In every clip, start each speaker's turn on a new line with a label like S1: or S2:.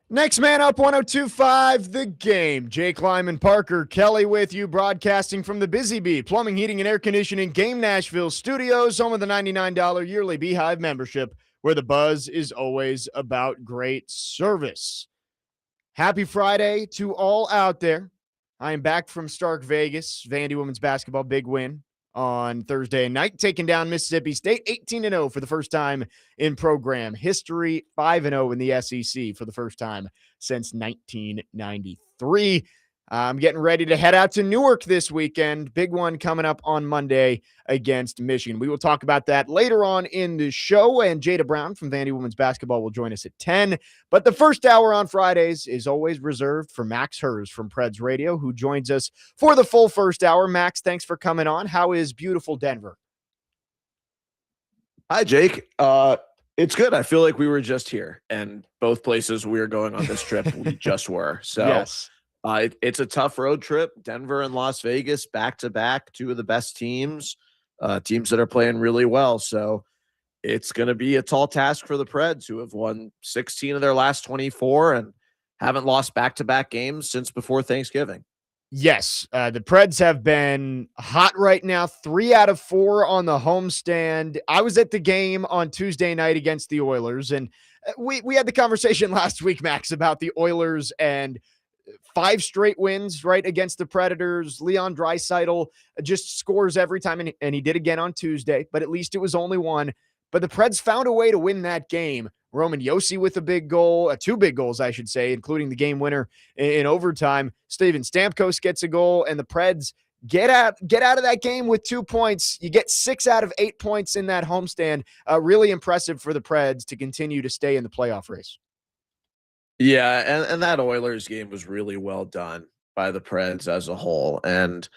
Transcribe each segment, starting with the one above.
S1: Next man up, 1025 The Game. Jake Lyman, Parker Kelly with you, broadcasting from the Busy Bee Plumbing, Heating, and Air Conditioning Game Nashville studios, home of the $99 yearly Beehive membership, where the buzz is always about great service. Happy Friday to all out there. I am back from Stark Vegas. Vandy women's basketball, big win on Thursday night, taking down Mississippi State 18-0 for the first time in program history, 5-0 in the SEC for the first time since 1993. I'm getting ready to head out to Newark this weekend. Big one coming up on Monday against Michigan. We will talk about that later on in the show, and Jada Brown from Vandy Women's Basketball will join us at 10. But the first hour on Fridays is always reserved for Max Herz from Preds Radio, who joins us for the full first hour. Max, thanks for coming on. How is beautiful Denver?
S2: Hi, Jake. It's good. I feel like we were just here, and both places we were going on this trip, we just were. So
S1: yes.
S2: It's a tough road trip. Denver and Las Vegas, back-to-back, two of the best teams, teams that are playing really well. So it's going to be a tall task for the Preds, who have won 16 of their last 24 and haven't lost back-to-back games since before Thanksgiving.
S1: Yes, the Preds have been hot right now, 3 out of 4 on the homestand. I was at the game on Tuesday night against the Oilers, and we had the conversation last week, Max, about the Oilers and 5 straight wins, right, against the Predators. Leon Draisaitl just scores every time, and he did again on Tuesday, but at least it was only one. But the Preds found a way to win that game. Roman Josi with a big goal, 2 big goals, I should say, including the game winner in overtime. Steven Stamkos gets a goal, and the Preds get out of that game with 2 points. You get 6 out of 8 points in that homestand. Really impressive for the Preds to continue to stay in the playoff race.
S2: Yeah, and that Oilers game was really well done by the Preds as a whole. And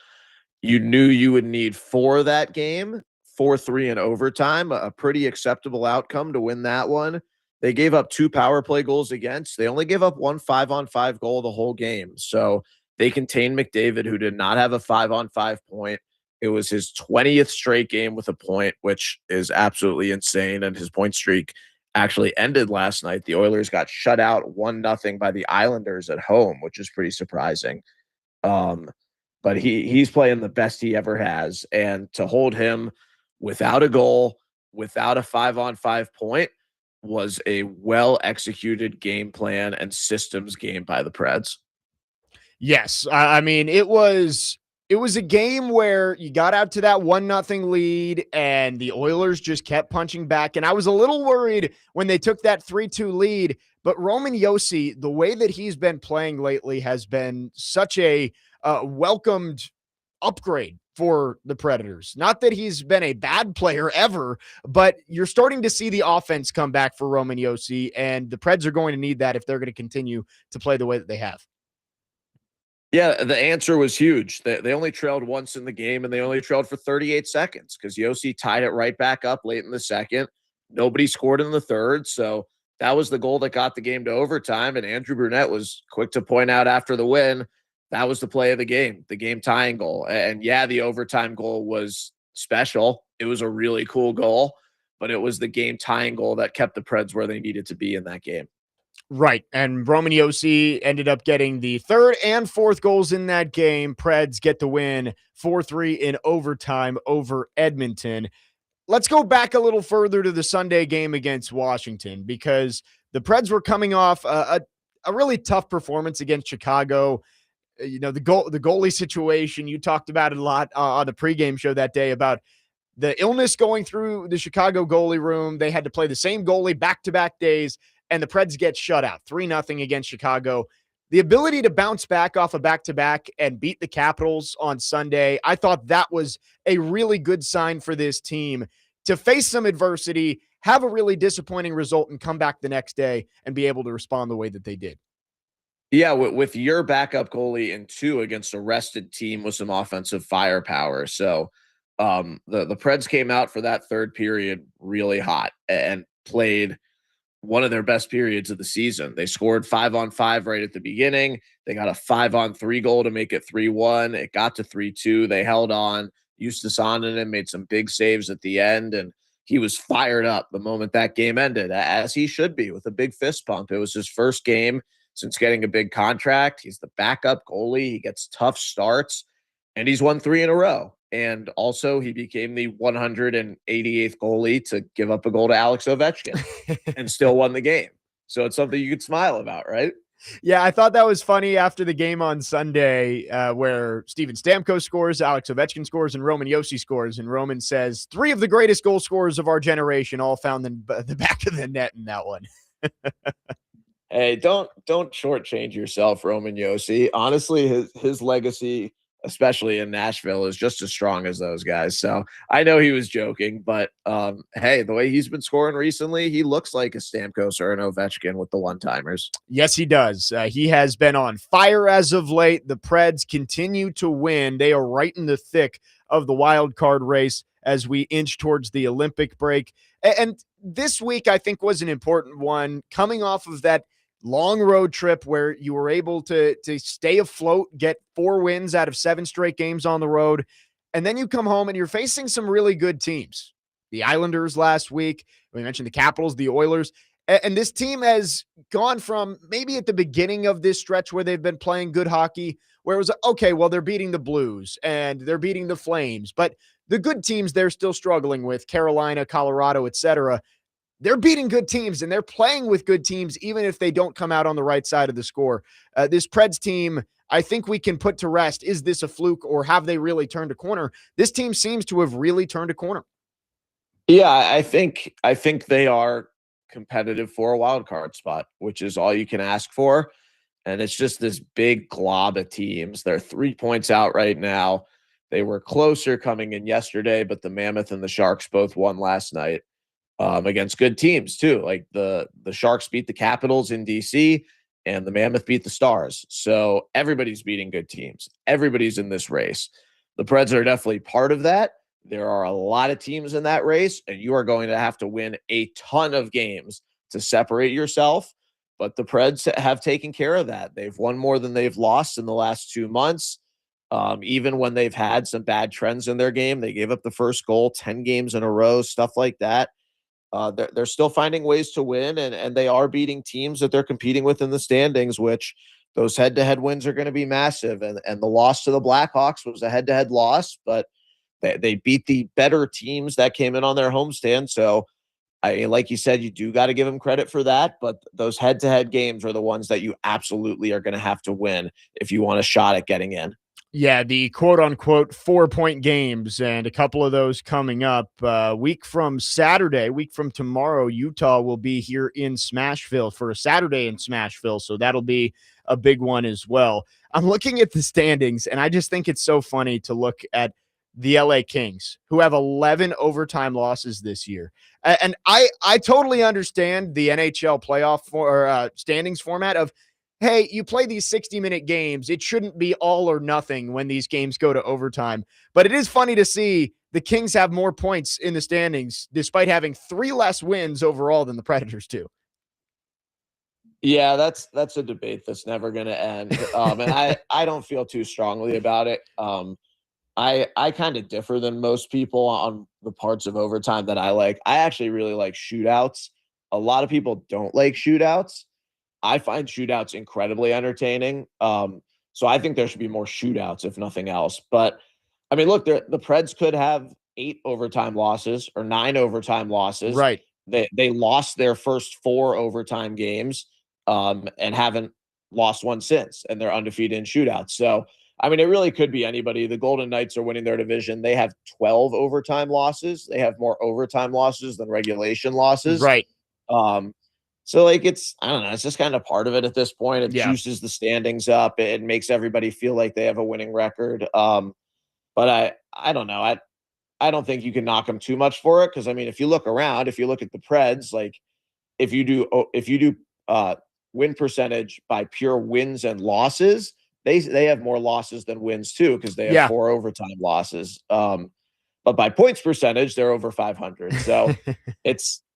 S2: you knew you would need 4 that game, 4-3 in overtime, a pretty acceptable outcome to win that one. They gave up 2 power play goals against. They only gave up 1 5-on-5 goal the whole game. So they contained McDavid, who did not have a 5-on-5 point. It was his 20th straight game with a point, which is absolutely insane. And his point streak actually ended last night. The Oilers got shut out 1-0 by the Islanders at home, which is pretty surprising. But he's playing the best he ever has. And to hold him without a goal, without a 5-on-5 point, was a well-executed game plan and systems game by the Preds.
S1: Yes. I mean, it was a game where you got out to that 1-0 lead and the Oilers just kept punching back. And I was a little worried when they took that 3-2 lead, but Roman Josi, the way that he's been playing lately has been such a welcomed upgrade for the Predators. Not that he's been a bad player ever, but you're starting to see the offense come back for Roman Josi, and the Preds are going to need that if they're going to continue to play the way that they have.
S2: Yeah, the answer was huge. They only trailed once in the game, and they only trailed for 38 seconds because Josi tied it right back up late in the second. Nobody scored in the third, so that was the goal that got the game to overtime, and Andrew Brunette was quick to point out after the win, that was the play of the game tying goal. And yeah, the overtime goal was special. It was a really cool goal, but it was the game tying goal that kept the Preds where they needed to be in that game.
S1: Right. And Roman Josi ended up getting the 3rd and 4th goals in that game. Preds get the win 4-3 in overtime over Edmonton. Let's go back a little further to the Sunday game against Washington, because the Preds were coming off a really tough performance against Chicago. You know, the goalie situation, you talked about it a lot on the pregame show that day about the illness going through the Chicago goalie room. They had to play the same goalie back-to-back days, and the Preds get shut out 3-0 against Chicago. The ability to bounce back off a back-to-back and beat the Capitals on Sunday, I thought that was a really good sign for this team to face some adversity, have a really disappointing result, and come back the next day and be able to respond the way that they did.
S2: Yeah, with your backup goalie in 2 against a rested team with some offensive firepower. So the Preds came out for that third period really hot and played one of their best periods of the season. They scored 5-on-5 right at the beginning. They got a 5-on-3 goal to make it 3-1. It got to 3-2. They held on. Justus Annunen made some big saves at the end, and he was fired up the moment that game ended, as he should be, with a big fist pump. It was his first game since getting a big contract. He's the backup goalie. He gets tough starts, and he's won 3 in a row. And also, he became the 188th goalie to give up a goal to Alex Ovechkin and still won the game. So it's something you could smile about, right?
S1: Yeah, I thought that was funny after the game on Sunday where Steven Stamkos scores, Alex Ovechkin scores, and Roman Josi scores. And Roman says, 3 of the greatest goal scorers of our generation all found in the back of the net in that one.
S2: Hey, don't shortchange yourself, Roman Josi. Honestly, his legacy, especially in Nashville, is just as strong as those guys. So I know he was joking, but hey, the way he's been scoring recently, he looks like a Stamkos or an Ovechkin with the one-timers.
S1: Yes, he does. He has been on fire as of late. The Preds continue to win. They are right in the thick of the wild card race as we inch towards the Olympic break. And this week, I think, was an important one, coming off of that long road trip where you were able to stay afloat, get 4 wins out of 7 straight games on the road. And then you come home and you're facing some really good teams. The Islanders last week, we mentioned the Capitals, the Oilers. And this team has gone from maybe at the beginning of this stretch where they've been playing good hockey, where it was, okay, well, they're beating the Blues and they're beating the Flames, but the good teams they're still struggling with, Carolina, Colorado, etc. They're beating good teams and they're playing with good teams, even if they don't come out on the right side of the score. This Preds team, I think we can put to rest, is this a fluke or have they really turned a corner? This team seems to have really turned a corner.
S2: Yeah, I think they are competitive for a wild card spot, which is all you can ask for. And it's just this big glob of teams. They're 3 points out right now. They were closer coming in yesterday, but the Mammoth and the Sharks both won last night. Against good teams too. Like the Sharks beat the Capitals in DC and the Mammoth beat the Stars. So everybody's beating good teams. Everybody's in this race. The Preds are definitely part of that. There are a lot of teams in that race, and you are going to have to win a ton of games to separate yourself. But the Preds have taken care of that. They've won more than they've lost in the last 2 months. Even when they've had some bad trends in their game, they gave up the first goal 10 games in a row, stuff like that. They're still finding ways to win, and they are beating teams that they're competing with in the standings, which those head-to-head wins are going to be massive. And the loss to the Blackhawks was a head-to-head loss, but they beat the better teams that came in on their homestand. So, like you said, you do got to give them credit for that. But those head-to-head games are the ones that you absolutely are going to have to win if you want a shot at getting in.
S1: Yeah, the quote-unquote 4-point games, and a couple of those coming up. Week from tomorrow, Utah will be here in Smashville for a Saturday in Smashville, so that'll be a big one as well. I'm looking at the standings, and I just think it's so funny to look at the LA Kings, who have 11 overtime losses this year. And I totally understand the NHL playoff standings format of, hey, you play these 60-minute games. It shouldn't be all or nothing when these games go to overtime. But it is funny to see the Kings have more points in the standings despite having 3 less wins overall than the Predators do.
S2: Yeah, that's a debate that's never going to end. And I don't feel too strongly about it. I kind of differ than most people on the parts of overtime that I like. I actually really like shootouts. A lot of people don't like shootouts. I find shootouts incredibly entertaining. So I think there should be more shootouts, if nothing else. But, I mean, look, the Preds could have 8 overtime losses or 9 overtime losses.
S1: Right.
S2: They lost their first 4 overtime games and haven't lost one since, and they're undefeated in shootouts. So, I mean, it really could be anybody. The Golden Knights are winning their division. They have 12 overtime losses. They have more overtime losses than regulation losses.
S1: Right.
S2: So, like, I don't know, it's just kind of part of it at this point. It juices the standings up. It makes everybody feel like they have a winning record. But I don't know. I don't think you can knock them too much for it because, I mean, if you look around, if you look at the Preds, like, if you do win percentage by pure wins and losses, they have more losses than wins too because they have 4 overtime losses. But by points percentage, they're over 500. So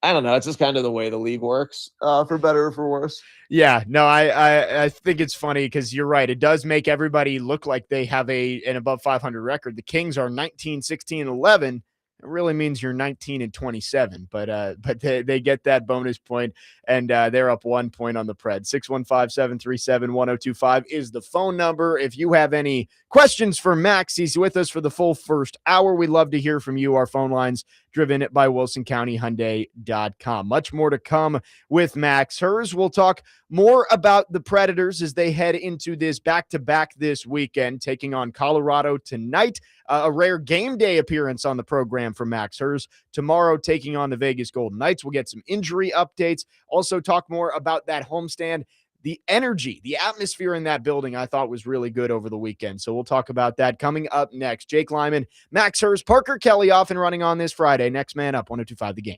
S2: I don't know. It's just kind of the way the league works, for better or for worse.
S1: Yeah, no, I think it's funny because you're right. It does make everybody look like they have an above 500 record. The Kings are 19, 16, 11, it really means you're 19 and 27. But they get that bonus point, and they're up 1 point on the Preds. 615-737-1025 is the phone number. If you have any questions for Max, he's with us for the full first hour. We'd love to hear from you. Our phone lines driven by WilsonCountyHyundai.com. Much more to come with Max Herz. We'll talk more about the Predators as they head into this back-to-back this weekend, taking on Colorado tonight. A rare game day appearance on the program for Max Herz. Tomorrow, taking on the Vegas Golden Knights. We'll get some injury updates. Also talk more about that homestand. The energy, the atmosphere in that building, I thought was really good over the weekend. So we'll talk about that coming up next. Jake Lyman, Max Herz, Parker Kelly off and running on this Friday. Next man up, 1025 The Game.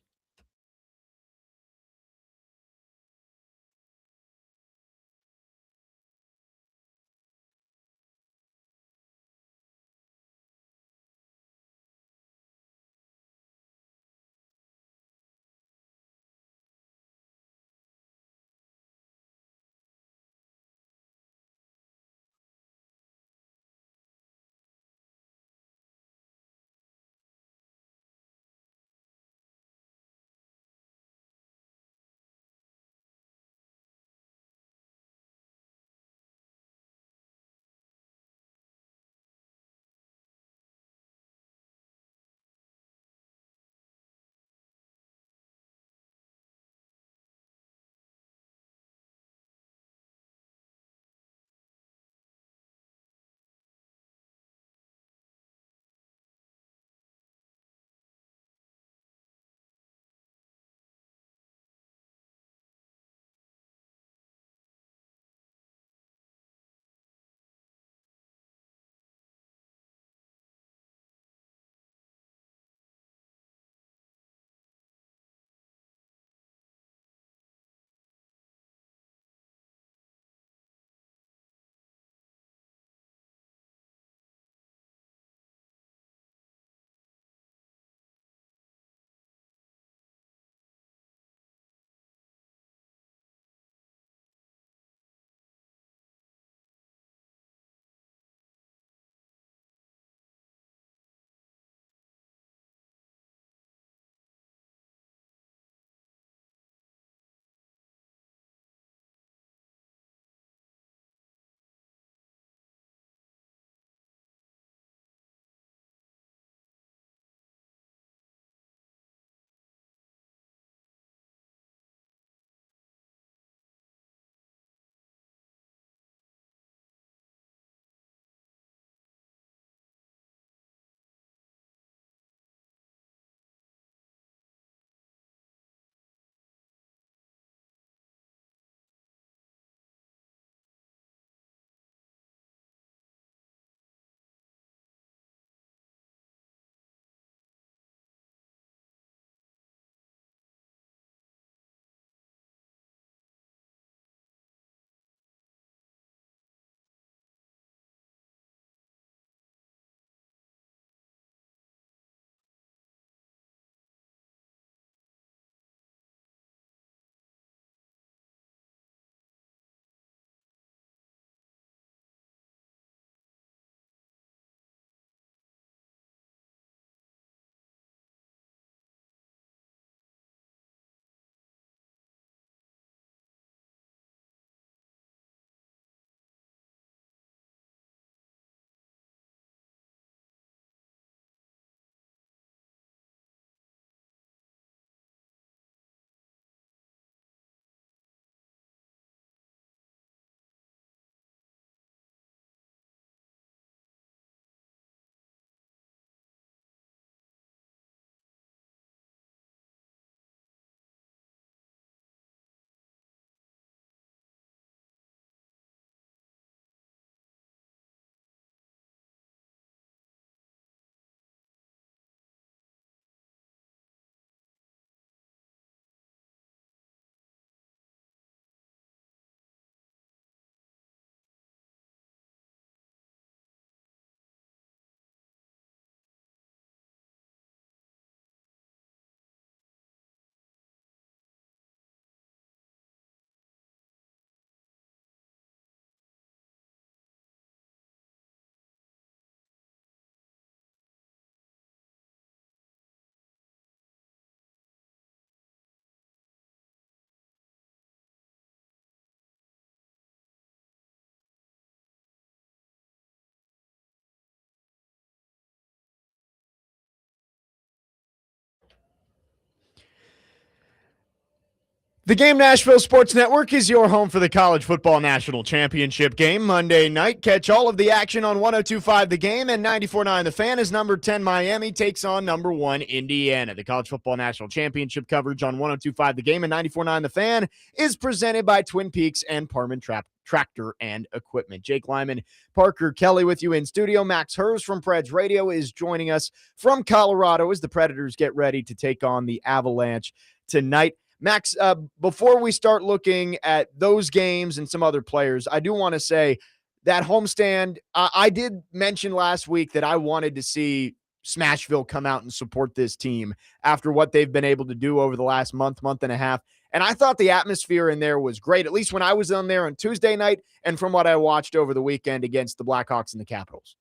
S1: The Game Nashville Sports Network is your home for the College Football National Championship game Monday night. Catch all of the action on 102.5 The Game and 94.9 The Fan as number 10 Miami takes on number 1 Indiana. The College Football National Championship coverage on 102.5 The Game and 94.9 The Fan is presented by Twin Peaks and Parman Tractor and Equipment. Jake Lyman, Parker Kelly with you in studio. Max Herz from Preds Radio is joining us from Colorado as the Predators get ready to take on the Avalanche tonight. Max, before we start looking at those games and some other players, I do want to say that homestand, I did mention last week that I wanted to see Smashville come out and support this team after what they've been able to do over the last month and a half. And I thought the atmosphere in there was great, at least when I was on there on Tuesday night and from what I watched over the weekend against the Blackhawks and the Capitals.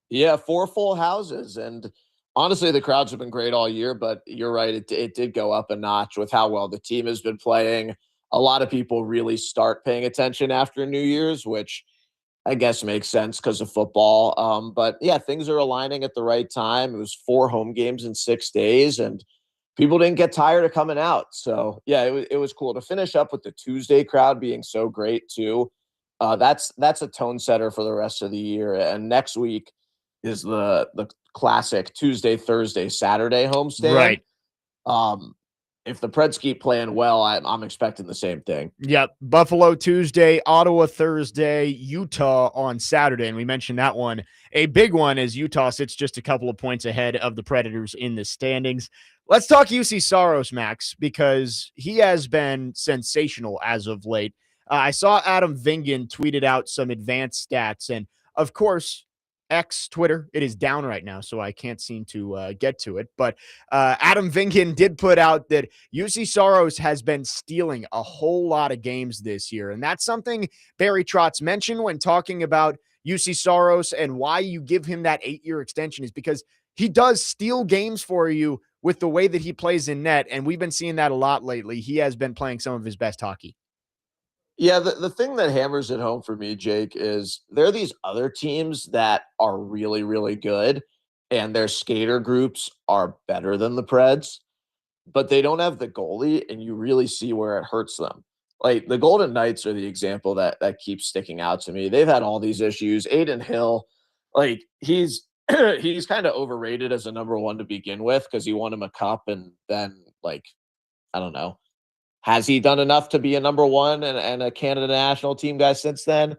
S2: Yeah, 4 full houses. And honestly, the crowds have been great all year, but you're right. It did go up a notch with how well the team has been playing. A lot of people really start paying attention after New Year's, which I guess makes sense because of football. But yeah, things are aligning at the right time. It was 4 home games in 6 days, and people didn't get tired of coming out. So yeah, it was cool to finish up with the Tuesday crowd being so great too. That's a tone setter for the rest of the year. And next week is the classic Tuesday, Thursday, Saturday homestand.
S1: Right.
S2: If the Preds keep playing well, I'm expecting the same thing.
S1: Yep. Buffalo Tuesday, Ottawa Thursday, Utah on Saturday. And we mentioned that one. A big one as Utah sits just a couple of points ahead of the Predators in the standings. Let's talk UC Saros, Max, because he has been sensational as of late. I saw Adam Vingan tweeted out some advanced stats. And of course, X Twitter, it is down right now, so I can't seem to get to it. But Adam Vingan did put out that UC Saros has been stealing a whole lot of games this year. And that's something Barry Trotz mentioned when talking about UC Saros and why you give him that 8-year extension is because he does steal games for you with the way that he plays in net. And we've been seeing that a lot lately. He has been playing some of his best hockey.
S2: Yeah, the thing that hammers it home for me, Jake, is there are these other teams that are really, really good, and their skater groups are better than the Preds, but they don't have the goalie, and you really see where it hurts them. Like the Golden Knights are the example that keeps sticking out to me. They've had all these issues. Aiden Hill, like he's he's kind of overrated as a number 1 to begin with because he won him a cup, and then like I don't know. Has he done enough to be a number 1 and a Canada national team guy since then?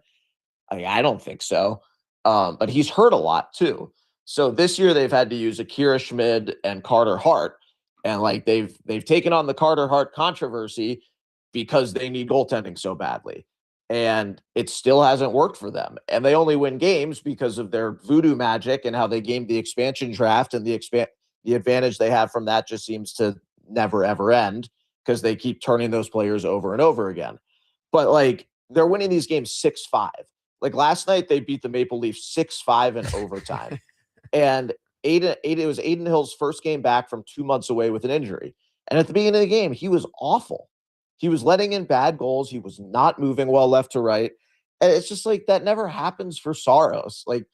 S2: I don't think so. But he's hurt a lot too. So this year they've had to use Akira Schmid and Carter Hart. And like they've taken on the Carter Hart controversy because they need goaltending so badly. And it still hasn't worked for them. And they only win games because of their voodoo magic and how they gamed the expansion draft, and the advantage they have from that just seems to never ever end, because they keep turning those players over and over again. But like they're winning these games 6-5. Like last night they beat the Maple Leafs 6-5 in overtime. And it was Aiden Hill's first game back from 2 months away with an injury. And at the beginning of the game, he was awful. He was letting in bad goals. He was not moving well left to right. And it's just like that never happens for Saros. Like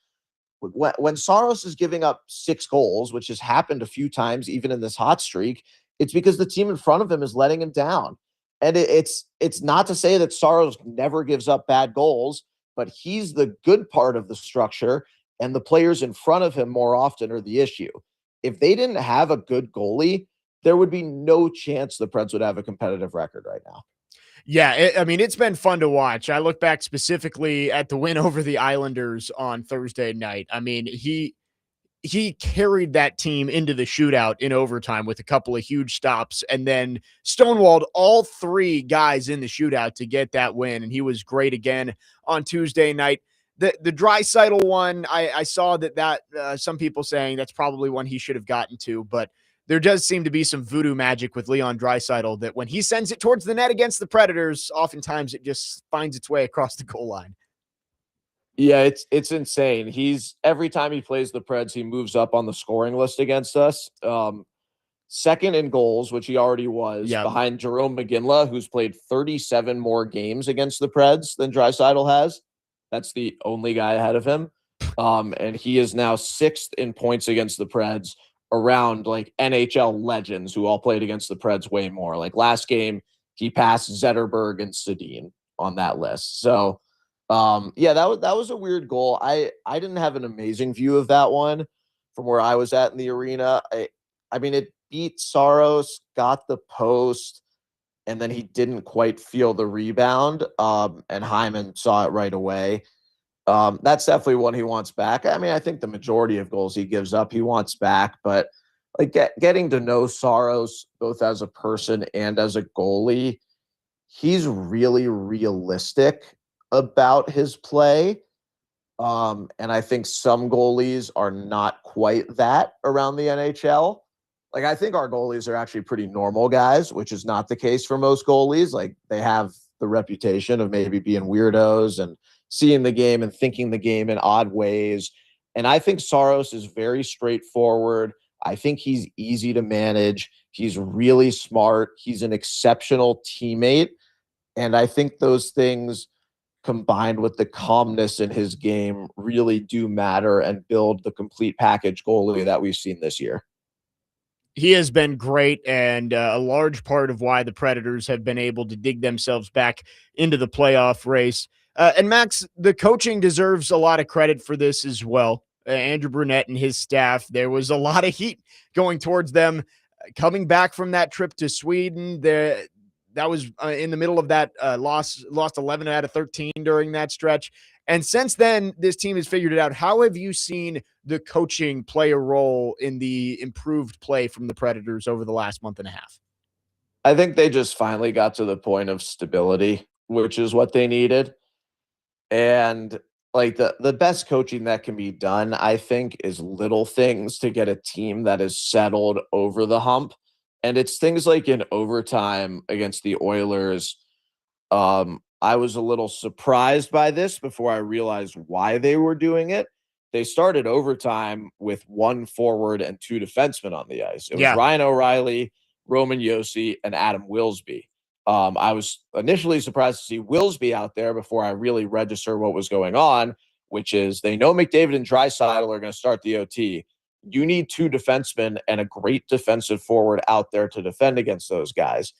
S2: when Saros is giving up 6 goals, which has happened a few times even in this hot streak, it's because the team in front of him is letting him down. And it's not to say that Saros never gives up bad goals, but he's the good part of the structure, and the players in front of him more often are the issue. If they didn't have a good goalie, there would be no chance the Preds would have a competitive record right now.
S1: Yeah, it's been fun to watch. I look back specifically at the win over the Islanders on Thursday night. I mean, he carried that team into the shootout in overtime with a couple of huge stops and then stonewalled all 3 guys in the shootout to get that win. And he was great again on Tuesday night. The Draisaitl one, I saw that some people saying that's probably one he should have gotten to, but there does seem to be some voodoo magic with Leon Draisaitl that when he sends it towards the net against the Predators, oftentimes it just finds its way across the goal line.
S2: Yeah, it's insane. Every time he plays the Preds, he moves up on the scoring list against us. Second in goals, which he already was, behind Jerome McGinley, who's played 37 more games against the Preds than Draisaitl has. That's the only guy ahead of him. And he is now 6th in points against the Preds, around like NHL legends who all played against the Preds way more. Like last game, he passed Zetterberg and Sedin on that list. So, yeah, that was a weird goal. I didn't have an amazing view of that one from where I was at in the arena. I mean, it beat Saros, got the post, and then he didn't quite feel the rebound. And Hyman saw it right away. That's definitely one he wants back. I mean, I think the majority of goals he gives up, he wants back, but like getting to know Saros both as a person and as a goalie, he's really realistic about his play. And I think some goalies are not quite that around the NHL. Like, I think our goalies are actually pretty normal guys, which is not the case for most goalies. Like, they have the reputation of maybe being weirdos and seeing the game and thinking the game in odd ways. And I think Saros is very straightforward. I think he's easy to manage. He's really smart. He's an exceptional teammate. And I think those things combined with the calmness in his game really do matter and build the complete package goalie that we've seen this year.
S1: He has been great, and a large part of why the Predators have been able to dig themselves back into the playoff race. And Max, the coaching deserves a lot of credit for this as well. Andrew Brunette and his staff, there was a lot of heat going towards them coming back from that trip to Sweden. That was in the middle of that lost 11 out of 13 during that stretch. And since then, this team has figured it out. How have you seen the coaching play a role in the improved play from the Predators over the last month and a half?
S2: I think they just finally got to the point of stability, which is what they needed. And like the best coaching that can be done, I think, is little things to get a team that is settled over the hump. And it's things like in overtime against the Oilers. I was a little surprised by this before I realized why they were doing it. They started overtime with one forward and two defensemen on the ice. It was
S1: Yeah.
S2: Ryan O'Reilly, Roman Josi, and Adam Wilsby. I was initially surprised to see Wilsby out there before I really registered what was going on, which is they know McDavid and Draisaitl are going to start the OT. You need two defensemen and a great defensive forward out there to defend against those guys.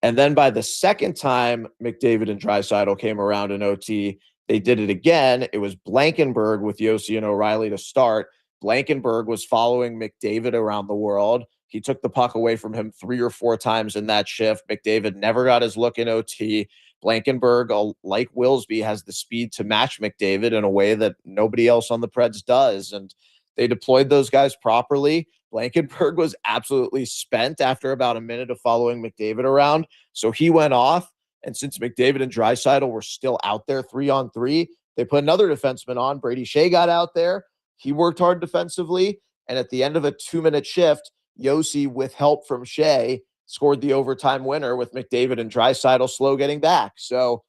S2: And then by the second time McDavid and Draisaitl came around in OT, they did it again. It was Blankenberg with Josi and O'Reilly to start. Blankenberg was following McDavid around the world. He took the puck away from him 3 or 4 times in that shift. McDavid never got his look in OT. Blankenberg, like Wilsby, has the speed to match McDavid in a way that nobody else on the Preds does. And they deployed those guys properly. Blankenberg was absolutely spent after about a minute of following McDavid around. So he went off. And since McDavid and Draisaitl were still out there 3-on-3, they put another defenseman on. Brady Shea got out there. He worked hard defensively. And at the end of a 2-minute shift, Josi, with help from Shea, scored the overtime winner with McDavid and Draisaitl slow getting back. So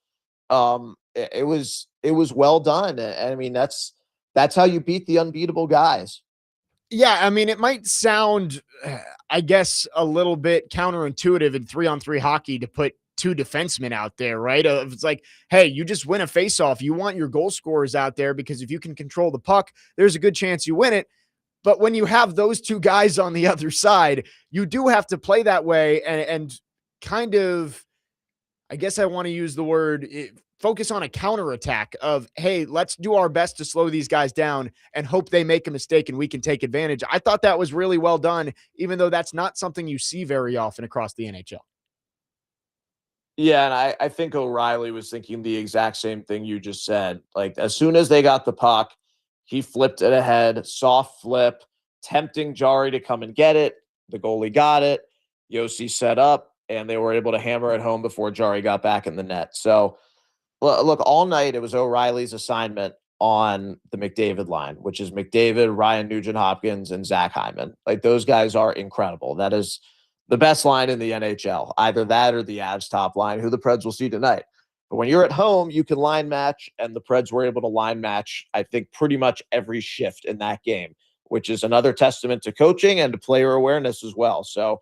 S2: it was well done. I mean, that's how you beat the unbeatable guys.
S1: Yeah, I mean, it might sound, I guess, a little bit counterintuitive in 3-on-3 hockey to put two defensemen out there, right? It's like, hey, you just win a faceoff. You want your goal scorers out there because if you can control the puck, there's a good chance you win it. But when you have those two guys on the other side, you do have to play that way and kind of, I guess I want to use the word, focus on a counterattack of, hey, let's do our best to slow these guys down and hope they make a mistake and we can take advantage. I thought that was really well done, even though that's not something you see very often across the NHL.
S2: Yeah, and I think O'Reilly was thinking the exact same thing you just said. Like, as soon as they got the puck, he flipped it ahead, soft flip, tempting Jari to come and get it. The goalie got it. Josi set up, and they were able to hammer it home before Jari got back in the net. So, look, all night it was O'Reilly's assignment on the McDavid line, which is McDavid, Ryan Nugent-Hopkins, and Zach Hyman. Like, those guys are incredible. That is the best line in the NHL, either that or the Avs top line, who the Preds will see tonight. But when you're at home, you can line match, and the Preds were able to line match, I think, pretty much every shift in that game, which is another testament to coaching and to player awareness as well. So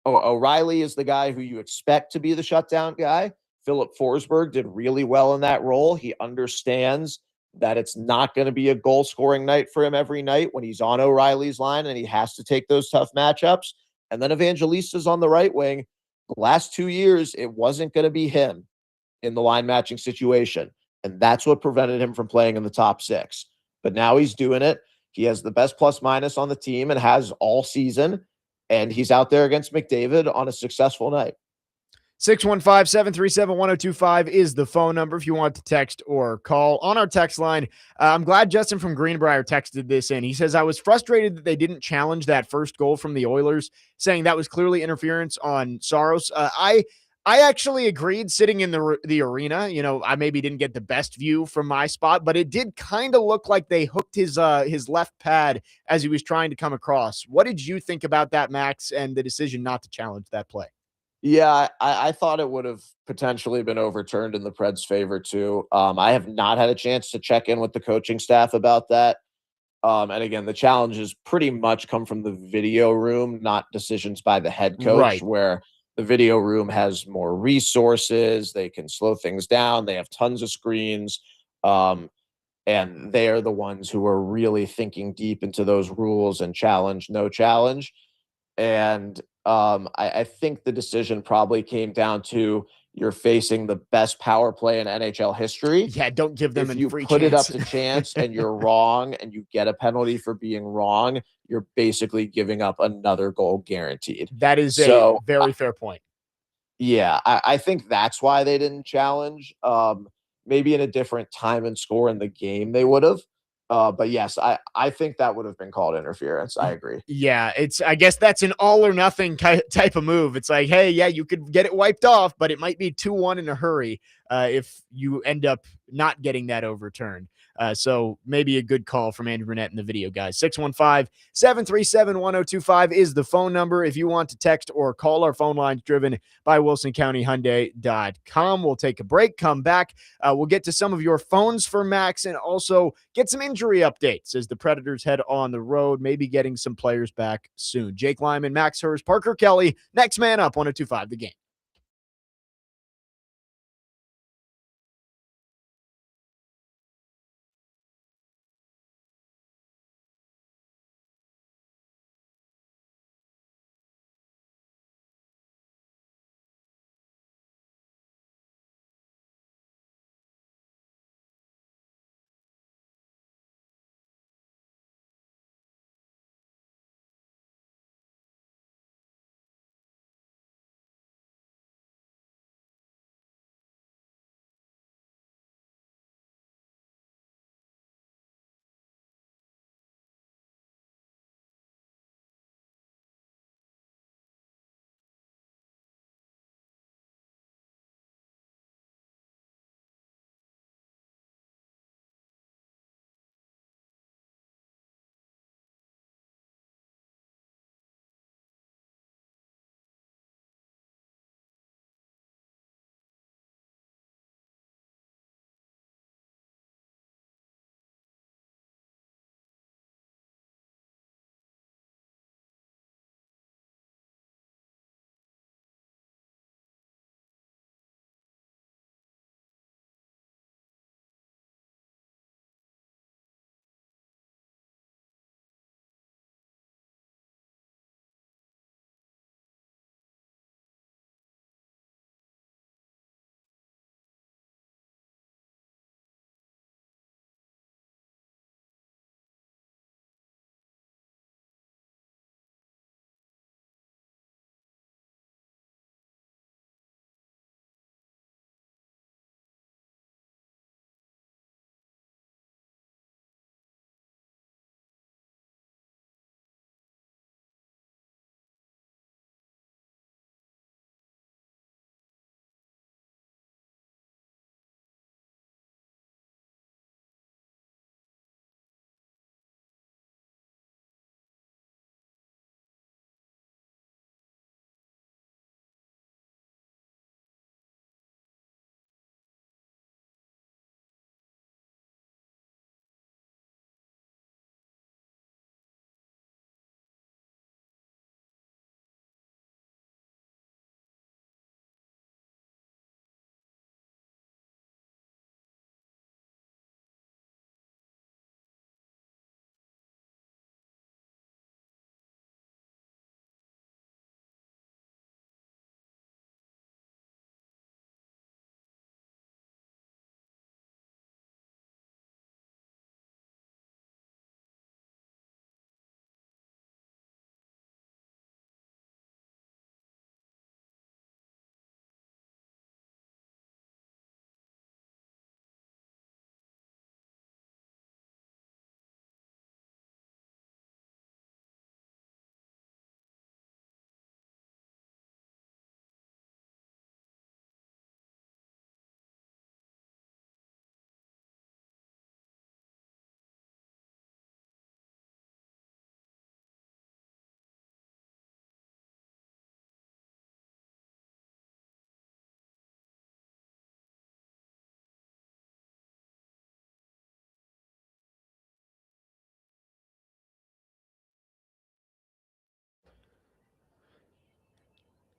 S2: O'Reilly is the guy who you expect to be the shutdown guy. Philip Forsberg did really well in that role. He understands that it's not going to be a goal-scoring night for him every night when he's on O'Reilly's line, and he has to take those tough matchups. And then Evangelista's on the right wing. The last 2 years, it wasn't going to be him in the line matching situation. And that's what prevented him from playing in the top 6. But now he's doing it. He has the best plus minus on the team and has all season. And he's out there against McDavid on a successful night.
S1: 615-737-1025 is the phone number if you want to text or call. On our text line, I'm glad Justin from Greenbrier texted this in. He says, I was frustrated that they didn't challenge that first goal from the Oilers, saying that was clearly interference on Saros. I actually agreed sitting in the arena. You know, I maybe didn't get the best view from my spot, but it did kind of look like they hooked his left pad as he was trying to come across. What did you think about that, Max, and the decision not to challenge that play?
S2: Yeah, I thought it would have potentially been overturned in the Preds' favor too. I have not had a chance to check in with the coaching staff about that. And again, the challenges pretty much come from the video room, not decisions by the head coach,
S1: Right.
S2: where the video room has more resources. They can slow things down. They have tons of screens. Um, and they are the ones who are really thinking deep into those rules and challenge, no challenge. And I think the decision probably came down to you're facing the best power play in NHL history.
S1: Yeah, don't give them
S2: If
S1: a
S2: you
S1: free
S2: put it up
S1: chance.
S2: to chance and you're wrong and you get a penalty for being wrong, you're basically giving up another goal guaranteed.
S1: That is a
S2: So,
S1: very fair point.
S2: yeah, I think that's why they didn't challenge. Maybe in a different time and score in the game they would have. But yes, I think that would have been called interference. I agree.
S1: Yeah, I guess that's an all or nothing type of move. It's like, hey, yeah, you could get it wiped off, but it might be 2-1 in a hurry if you end up not getting that overturned. So maybe a good call from Andrew Burnett in the video, guys. 615-737-1025 is the phone number. If you want to text or call, our phone line's driven by WilsonCountyHyundai.com. We'll take a break, come back. We'll get to some of your phones for Max and also get some injury updates as the Predators head on the road, maybe getting some players back soon. Jake Lyman, Max Herz, Parker Kelly, next man up, 1025 The Game.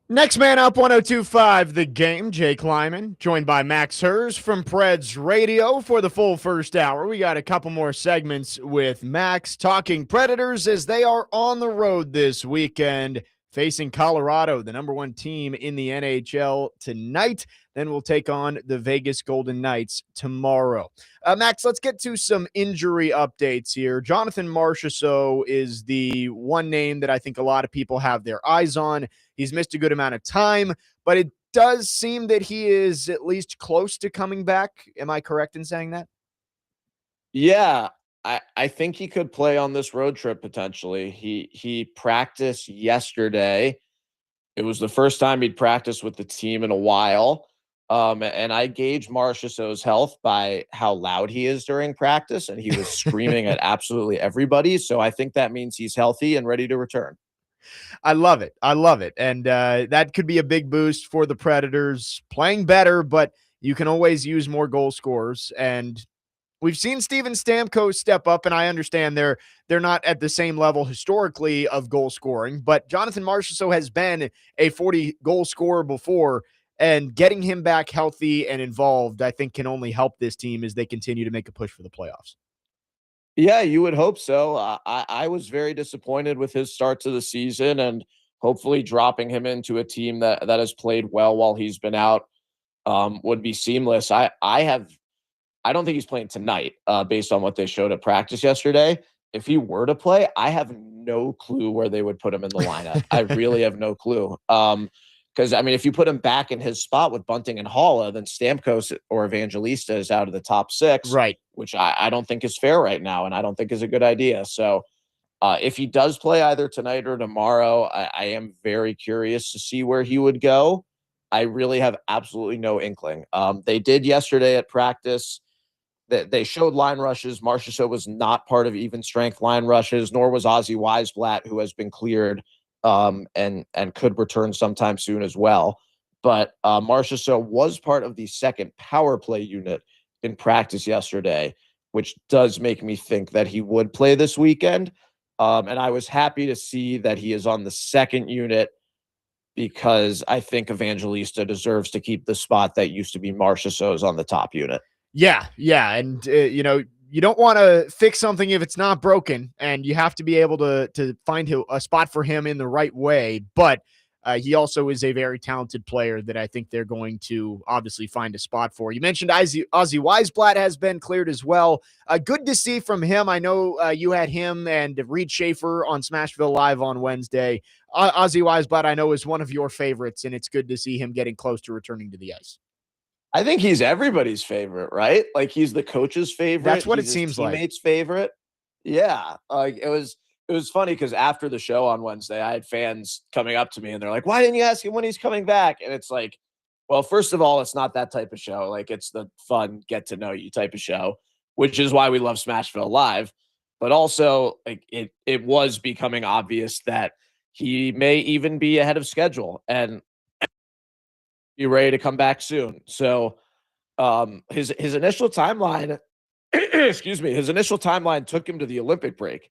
S1: Next man up, 1025 The Game, Jake Lyman, joined by Max Herz from Preds Radio for the full first hour. We got a couple more segments with Max talking Predators as they are on the road this weekend, facing Colorado, the number one team in the NHL tonight. Then we'll take on the Vegas Golden Knights tomorrow. Max, let's get to some injury updates here. Jonathan Marchessault is the one name that I think a lot of people have their eyes on. He's missed a good amount of time, but it does seem that he is at least close to coming back. Am I correct in saying that?
S2: Yeah, I think he could play on this road trip potentially. He practiced yesterday. It was the first time he'd practiced with the team in a while. And I gauge Marchessault's health by how loud he is during practice, and he was screaming at absolutely everybody. So I think that means he's healthy and ready to return.
S1: I love it. I love it. And that could be a big boost for the Predators playing better, but you can always use more goal scorers. And we've seen Steven Stamkos step up, and I understand they're not at the same level historically of goal scoring, but Jonathan Marchessault has been a 40-goal scorer before, and getting him back healthy and involved, I think, can only help this team as they continue to make a push for the playoffs.
S2: Yeah, you would hope so. I was very disappointed with his start to the season, and hopefully dropping him into a team that has played well while he's been out would be seamless. I don't think he's playing tonight, based on what they showed at practice yesterday. If he were to play, I have no clue where they would put him in the lineup. I really have no clue. Because I mean, if you put him back in his spot with Bunting and Haula, then Stamkos or Evangelista is out of the top six,
S1: Right.
S2: which I don't think is fair right now, and I don't think is a good idea. So if he does play either tonight or tomorrow, I am very curious to see where he would go. I really have absolutely no inkling. They did yesterday at practice that they showed line rushes. Marchessault was not part of even strength line rushes, nor was Ozzy Weisblatt, who has been cleared and could return sometime soon as well. But Marchessault was part of the second power play unit in practice yesterday, which does make me think that he would play this weekend. And I was happy to see that he is on the second unit because I think Evangelista deserves to keep the spot that used to be Marchessault's on the top unit.
S1: Yeah, yeah, and you don't want to fix something if it's not broken, and you have to be able to find a spot for him in the right way. But he also is a very talented player that I think they're going to obviously find a spot for. You mentioned Ozzy Weisblatt has been cleared as well. Good to see from him. I know you had him and Reed Schaefer on Smashville Live on Wednesday. Ozzy Weisblatt, I know, is one of your favorites, and it's good to see him getting close to returning to the ice.
S2: I think he's everybody's favorite, right? Like he's the coach's favorite.
S1: That's what
S2: He's
S1: it
S2: his
S1: seems like.
S2: teammates' favorite. Yeah, like it was funny because after the show on Wednesday, I had fans coming up to me and they're like, "Why didn't you ask him when he's coming back?" And it's like, well, first of all, it's not that type of show. Like it's the fun, get to know you type of show, which is why we love Smashville Live. But also, like it was becoming obvious that he may even be ahead of schedule and be ready to come back soon. So his initial timeline excuse me, his initial timeline took him to the Olympic break,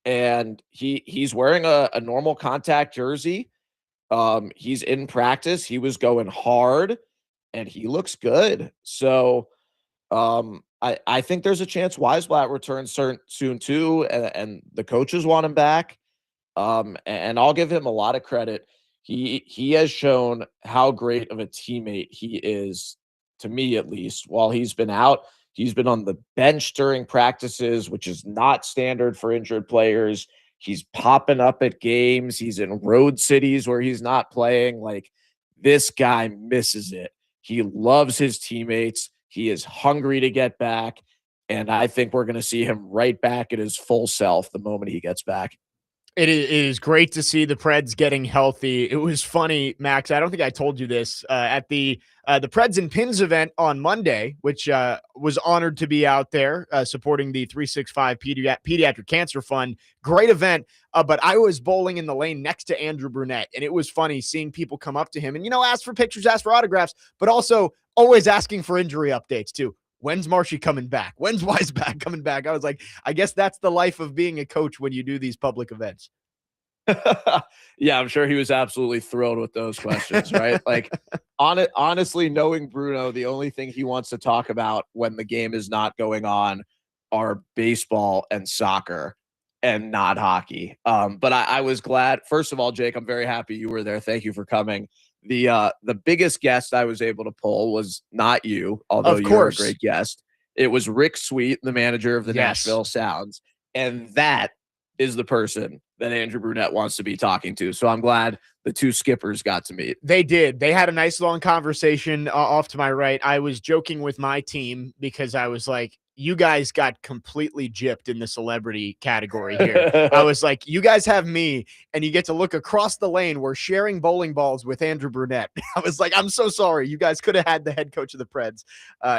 S2: and he's wearing a normal contact jersey. He's in practice, he was going hard, and he looks good. So I think there's a chance Weisblatt returns soon too, and the coaches want him back. And I'll give him a lot of credit. He has shown how great of a teammate he is, to me at least, while he's been out. He's been on the bench during practices, which is not standard for injured players. He's popping up at games. He's in road cities where he's not playing. Like, this guy misses it. He loves his teammates. He is hungry to get back. And I think we're going to see him right back at his full self the moment he gets back.
S1: It is great to see the Preds getting healthy. It was funny, Max. I don't think I told you this at the Preds and Pins event on Monday, which was honored to be out there supporting the 365 Pediatric Cancer Fund. Great event. But I was bowling in the lane next to Andrew Brunette, and it was funny seeing people come up to him and, ask for pictures, ask for autographs, but also always asking for injury updates too. When's Marshy coming back? When's Weisbach coming back? I was like, I guess that's the life of being a coach when you do these public events.
S2: Yeah, I'm sure he was absolutely thrilled with those questions, right? Like, honestly, knowing Bruno, the only thing he wants to talk about when the game is not going on are baseball and soccer and not hockey. But I was glad. First of all, Jake, I'm very happy you were there. Thank you for coming. The biggest guest I was able to pull was not you, although
S1: Of
S2: you're a
S1: course.
S2: great guest. It was Rick Sweet, the manager of the
S1: Yes.
S2: Nashville Sounds, and that is the person that Andrew Brunette wants to be talking to. So I'm glad the two skippers got to meet.
S1: They did. They had a nice long conversation off to my right. I was joking with my team because I was like, you guys got completely gypped in the celebrity category here. I was like, you guys have me, and you get to look across the lane. We're sharing bowling balls with Andrew Brunette. I was like, I'm so sorry. You guys could have had the head coach of the Preds.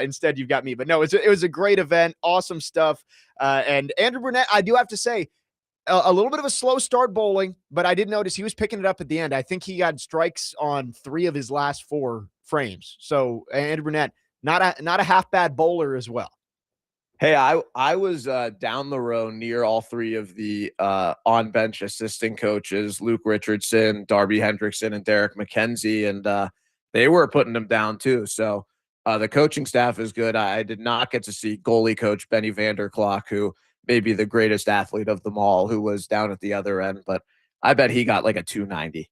S1: Instead, you've got me. But no, it was a great event. Awesome stuff. And Andrew Brunette, I do have to say, a little bit of a slow start bowling, but I did notice he was picking it up at the end. I think he got strikes on 3 of his last 4 frames. So Andrew Burnett, not a half bad bowler as well.
S2: Hey, I was down the row near all 3 of the on bench assistant coaches, Luke Richardson, Darby Hendrickson, and Derek McKenzie, and they were putting them down too. So the coaching staff is good. I did not get to see goalie coach Benny Vanderklok, who may be the greatest athlete of them all, who was down at the other end, but I bet he got like a 290.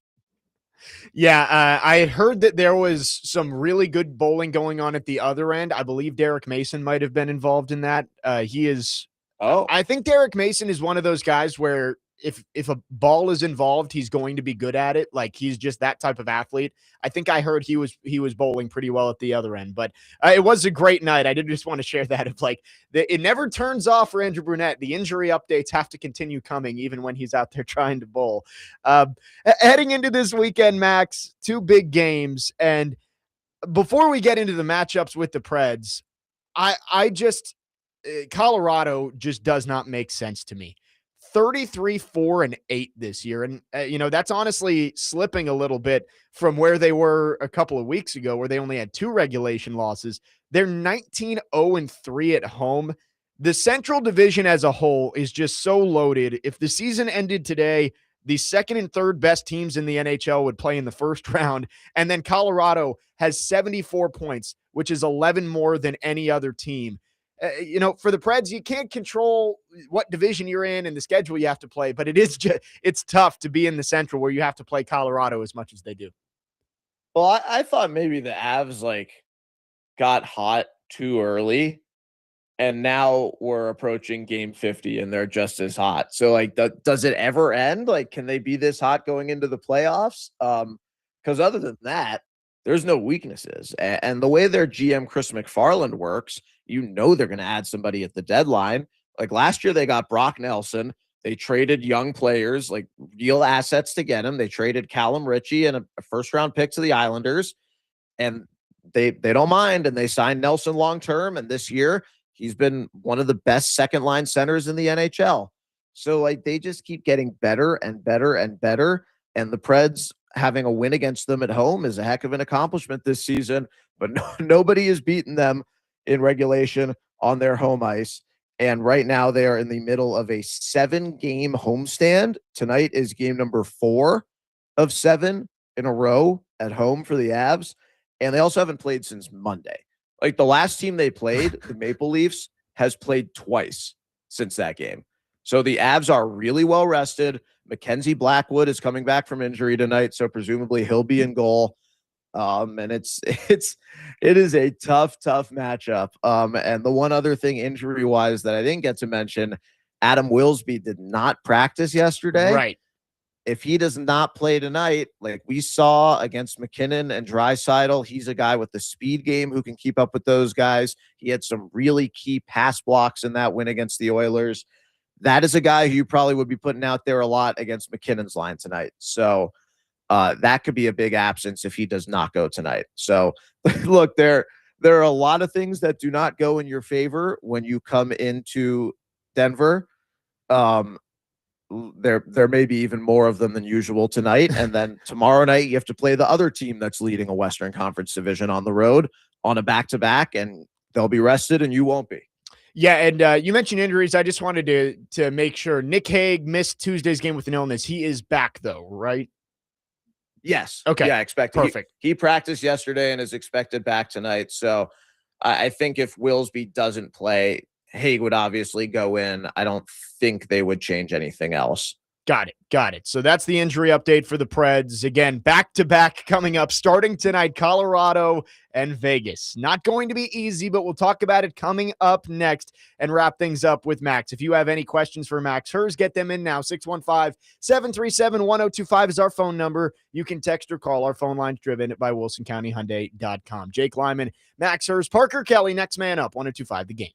S1: Yeah, I had heard that there was some really good bowling going on at the other end. I believe Derek Mason might have been involved in that. He is.
S2: Oh,
S1: I think Derek Mason is one of those guys where if a ball is involved, he's going to be good at it. Like he's just that type of athlete. I think I heard he was bowling pretty well at the other end, but it was a great night. I did just want to share that. Of like it never turns off for Andrew Brunette. The injury updates have to continue coming even when he's out there trying to bowl. Heading into this weekend, Max, 2 big games, and before we get into the matchups with the Preds, I just Colorado just does not make sense to me. 33-4-8 this year. And, that's honestly slipping a little bit from where they were a couple of weeks ago, where they only had 2 regulation losses. They're 19-0-3 at home. The Central Division as a whole is just so loaded. If the season ended today, the second and third best teams in the NHL would play in the first round. And then Colorado has 74 points, which is 11 more than any other team. For the Preds, you can't control what division you're in and the schedule you have to play, but it's tough to be in the Central where you have to play Colorado as much as they do.
S2: well, I thought maybe the Avs got hot too early, and now we're approaching game 50 and they're just as hot. So does it ever end? Like, can they be this hot going into the playoffs? Because other than that, there's no weaknesses. And the way their GM Chris McFarland works, they're going to add somebody at the deadline. Like last year, they got Brock Nelson. They traded young players, like real assets to get him. They traded Callum Ritchie and a first-round pick to the Islanders, and they don't mind. And they signed Nelson long-term. And this year, he's been one of the best second-line centers in the NHL. So they just keep getting better and better and better. And the Preds having a win against them at home is a heck of an accomplishment this season. But nobody has beaten them in regulation on their home ice. And right now they are in the middle of a 7-game homestand. Tonight is game number 4 of 7 in a row at home for the Avs. And they also haven't played since Monday. Like the last team they played, the Maple Leafs, has played twice since that game. So the Avs are really well rested. Mackenzie Blackwood is coming back from injury tonight, so presumably he'll be in goal. And it is a tough matchup. And the one other thing injury wise that I didn't get to mention, Adam Wilsby did not practice yesterday.
S1: Right.
S2: If he does not play tonight, like we saw against McKinnon and Draisaitl, he's a guy with the speed game who can keep up with those guys. He had some really key pass blocks in that win against the Oilers. That is a guy who you probably would be putting out there a lot against McKinnon's line tonight. So that could be a big absence if he does not go tonight. So look, there are a lot of things that do not go in your favor when you come into Denver. There may be even more of them than usual tonight. And then tomorrow night, you have to play the other team that's leading a Western Conference division on the road on a back-to-back, and they'll be rested and you won't be.
S1: Yeah, and you mentioned injuries. I just wanted to make sure. Nick Hague missed Tuesday's game with an illness. He is back though, right?
S2: Yes.
S1: Okay,
S2: Yeah, expected.
S1: perfect.
S2: He practiced yesterday and is expected back tonight. So I think if Willsby doesn't play, Haig would obviously go in. I don't think they would change anything else.
S1: Got it. Got it. So that's the injury update for the Preds. Again, back to back coming up starting tonight, Colorado and Vegas. Not going to be easy, but we'll talk about it coming up next and wrap things up with Max. If you have any questions for Max Herz, get them in now. 615-737-1025 is our phone number. You can text or call. Our phone line's driven by WilsonCountyHyundai.com. Jake Lyman, Max Herz, Parker Kelly, next man up, 1025 The Game.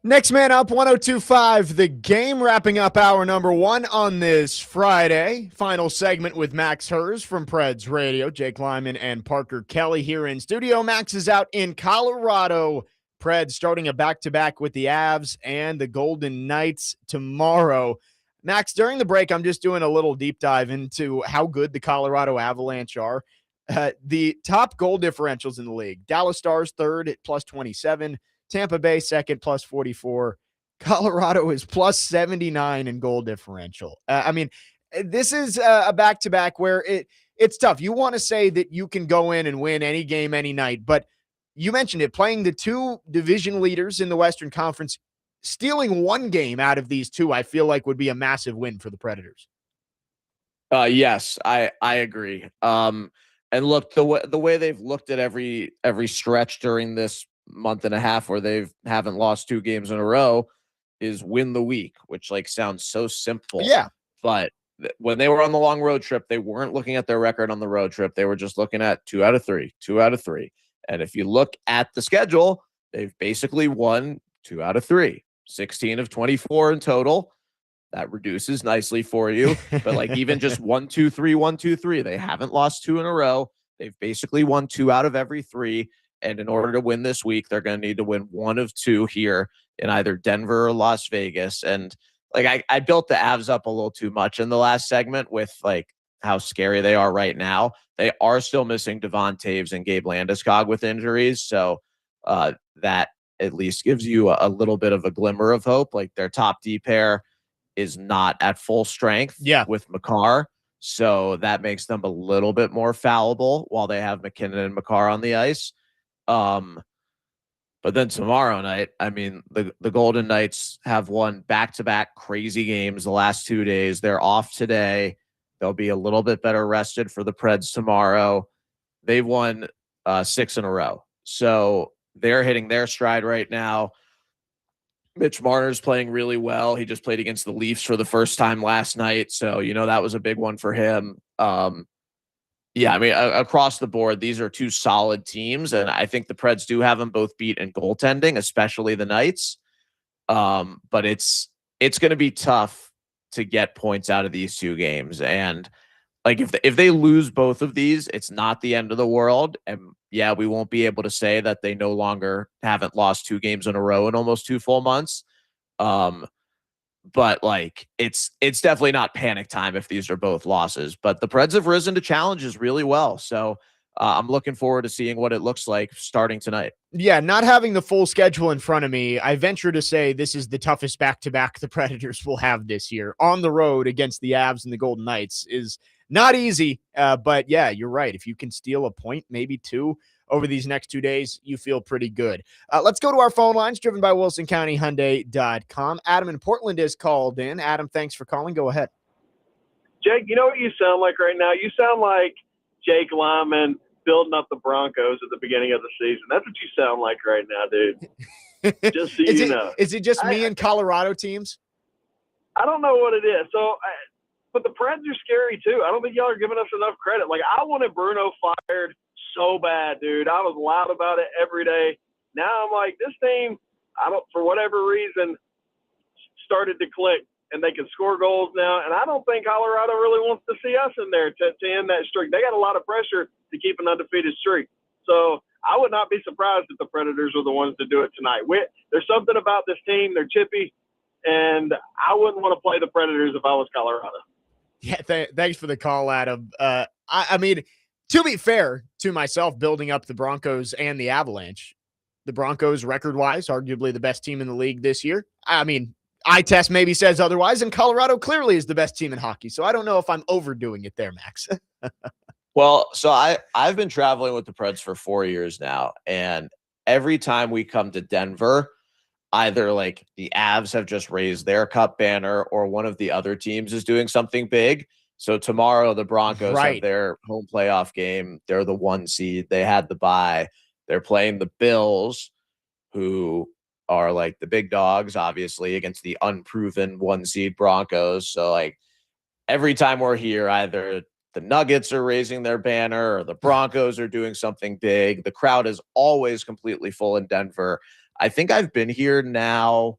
S1: Next man up, 1025 The Game, wrapping up hour number one on this Friday. Final segment with Max Herz from Preds Radio. Jake Lyman and Parker Kelly here in studio. Max is out in Colorado. Preds starting a back-to-back with the Avs and the Golden Knights tomorrow. Max, during the break, I'm just doing a little deep dive into how good the Colorado Avalanche are. The top goal differentials in the league. Dallas Stars third at plus 27. Tampa Bay second, plus 44. Colorado is plus 79 in goal differential. This is a back-to-back where it's tough. You want to say that you can go in and win any game, any night, but you mentioned it, playing the two division leaders in the Western Conference, stealing one game out of these two, I feel like would be a massive win for the Predators.
S2: Yes, I agree. And look, the way they've looked at every stretch during this month and a half where they haven't lost 2 games in a row is win the week, which like sounds so simple,
S1: Yeah.
S2: but when they were on the long road trip, they weren't looking at their record on the road trip. They were just looking at 2 out of 3, 2 out of 3. And if you look at the schedule, they've basically won 2 out of 3, 16 of 24 in total. That reduces nicely for you. But like even just 1, 2, 3, 1, 2, 3, they haven't lost 2 in a row. They've basically won 2 out of every 3. And in order to win this week, they're going to need to win 1 of 2 here in either Denver or Las Vegas. And like I built the Avs up a little too much in the last segment with like how scary they are right now. They are still missing Devon Taves and Gabe Landeskog with injuries. So that at least gives you a little bit of a glimmer of hope. Like their top D pair is not at full strength with Makar. So that makes them a little bit more fallible while they have McKinnon and Makar on the ice. But then tomorrow night, I mean, the Golden Knights have won back-to-back crazy games the last 2 days. They're off today. They'll be a little bit better rested for the Preds tomorrow. They've won 6 in a row. So they're hitting their stride right now. Mitch Marner's playing really well. He just played against the Leafs for the first time last night. So, that was a big one for him. Yeah, I mean, across the board, these are 2 solid teams. And I think the Preds do have them both beat in goaltending, especially the Knights. But it's going to be tough to get points out of these 2 games. And like if they lose both of these, it's not the end of the world. And yeah, we won't be able to say that they no longer haven't lost 2 games in a row in almost 2 full months. But like it's definitely not panic time if these are both losses. But the Preds have risen to challenges really well. So I'm looking forward to seeing what it looks like starting tonight.
S1: Yeah, not having the full schedule in front of me, I venture to say this is the toughest back-to-back the Predators will have this year. On the road against the Avs and the Golden Knights is not easy, but yeah, you're right. If you can steal a point, maybe 2 over these next 2 days, you feel pretty good. Let's go to our phone lines, driven by WilsonCountyHyundai.com. Adam in Portland is called in. Adam, thanks for calling. Go ahead.
S3: Jake, you know what you sound like right now? You sound like Jake Lyman building up the Broncos at the beginning of the season. That's what you sound like right now, dude. Just so you know.
S1: Is it just me and Colorado teams?
S3: I don't know what it is. But the Preds are scary too. I don't think y'all are giving us enough credit. Like I wanted Bruno fired so bad, dude. I was loud about it every day. Now I'm like, this team, for whatever reason, started to click. And they can score goals now. And I don't think Colorado really wants to see us in there to end that streak. They got a lot of pressure to keep an undefeated streak. So I would not be surprised if the Predators were the ones to do it tonight. There's something about this team. They're chippy. And I wouldn't want to play the Predators if I was Colorado.
S1: Yeah, thanks for the call, Adam. I mean, to be fair to myself, building up the Broncos and the Avalanche, the Broncos record-wise, arguably the best team in the league this year. I mean, eye test maybe says otherwise, and Colorado clearly is the best team in hockey. So I don't know if I'm overdoing it there, Max.
S2: Well, so I've been traveling with the Preds for 4 years now, and every time we come to Denver, either like the Avs have just raised their cup banner or one of the other teams is doing something big. So tomorrow the Broncos have their home playoff game. They're the 1 seed. They had the bye. They're playing the Bills, who are like the big dogs, obviously, against the unproven 1 seed Broncos. So like every time we're here, either the Nuggets are raising their banner or the Broncos are doing something big. The crowd is always completely full in Denver. I think I've been here now.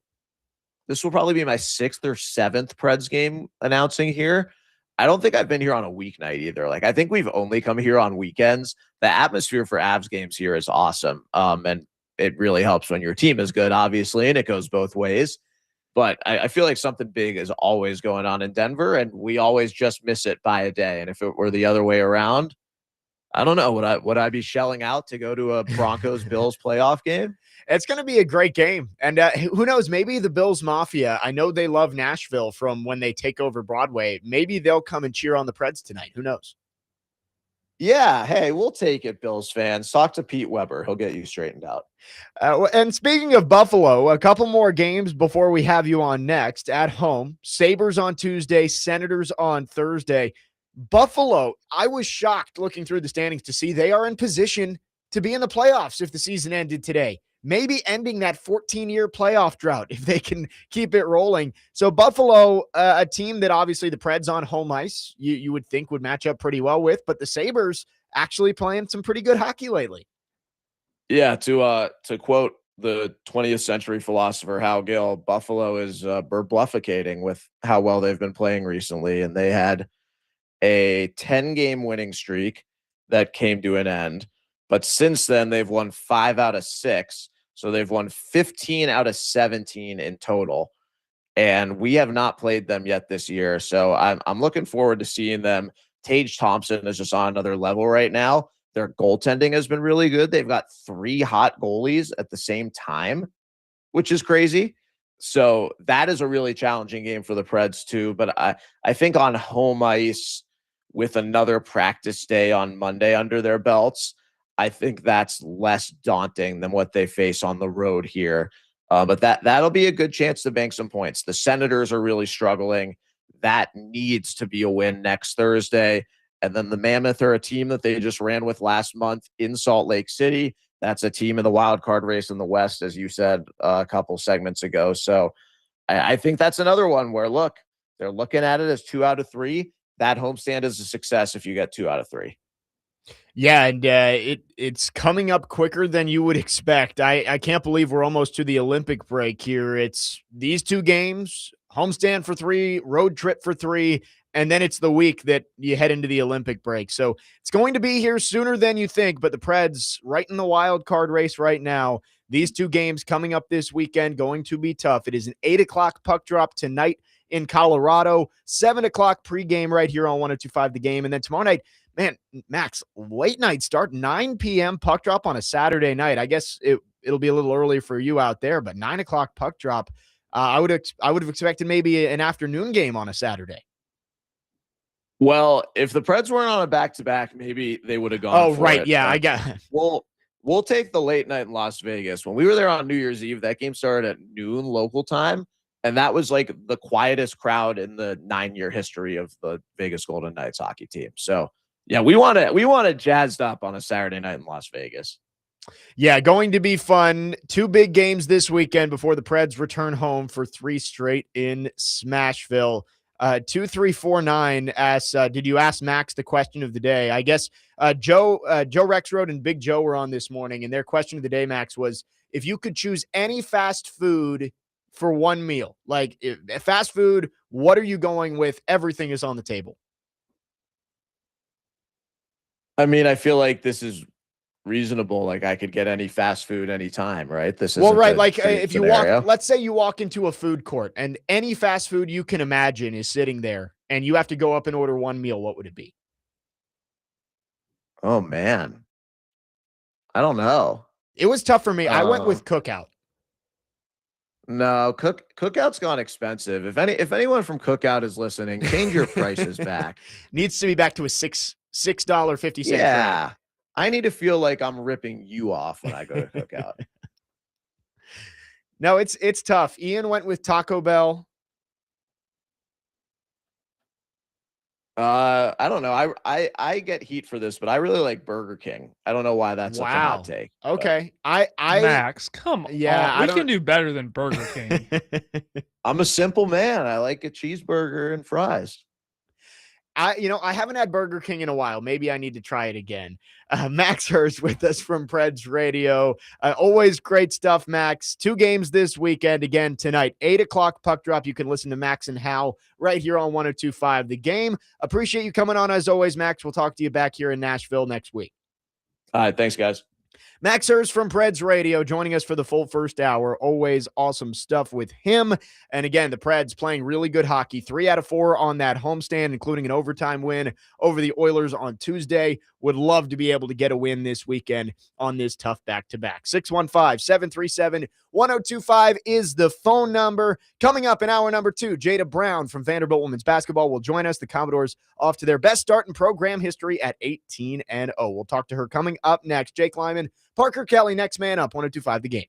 S2: This will probably be my 6th or 7th Preds game announcing here. I don't think I've been here on a weeknight either. Like I think we've only come here on weekends. The atmosphere for Avs games here is awesome. And it really helps when your team is good, obviously, and it goes both ways. But I feel like something big is always going on in Denver, and we always just miss it by a day. And if it were the other way around, I don't know. Would I be shelling out to go to a Broncos-Bills playoff game?
S1: It's going to be a great game. And who knows, maybe the Bills Mafia, I know they love Nashville from when they take over Broadway. Maybe they'll come and cheer on the Preds tonight. Who knows?
S2: Yeah, hey, we'll take it, Bills fans. Talk to Pete Weber. He'll get you straightened out.
S1: And speaking of Buffalo, a couple more games before we have you on next. At home, Sabres on Tuesday, Senators on Thursday. Buffalo, I was shocked looking through the standings to see they are in position to be in the playoffs if the season ended today. Maybe ending that 14-year playoff drought if they can keep it rolling. So Buffalo, a team that obviously the Preds on home ice, you would think would match up pretty well with, but the Sabres actually playing some pretty good hockey lately.
S2: Yeah, to quote the 20th century philosopher Hal Gill, Buffalo is burblufficating with how well they've been playing recently, and they had a 10-game winning streak that came to an end. But since then, they've won 5 out of 6. So they've won 15 out of 17 in total. And we have not played them yet this year. So I'm looking forward to seeing them. Tage Thompson is just on another level right now. Their goaltending has been really good. They've got 3 hot goalies at the same time, which is crazy. So that is a really challenging game for the Preds too. But I think on home ice with another practice day on Monday under their belts, I think that's less daunting than what they face on the road here. But that'll be a good chance to bank some points. The Senators are really struggling. That needs to be a win next Thursday. And then the Mammoth are a team that they just ran with last month in Salt Lake City. That's a team in the wild card race in the West, as you said a couple segments ago. So I think that's another one where, look, they're looking at it as 2 out of 3. That homestand is a success if you get 2 out of 3.
S1: Yeah, and it's coming up quicker than you would expect. I can't believe we're almost to the Olympic break here. It's these 2 games, homestand for 3, road trip for 3, and then it's the week that you head into the Olympic break. So it's going to be here sooner than you think, but the Preds right in the wild card race right now. These 2 games coming up this weekend going to be tough. It is an 8 o'clock puck drop tonight in Colorado, 7 o'clock pregame right here on 102.5 The Game, and then tomorrow night, man, Max, late night start, 9 p.m. puck drop on a Saturday night. I guess it'll be a little early for you out there, but 9 o'clock puck drop. I would have expected maybe an afternoon game on a Saturday.
S2: Well, if the Preds weren't on a back-to-back, maybe they would have gone for
S1: right.
S2: it.
S1: Yeah, I got
S2: We'll take the late night in Las Vegas. When we were there on New Year's Eve, that game started at noon local time, and that was like the quietest crowd in the 9-year history of the Vegas Golden Knights hockey team. So, yeah, we want it jazzed up on a Saturday night in Las Vegas.
S1: Yeah, going to be fun. 2 big games this weekend before the Preds return home for 3 straight in Smashville. 2349 asks, did you ask Max the question of the day? I guess Joe Rexroad and Big Joe were on this morning, and their question of the day, Max, was if you could choose any fast food for one meal, like fast food, what are you going with? Everything is on the table.
S2: I mean, I feel like this is reasonable. Like I could get any fast food anytime, right? This is
S1: right. Like if you
S2: scenario.
S1: walk, let's say you walk into a food court and any fast food you can imagine is sitting there and you have to go up and order one meal. What would it be?
S2: Oh man, I don't know.
S1: It was tough for me. I went with Cookout.
S2: No, Cookout's gone expensive. If anyone from Cookout is listening, change your prices back.
S1: Needs to be back to a $6.50.
S2: Yeah. I need to feel like I'm ripping you off when I go to Cookout.
S1: No, it's tough. Ian went with Taco Bell.
S2: I don't know. I get heat for this, but I really like Burger King. I don't know why that's such a hot take.
S1: Okay. I
S4: Max, come on.
S1: Yeah,
S4: we can do better than Burger King.
S2: I'm a simple man. I like a cheeseburger and fries.
S1: I haven't had Burger King in a while. Maybe I need to try it again. Max Herz with us from Preds Radio. Always great stuff, Max. 2 games this weekend. Again, tonight, 8 o'clock puck drop. You can listen to Max and Hal right here on 102.5 The Game. Appreciate you coming on as always, Max. We'll talk to you back here in Nashville next week.
S2: All right. Thanks, guys.
S1: Max Herz from Preds Radio joining us for the full first hour. Always awesome stuff with him. And again, the Preds playing really good hockey. 3 out of 4 on that homestand, including an overtime win over the Oilers on Tuesday. Would love to be able to get a win this weekend on this tough back-to-back. 615-737-1025 is the phone number. Coming up in hour number 2, Jada Brown from Vanderbilt Women's Basketball will join us. The Commodores off to their best start in program history at 18-0. We'll talk to her coming up next. Jake Lyman, Parker Kelly, next man up, 102.5 The Game.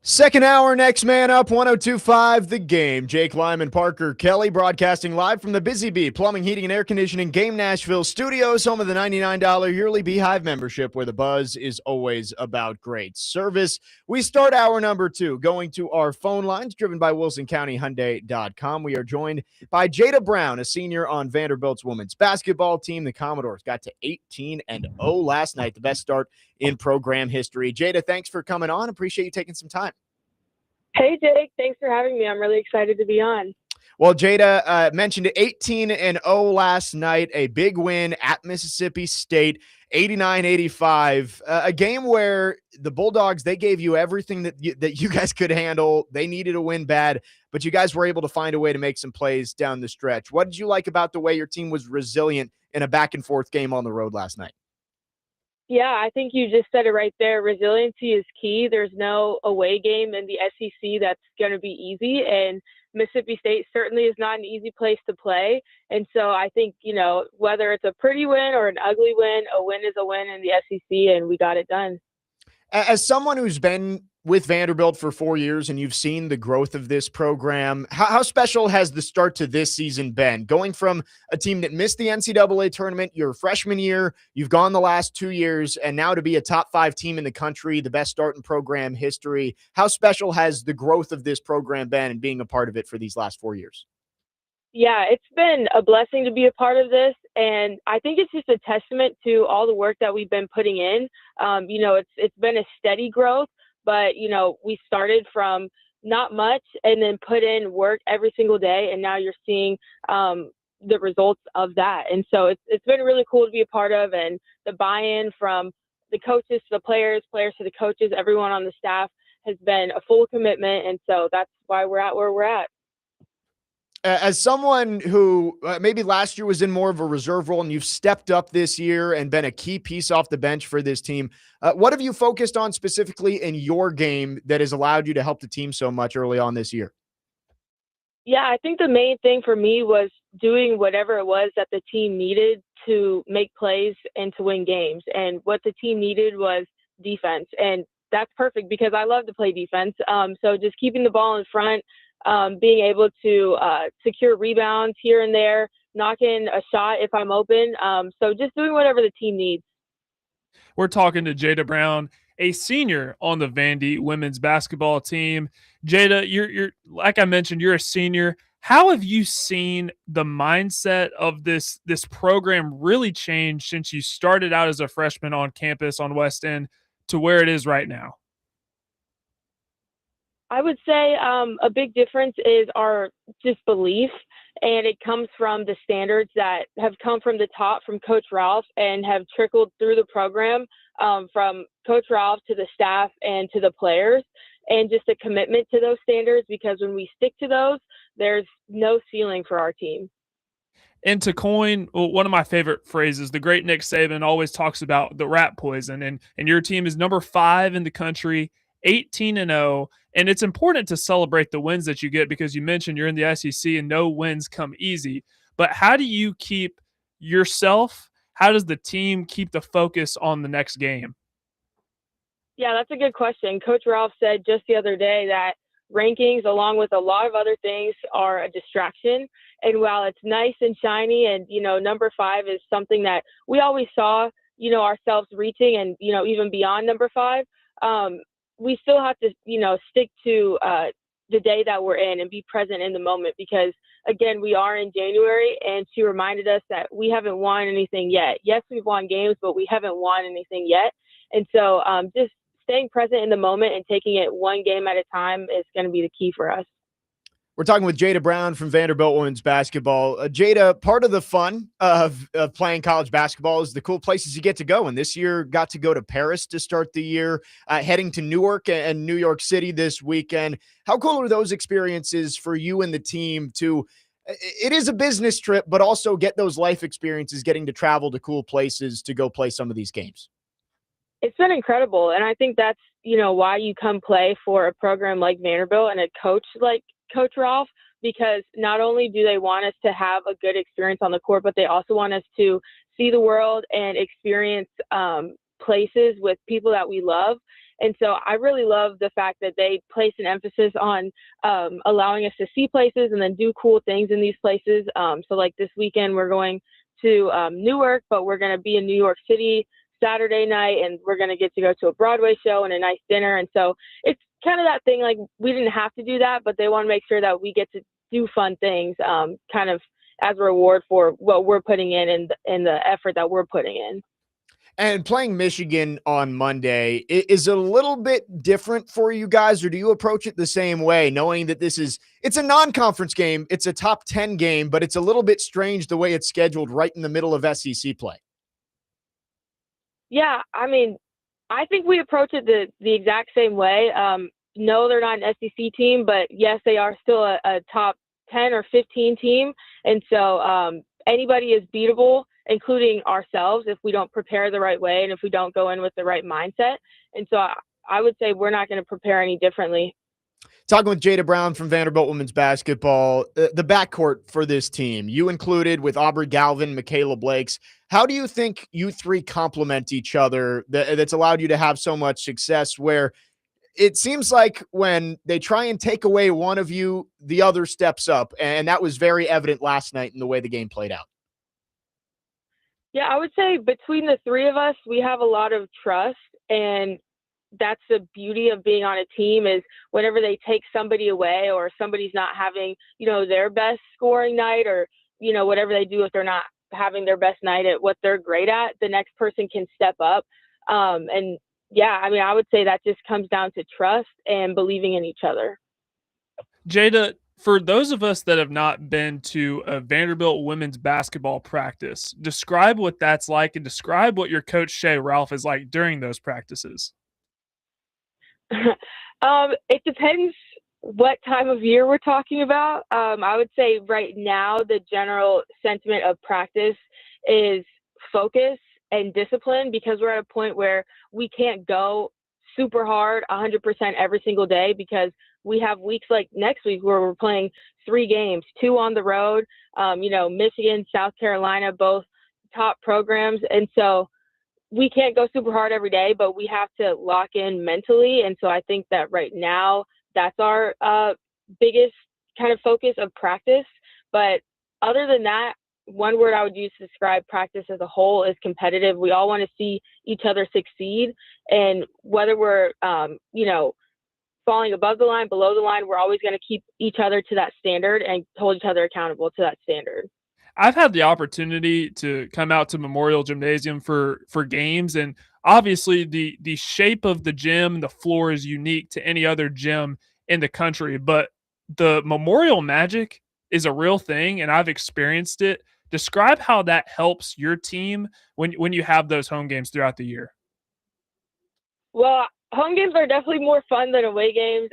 S1: Second hour, next man up, 102.5 The Game. Jake Lyman, Parker Kelly, broadcasting live from the Busy Bee Plumbing, Heating, and Air Conditioning Game Nashville studios, home of the $99 yearly Beehive membership, where the buzz is always about great service. We start hour number 2 going to our phone lines, driven by WilsonCountyHyundai.com. We are joined by Jada Brown, a senior on Vanderbilt's women's basketball team. The Commodores got to 18-0 last night, the best start in program history. Jada, thanks for coming on. Appreciate you taking some time.
S5: Hey, Jake. Thanks for having me. I'm really excited to be on.
S1: Well, Jada mentioned 18-0 last night, a big win at Mississippi State, 89-85, a game where the Bulldogs, they gave you everything that you guys could handle. They needed a win bad, but you guys were able to find a way to make some plays down the stretch. What did you like about the way your team was resilient in a back-and-forth game on the road last night?
S5: Yeah, I think you just said it right there. Resiliency is key. There's no away game in the SEC that's going to be easy, and Mississippi State certainly is not an easy place to play. And so I think, whether it's a pretty win or an ugly win, a win is a win in the SEC, and we got it done.
S1: As someone who's been with Vanderbilt for 4 years and you've seen the growth of this program, how special has the start to this season been? Going from a team that missed the NCAA tournament your freshman year, you've gone the last 2 years, and now to be a top 5 team in the country, the best start in program history. How special has the growth of this program been and being a part of it for these last 4 years?
S5: Yeah, it's been a blessing to be a part of this, and I think it's just a testament to all the work that we've been putting in. It's been a steady growth, but we started from not much and then put in work every single day, and now you're seeing the results of that. And so it's been really cool to be a part of, and the buy-in from the coaches to the players to the coaches, everyone on the staff has been a full commitment, and so that's why we're at where we're at.
S1: As someone who maybe last year was in more of a reserve role and you've stepped up this year and been a key piece off the bench for this team, what have you focused on specifically in your game that has allowed you to help the team so much early on this year?
S5: Yeah, I think the main thing for me was doing whatever it was that the team needed to make plays and to win games. And what the team needed was defense. And that's perfect because I love to play defense. So just keeping the ball in front, being able to secure rebounds here and there, knock in a shot if I'm open. So just doing whatever the team needs.
S4: We're talking to Jada Brown, a senior on the Vandy women's basketball team. Jada, you're like I mentioned, you're a senior. How have you seen the mindset of this program really change since you started out as a freshman on campus on West End to where it is right now?
S5: I would say a big difference is our just belief, and it comes from the standards that have come from the top from Coach Ralph and have trickled through the program from Coach Ralph to the staff and to the players, and just a commitment to those standards because when we stick to those, there's no ceiling for our team.
S4: And to coin one of my favorite phrases, the great Nick Saban always talks about the rat poison, and your team is number 5 in the country, 18-0, and it's important to celebrate the wins that you get because you mentioned you're in the SEC and no wins come easy. But how do you keep yourself? How does the team keep the focus on the next game?
S5: Yeah, that's a good question. Coach Ralph said just the other day that rankings, along with a lot of other things, are a distraction. And while it's nice and shiny and, number 5 is something that we always saw, ourselves reaching and, even beyond number 5, we still have to, stick to the day that we're in and be present in the moment because, again, we are in January, and she reminded us that we haven't won anything yet. Yes, we've won games, but we haven't won anything yet. And so just staying present in the moment and taking it one game at a time is going to be the key for us.
S1: We're talking with Jada Brown from Vanderbilt women's basketball. Jada, part of the fun of playing college basketball is the cool places you get to go. And this year got to go to Paris to start the year, heading to Newark and New York City this weekend. How cool are those experiences for you and the team to – it is a business trip, but also get those life experiences, getting to travel to cool places to go play some of these games?
S5: It's been incredible. And I think that's, why you come play for a program like Vanderbilt and a coach like Coach Ralph, because not only do they want us to have a good experience on the court, but they also want us to see the world and experience places with people that we love. And so I really love the fact that they place an emphasis on allowing us to see places and then do cool things in these places. So like this weekend, we're going to Newark, but we're going to be in New York City Saturday night, and we're going to get to go to a Broadway show and a nice dinner. And so it's kind of that thing, like we didn't have to do that, but they want to make sure that we get to do fun things kind of as a reward for what we're putting in and the effort that we're putting in.
S1: And playing Michigan on Monday, is it a little bit different for you guys, or do you approach it the same way, knowing that it's a non-conference game, it's a top 10 game, but it's a little bit strange the way it's scheduled right in the middle of SEC play?
S5: Yeah, I mean, I think we approach it the exact same way. No, they're not an SEC team, but yes, they are still a top 10 or 15 team. And so anybody is beatable, including ourselves, if we don't prepare the right way and if we don't go in with the right mindset. And so I would say we're not going to prepare any differently.
S1: Talking with Jada Brown from Vanderbilt women's basketball, the backcourt for this team, you included with Aubrey Galvin, Michaela Blakes. How do you think you three complement each other that's allowed you to have so much success, where it seems like when they try and take away one of you, the other steps up? And that was very evident last night in the way the game played out.
S5: Yeah, I would say between the three of us, we have a lot of trust, and that's the beauty of being on a team is whenever they take somebody away or somebody's not having, their best scoring night or, whatever they do, if they're not having their best night at what they're great at, the next person can step up. And yeah, I mean, I would say that just comes down to trust and believing in each other.
S4: Jada, for those of us that have not been to a Vanderbilt women's basketball practice, describe what that's like and describe what your coach Shay Ralph is like during those practices.
S5: It depends what time of year we're talking about. I would say right now, the general sentiment of practice is focus and discipline, because we're at a point where we can't go super hard 100% every single day, because we have weeks like next week where we're playing 3 games, 2 on the road, Michigan, South Carolina, both top programs. And so we can't go super hard every day, but we have to lock in mentally. And so I think that right now that's our biggest kind of focus of practice. But other than that, one word I would use to describe practice as a whole is competitive. We all want to see each other succeed. And whether we're, falling above the line, below the line, we're always going to keep each other to that standard and hold each other accountable to that standard.
S4: I've had the opportunity to come out to Memorial Gymnasium for games, and obviously the shape of the gym, the floor is unique to any other gym in the country, but the Memorial magic is a real thing, and I've experienced it. Describe how that helps your team when you have those home games throughout the year.
S5: Well, home games are definitely more fun than away games.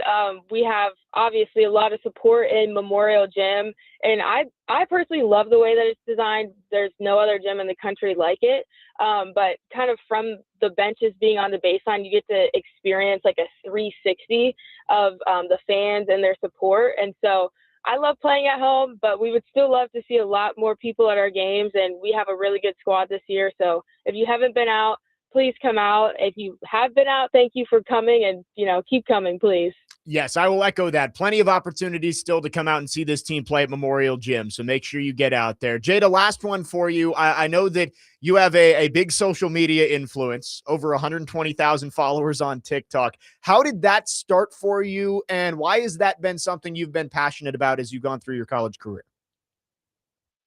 S5: We have obviously a lot of support in Memorial Gym, and I personally love the way that it's designed. There's no other gym in the country like it. But kind of from the benches being on the baseline, you get to experience like a 360 of the fans and their support. And so I love playing at home, but we would still love to see a lot more people at our games, and we have a really good squad this year. So if you haven't been out, please come out. If you have been out, thank you for coming, and, keep coming, please.
S1: Yes, I will echo that. Plenty of opportunities still to come out and see this team play at Memorial Gym, so make sure you get out there. Jada, last one for you. I know that you have a big social media influence, over 120,000 followers on TikTok. How did that start for you, and why has that been something you've been passionate about as you've gone through your college career?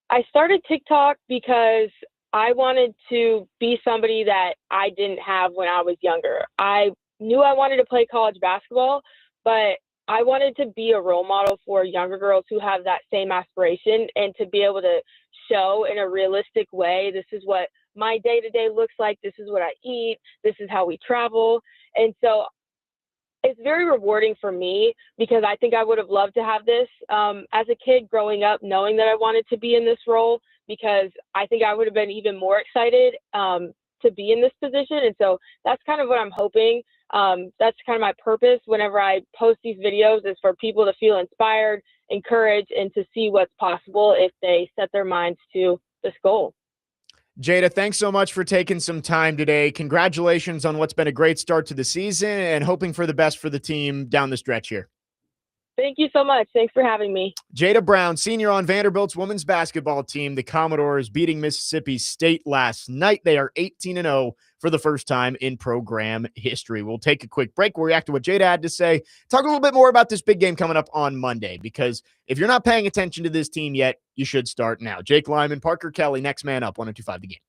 S5: I started TikTok because I wanted to be somebody that I didn't have when I was younger. I knew I wanted to play college basketball, but I wanted to be a role model for younger girls who have that same aspiration, and to be able to show in a realistic way, this is what my day-to-day looks like, this is what I eat, this is how we travel. And so it's very rewarding for me, because I think I would have loved to have this as a kid growing up, knowing that I wanted to be in this role, because I think I would have been even more excited to be in this position. And so that's kind of what I'm hoping. That's kind of my purpose whenever I post these videos, is for people to feel inspired, encouraged, and to see what's possible if they set their minds to this goal.
S1: Jada, thanks so much for taking some time today. Congratulations on what's been a great start to the season and hoping for the best for the team down the stretch here.
S5: Thank you so much. Thanks for having me.
S1: Jada Brown, senior on Vanderbilt's women's basketball team. The Commodores beating Mississippi State last night. They are 18-0 for the first time in program history. We'll take a quick break. We'll react to what Jada had to say. Talk a little bit more about this big game coming up on Monday, because if you're not paying attention to this team yet, you should start now. Jake Lyman, Parker Kelly, next man up, 102.5 The Game.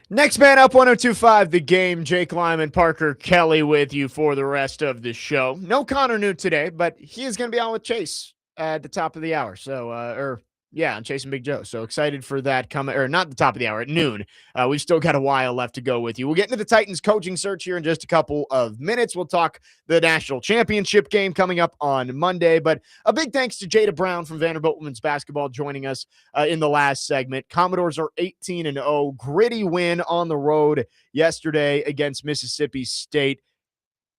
S1: Next man up, 102.5 The Game. Jake Lyman, Parker Kelly with you for the rest of the show. No Connor Newt today, but he is going to be on with Chase at the top of the hour. So, on Chasing Big Joe. So excited for that coming, or not the top of the hour, at noon. We've still got a while left to go with you. We'll get into the Titans coaching search here in just a couple of minutes. We'll talk the national championship game coming up on Monday. But a big thanks to Jada Brown from Vanderbilt Women's Basketball joining us in the last segment. Commodores are 18-0, gritty win on the road yesterday against Mississippi State.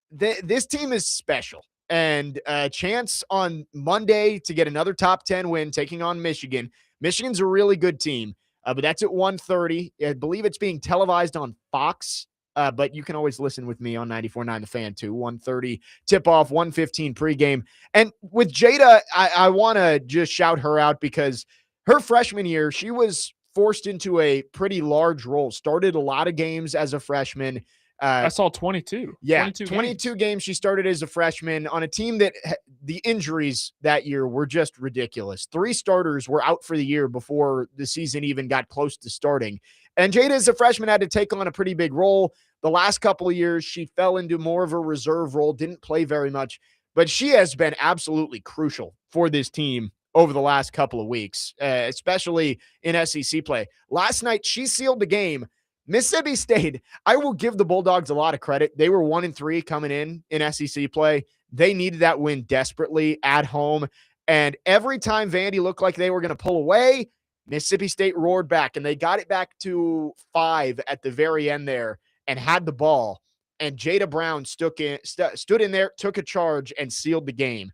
S1: This team is special. And a chance on Monday to get another top 10 win taking on Michigan. Michigan's a really good team, but that's at 1:30. I believe it's being televised on Fox, but you can always listen with me on 94.9 The Fan too. 1:30 tip-off, 1:15 pregame. And with Jada, I want to just shout her out because her freshman year, she was forced into a pretty large role, started a lot of games as a freshman.
S4: I saw 22.
S1: Yeah, 22 games she started as a freshman on a team that the injuries that year were just ridiculous. 3 starters were out for the year before the season even got close to starting. And Jada, as a freshman, had to take on a pretty big role. The last couple of years, she fell into more of a reserve role, didn't play very much, but she has been absolutely crucial for this team over the last couple of weeks, especially in SEC play. Last night, she sealed the game. Mississippi State, I will give the Bulldogs a lot of credit. They were 1-3 coming in SEC play. They needed that win desperately at home. And every time Vandy looked like they were going to pull away, Mississippi State roared back, and they got it back to 5 at the very end there and had the ball. And Jada Brown stood in there, took a charge, and sealed the game.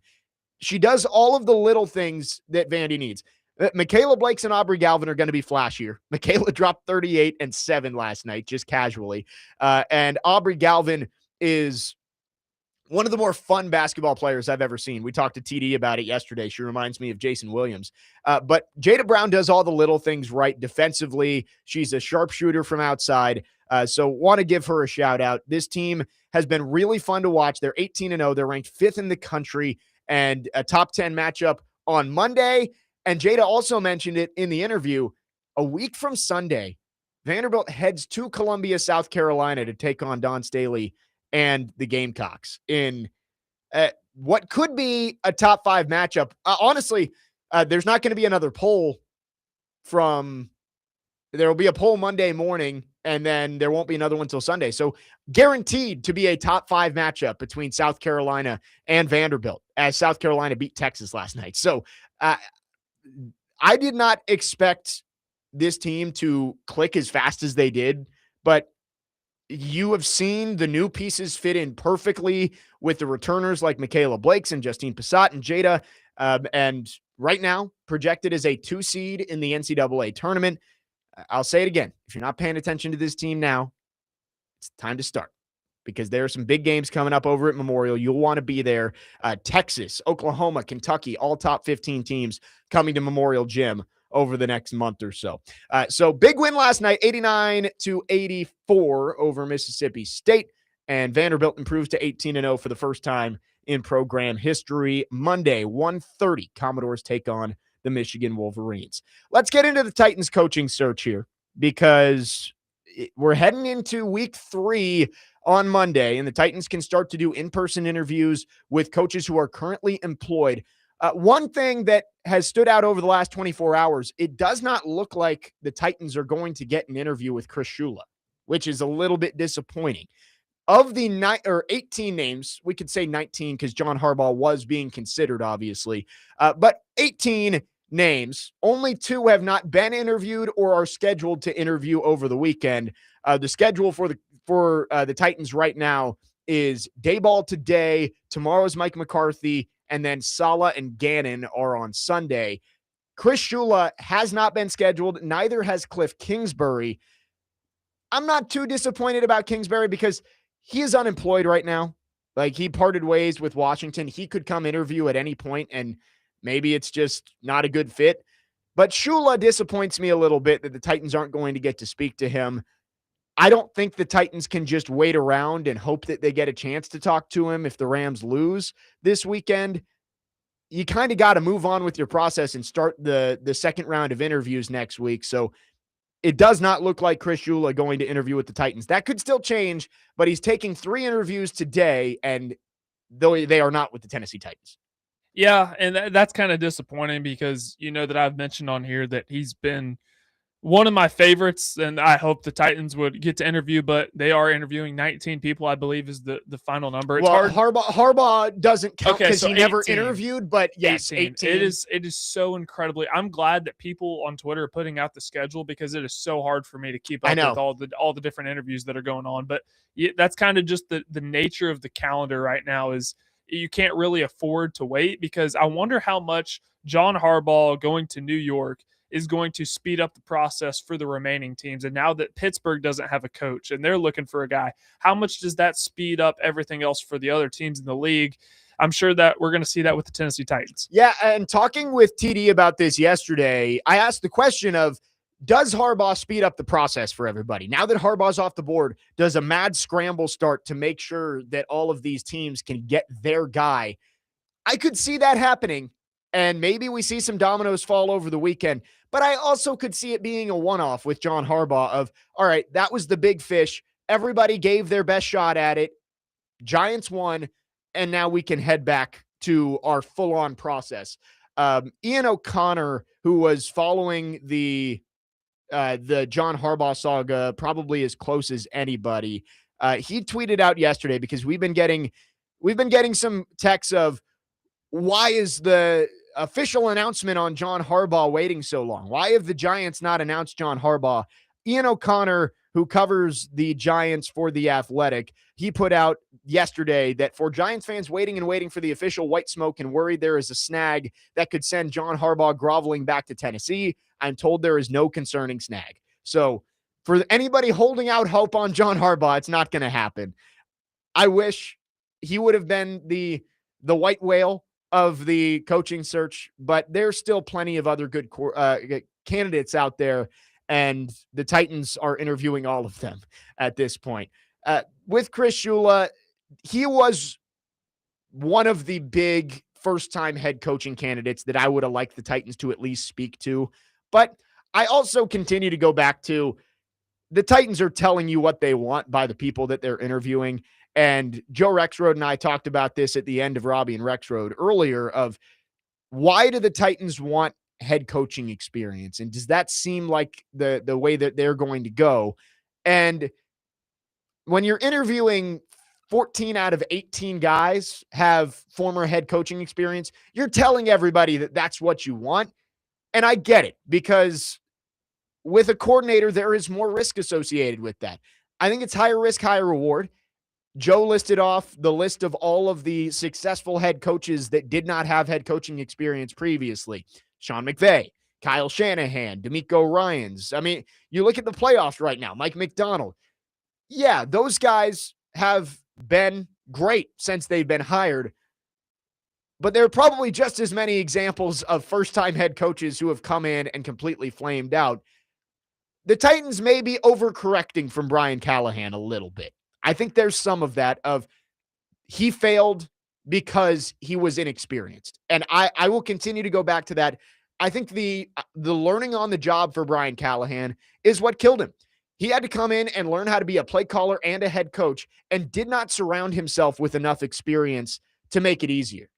S1: She does all of the little things that Vandy needs. Michaela Blakes and Aubrey Galvin are going to be flashier. Michaela dropped 38 and 7 last night, just casually. And Aubrey Galvin is one of the more fun basketball players I've ever seen. We talked to TD about it yesterday. She reminds me of Jason Williams. But Jada Brown does all the little things right defensively. She's a sharpshooter from outside. So want to give her a shout out. This team has been really fun to watch. They're 18-0. They're ranked 5th in the country and a top 10 matchup on Monday. And Jada also mentioned it in the interview. A week from Sunday, Vanderbilt heads to Columbia, South Carolina to take on Don Staley and the Gamecocks in what could be a top 5 matchup. Honestly, there's not going to be another poll there will be a poll Monday morning, and then there won't be another one till Sunday. So guaranteed to be a top 5 matchup between South Carolina and Vanderbilt, as South Carolina beat Texas last night. So, I did not expect this team to click as fast as they did, but you have seen the new pieces fit in perfectly with the returners like Michaela Blakes and Justine Passat and Jada. And right now, projected as a 2 seed in the NCAA tournament. I'll say it again. If you're not paying attention to this team now, it's time to start, because there are some big games coming up over at Memorial. You'll want to be there. Texas, Oklahoma, Kentucky, all top 15 teams coming to Memorial Gym over the next month or so. So big win last night, 89-84 over Mississippi State. And Vanderbilt improves to 18-0 for the first time in program history. Monday, 1:30, Commodores take on the Michigan Wolverines. Let's get into the Titans coaching search here, because we're heading into week 3 on Monday, and the Titans can start to do in-person interviews with coaches who are currently employed. One thing that has stood out over the last 24 hours, it does not look like the Titans are going to get an interview with Chris Shula, which is a little bit disappointing. Of the 18 names, we could say 19 because John Harbaugh was being considered, obviously, but 18 names, only 2 have not been interviewed or are scheduled to interview over the weekend. The schedule for the Titans right now is Dayball today, tomorrow's Mike McCarthy, and then Sala and Gannon are on Sunday. Chris Shula has not been scheduled. Neither has Cliff Kingsbury. I'm not too disappointed about Kingsbury because he is unemployed right now. Like, he parted ways with Washington. He could come interview at any point, and maybe it's just not a good fit. But Shula disappoints me a little bit that the Titans aren't going to get to speak to him. I don't think the Titans can just wait around and hope that they get a chance to talk to him if the Rams lose this weekend. You kind of got to move on with your process and start the second round of interviews next week. So it does not look like Chris Shula going to interview with the Titans. That could still change, but he's taking 3 interviews today, and though they are not with the Tennessee Titans.
S4: Yeah, and that's kind of disappointing because you know that I've mentioned on here that he's been one of my favorites, and I hope the Titans would get to interview, but they are interviewing 19 people, I believe is the final number. It's
S1: Well,
S4: hard.
S1: Harbaugh doesn't count
S4: Okay,
S1: because
S4: so
S1: he never
S4: 18.
S1: interviewed, but yes, 18.
S4: It is so incredibly. I'm glad that people on Twitter are putting out the schedule because it is so hard for me to keep
S1: I
S4: up
S1: know.
S4: with all the different interviews that are going on. But that's kind of just the nature of the calendar right now is you can't really afford to wait because I wonder how much John Harbaugh going to New York is going to speed up the process for the remaining teams. And now that Pittsburgh doesn't have a coach and they're looking for a guy, how much does that speed up everything else for the other teams in the league? I'm sure that we're going to see that with the Tennessee Titans.
S1: Yeah, and talking with TD about this yesterday, I asked the question of, does Harbaugh speed up the process for everybody? Now that Harbaugh's off the board, does a mad scramble start to make sure that all of these teams can get their guy? I could see that happening, and maybe we see some dominoes fall over the weekend. But I also could see it being a one-off with John Harbaugh of, all right, that was the big fish. Everybody gave their best shot at it. Giants won, and now we can head back to our full-on process. Ian O'Connor, who was following the John Harbaugh saga probably as close as anybody, he tweeted out yesterday because we've been getting some texts of, why is the official announcement on John Harbaugh waiting so long? Why have the Giants not announced John Harbaugh? Ian O'Connor, who covers the Giants for The Athletic, he put out yesterday that for Giants fans waiting and waiting for the official white smoke and worried there is a snag that could send John Harbaugh groveling back to Tennessee, I'm told there is no concerning snag. So for anybody holding out hope on John Harbaugh, it's not going to happen. I wish he would have been the white whale of the coaching search, but there's still plenty of other good candidates out there, and the Titans are interviewing all of them at this point. With Chris Shula, he was one of the big first-time head coaching candidates that I would have liked the Titans to at least speak to, but I also continue to go back to the Titans are telling you what they want by the people that they're interviewing. And Joe Rexrode and I talked about this at the end of Robbie and Rexrode earlier of, why do the Titans want head coaching experience? And does that seem like the way that they're going to go? And when you're interviewing 14 out of 18 guys have former head coaching experience, you're telling everybody that that's what you want. And I get it, because with a coordinator, there is more risk associated with that. I think it's higher risk, higher reward. Joe listed off the list of all of the successful head coaches that did not have head coaching experience previously. Sean McVay, Kyle Shanahan, DeMeco Ryans. I mean, you look at the playoffs right now, Mike McDonald. Yeah, those guys have been great since they've been hired, but there are probably just as many examples of first-time head coaches who have come in and completely flamed out. The Titans may be overcorrecting from Brian Callahan a little bit. I think there's some of that of he failed because he was inexperienced. And I will continue to go back to that. I think the learning on the job for Brian Callahan is what killed him. He had to come in and learn how to be a play caller and a head coach, and did not surround himself with enough experience to make it easier.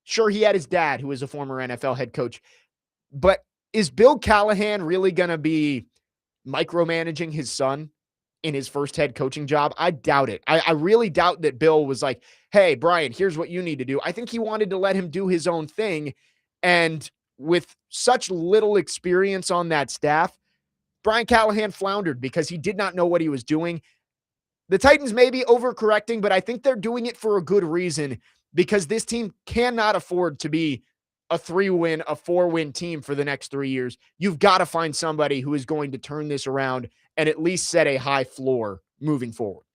S1: Sure, he had his dad, who is a former NFL head coach, but is Bill Callahan really going to be micromanaging his son in his first head coaching job? I doubt it. I really doubt that Bill was like, hey, Brian, here's what you need to do. I think he wanted to let him do his own thing. And with such little experience on that staff, Brian Callahan floundered because he did not know what he was doing. The Titans may be overcorrecting, but I think they're doing it for a good reason, because this team cannot afford to be a 3-win, a 4-win team for the next 3 years. You've got to find somebody who is going to turn this around and at least set a high floor moving forward.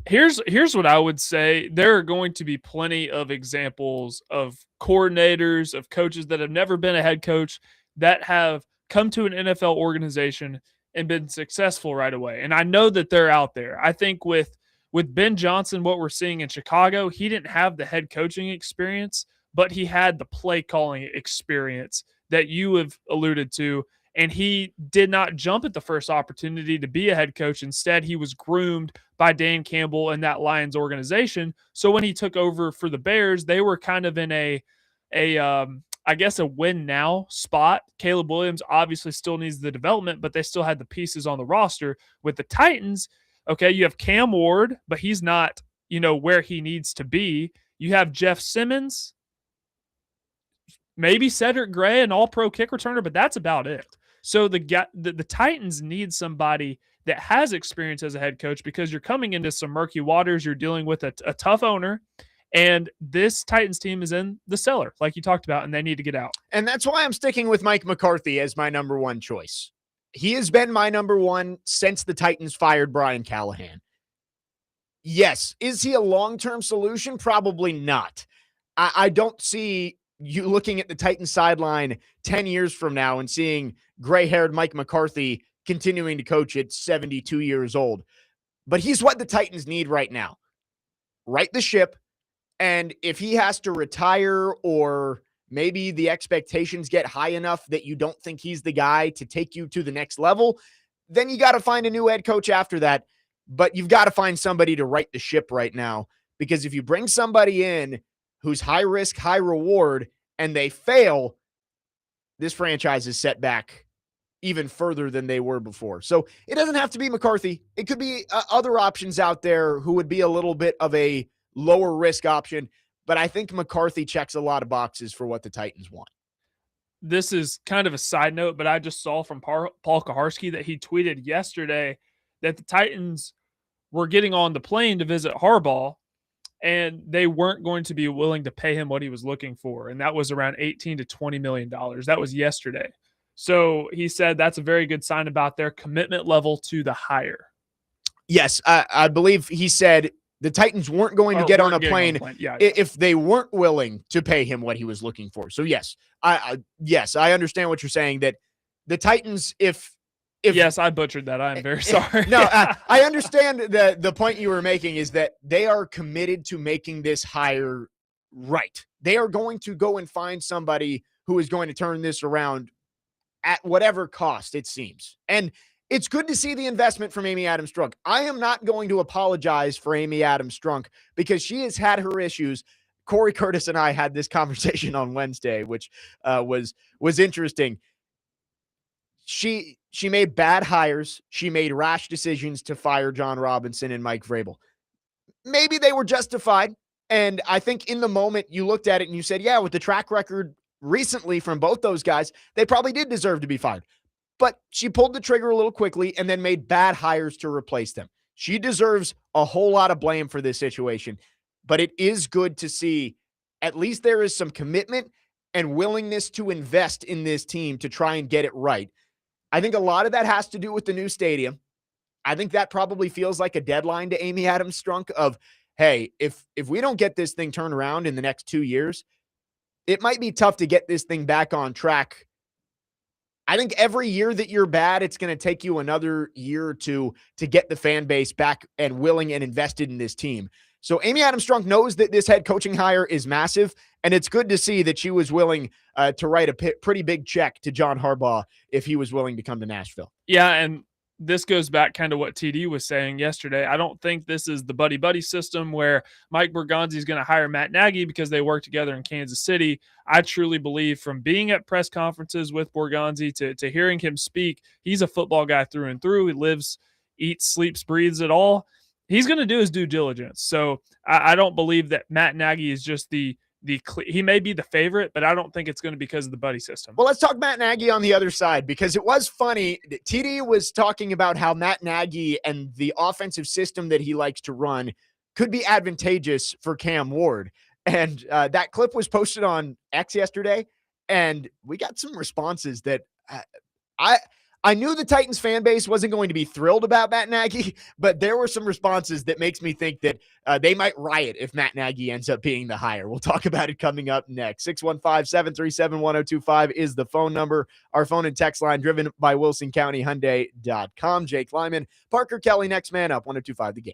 S4: Here's what I would say. There are going to be plenty of examples of coordinators, of coaches that have never been a head coach that have come to an NFL organization and been successful right away. And I know that they're out there. I think with Ben Johnson, what we're seeing in Chicago, he didn't have the head coaching experience, but he had the play calling experience that you have alluded to. and he did not jump at the first opportunity to be a head coach. Instead, he was groomed by Dan Campbell and that Lions organization. So when he took over for the Bears, they were kind of in I guess a win now spot. Caleb Williams obviously still needs the development, but they still had the pieces on the roster. With the Titans, okay, you have Cam Ward, but he's not, where he needs to be. You have Jeff Simmons, maybe Cedric Gray, an all-pro kick returner, but that's about it. So the Titans need somebody that has experience as a head coach, because you're coming into some murky waters. You're dealing with a tough owner, and this Titans team is in the cellar, like you talked about, and they need to get out.
S1: And that's why I'm sticking with Mike McCarthy as my number one choice. He has been my number one since the Titans fired Brian Callahan. Yes. Is he a long-term solution? Probably not. I don't see you looking at the Titans sideline 10 years from now and seeing gray-haired Mike McCarthy continuing to coach at 72 years old. But he's what the Titans need right now. Right the ship. And if he has to retire, or maybe the expectations get high enough that you don't think he's the guy to take you to the next level, then you got to find a new head coach after that. But you've got to find somebody to right the ship right now, because if you bring somebody in who's high risk, high reward, and they fail, this franchise is set back even further than they were before. So it doesn't have to be McCarthy. It could be other options out there who would be a little bit of a lower risk option, but I think McCarthy checks a lot of boxes for what the Titans want.
S4: This is kind of a side note, but I just saw from Paul Kaharski that he tweeted yesterday that the Titans were getting on the plane to visit Harbaugh, and they weren't going to be willing to pay him what he was looking for, and that was around $18 to $20 million. That was yesterday. So he said that's a very good sign about their commitment level to the hire.
S1: Yes, I believe he said the Titans weren't going to get on a plane, if they weren't willing to pay him what he was looking for. So yes, I understand what you're saying, that the Titans, if
S4: yes, I butchered that. I'm very sorry.
S1: No, I understand the point you were making is that they are committed to making this hire right. They are going to go and find somebody who is going to turn this around at whatever cost, it seems. And it's good to see the investment from Amy Adams-Strunk. I am not going to apologize for Amy Adams-Strunk, because she has had her issues. Corey Curtis and I had this conversation on Wednesday, which was interesting. She made bad hires. She made rash decisions to fire John Robinson and Mike Vrabel. Maybe they were justified. And I think in the moment you looked at it and you said, yeah, with the track record recently from both those guys, they probably did deserve to be fired. But she pulled the trigger a little quickly and then made bad hires to replace them. She deserves a whole lot of blame for this situation. But it is good to see at least there is some commitment and willingness to invest in this team to try and get it right. I think a lot of that has to do with the new stadium. I think that probably feels like a deadline to Amy Adams-Strunk of, hey, if we don't get this thing turned around in the next 2 years, it might be tough to get this thing back on track. I think every year that you're bad, it's going to take you another year or two to get the fan base back and willing and invested in this team. So Amy Adams-Strunk knows that this head coaching hire is massive, and it's good to see that she was willing to write a pretty big check to John Harbaugh if he was willing to come to Nashville.
S4: Yeah, and this goes back kind of what TD was saying yesterday. I don't think this is the buddy-buddy system where Mike Bergonzi is going to hire Matt Nagy because they work together in Kansas City. I truly believe, from being at press conferences with Bergonzi to hearing him speak, he's a football guy through and through. He lives, eats, sleeps, breathes it all. He's going to do his due diligence. So I don't believe that Matt Nagy is just he may be the favorite, but I don't think it's going to be because of the buddy system.
S1: Well, let's talk Matt Nagy on the other side, because it was funny. TD was talking about how Matt Nagy and the offensive system that he likes to run could be advantageous for Cam Ward. And that clip was posted on X yesterday, and we got some responses that I knew the Titans fan base wasn't going to be thrilled about Matt Nagy, but there were some responses that makes me think that they might riot if Matt Nagy ends up being the hire. We'll talk about it coming up next. 615-737-1025 is the phone number. Our phone and text line driven by WilsonCountyHyundai.com. Jake Lyman, Parker Kelly, next man up, 1025 The Game.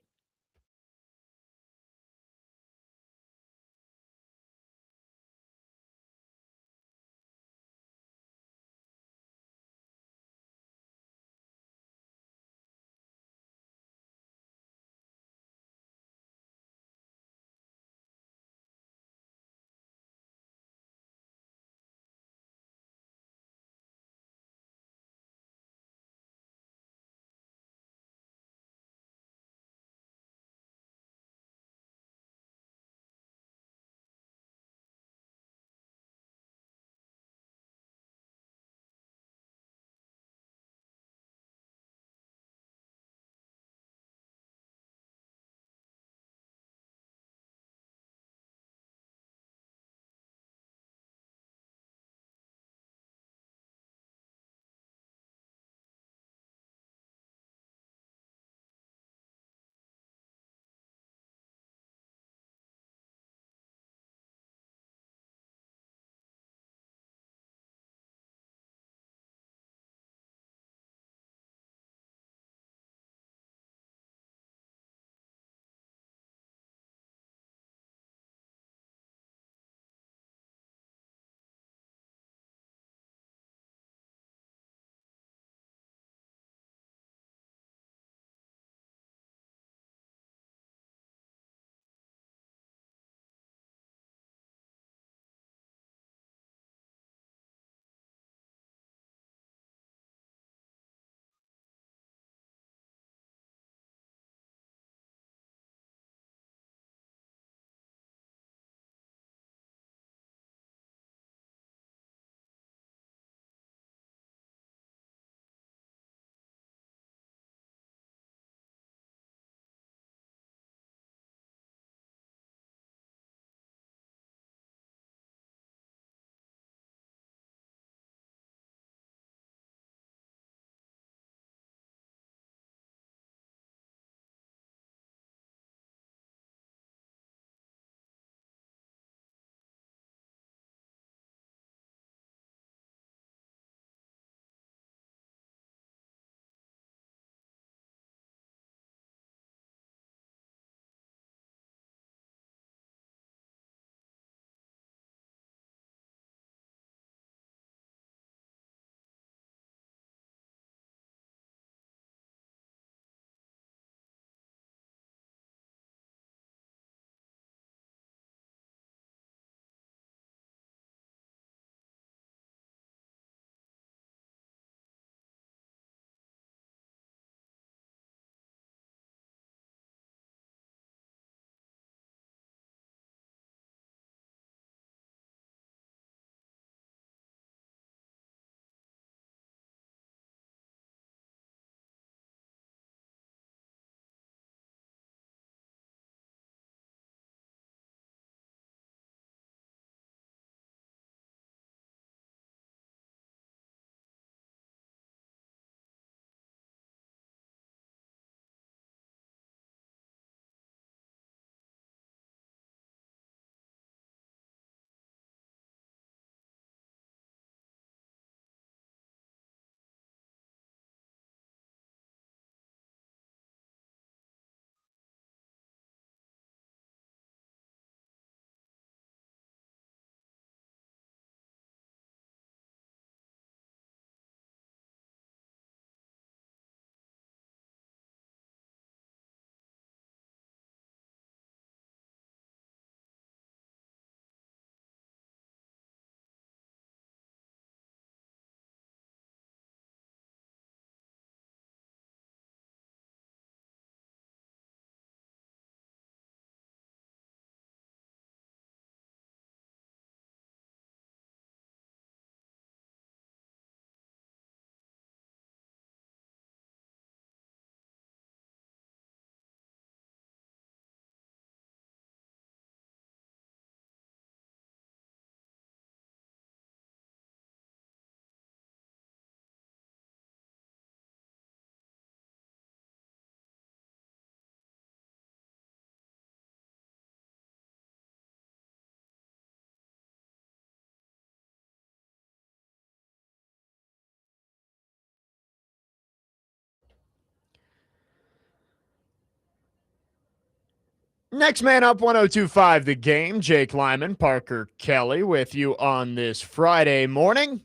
S1: Next man up, 1025 The Game. Jake Lyman, Parker Kelly with you on this Friday morning.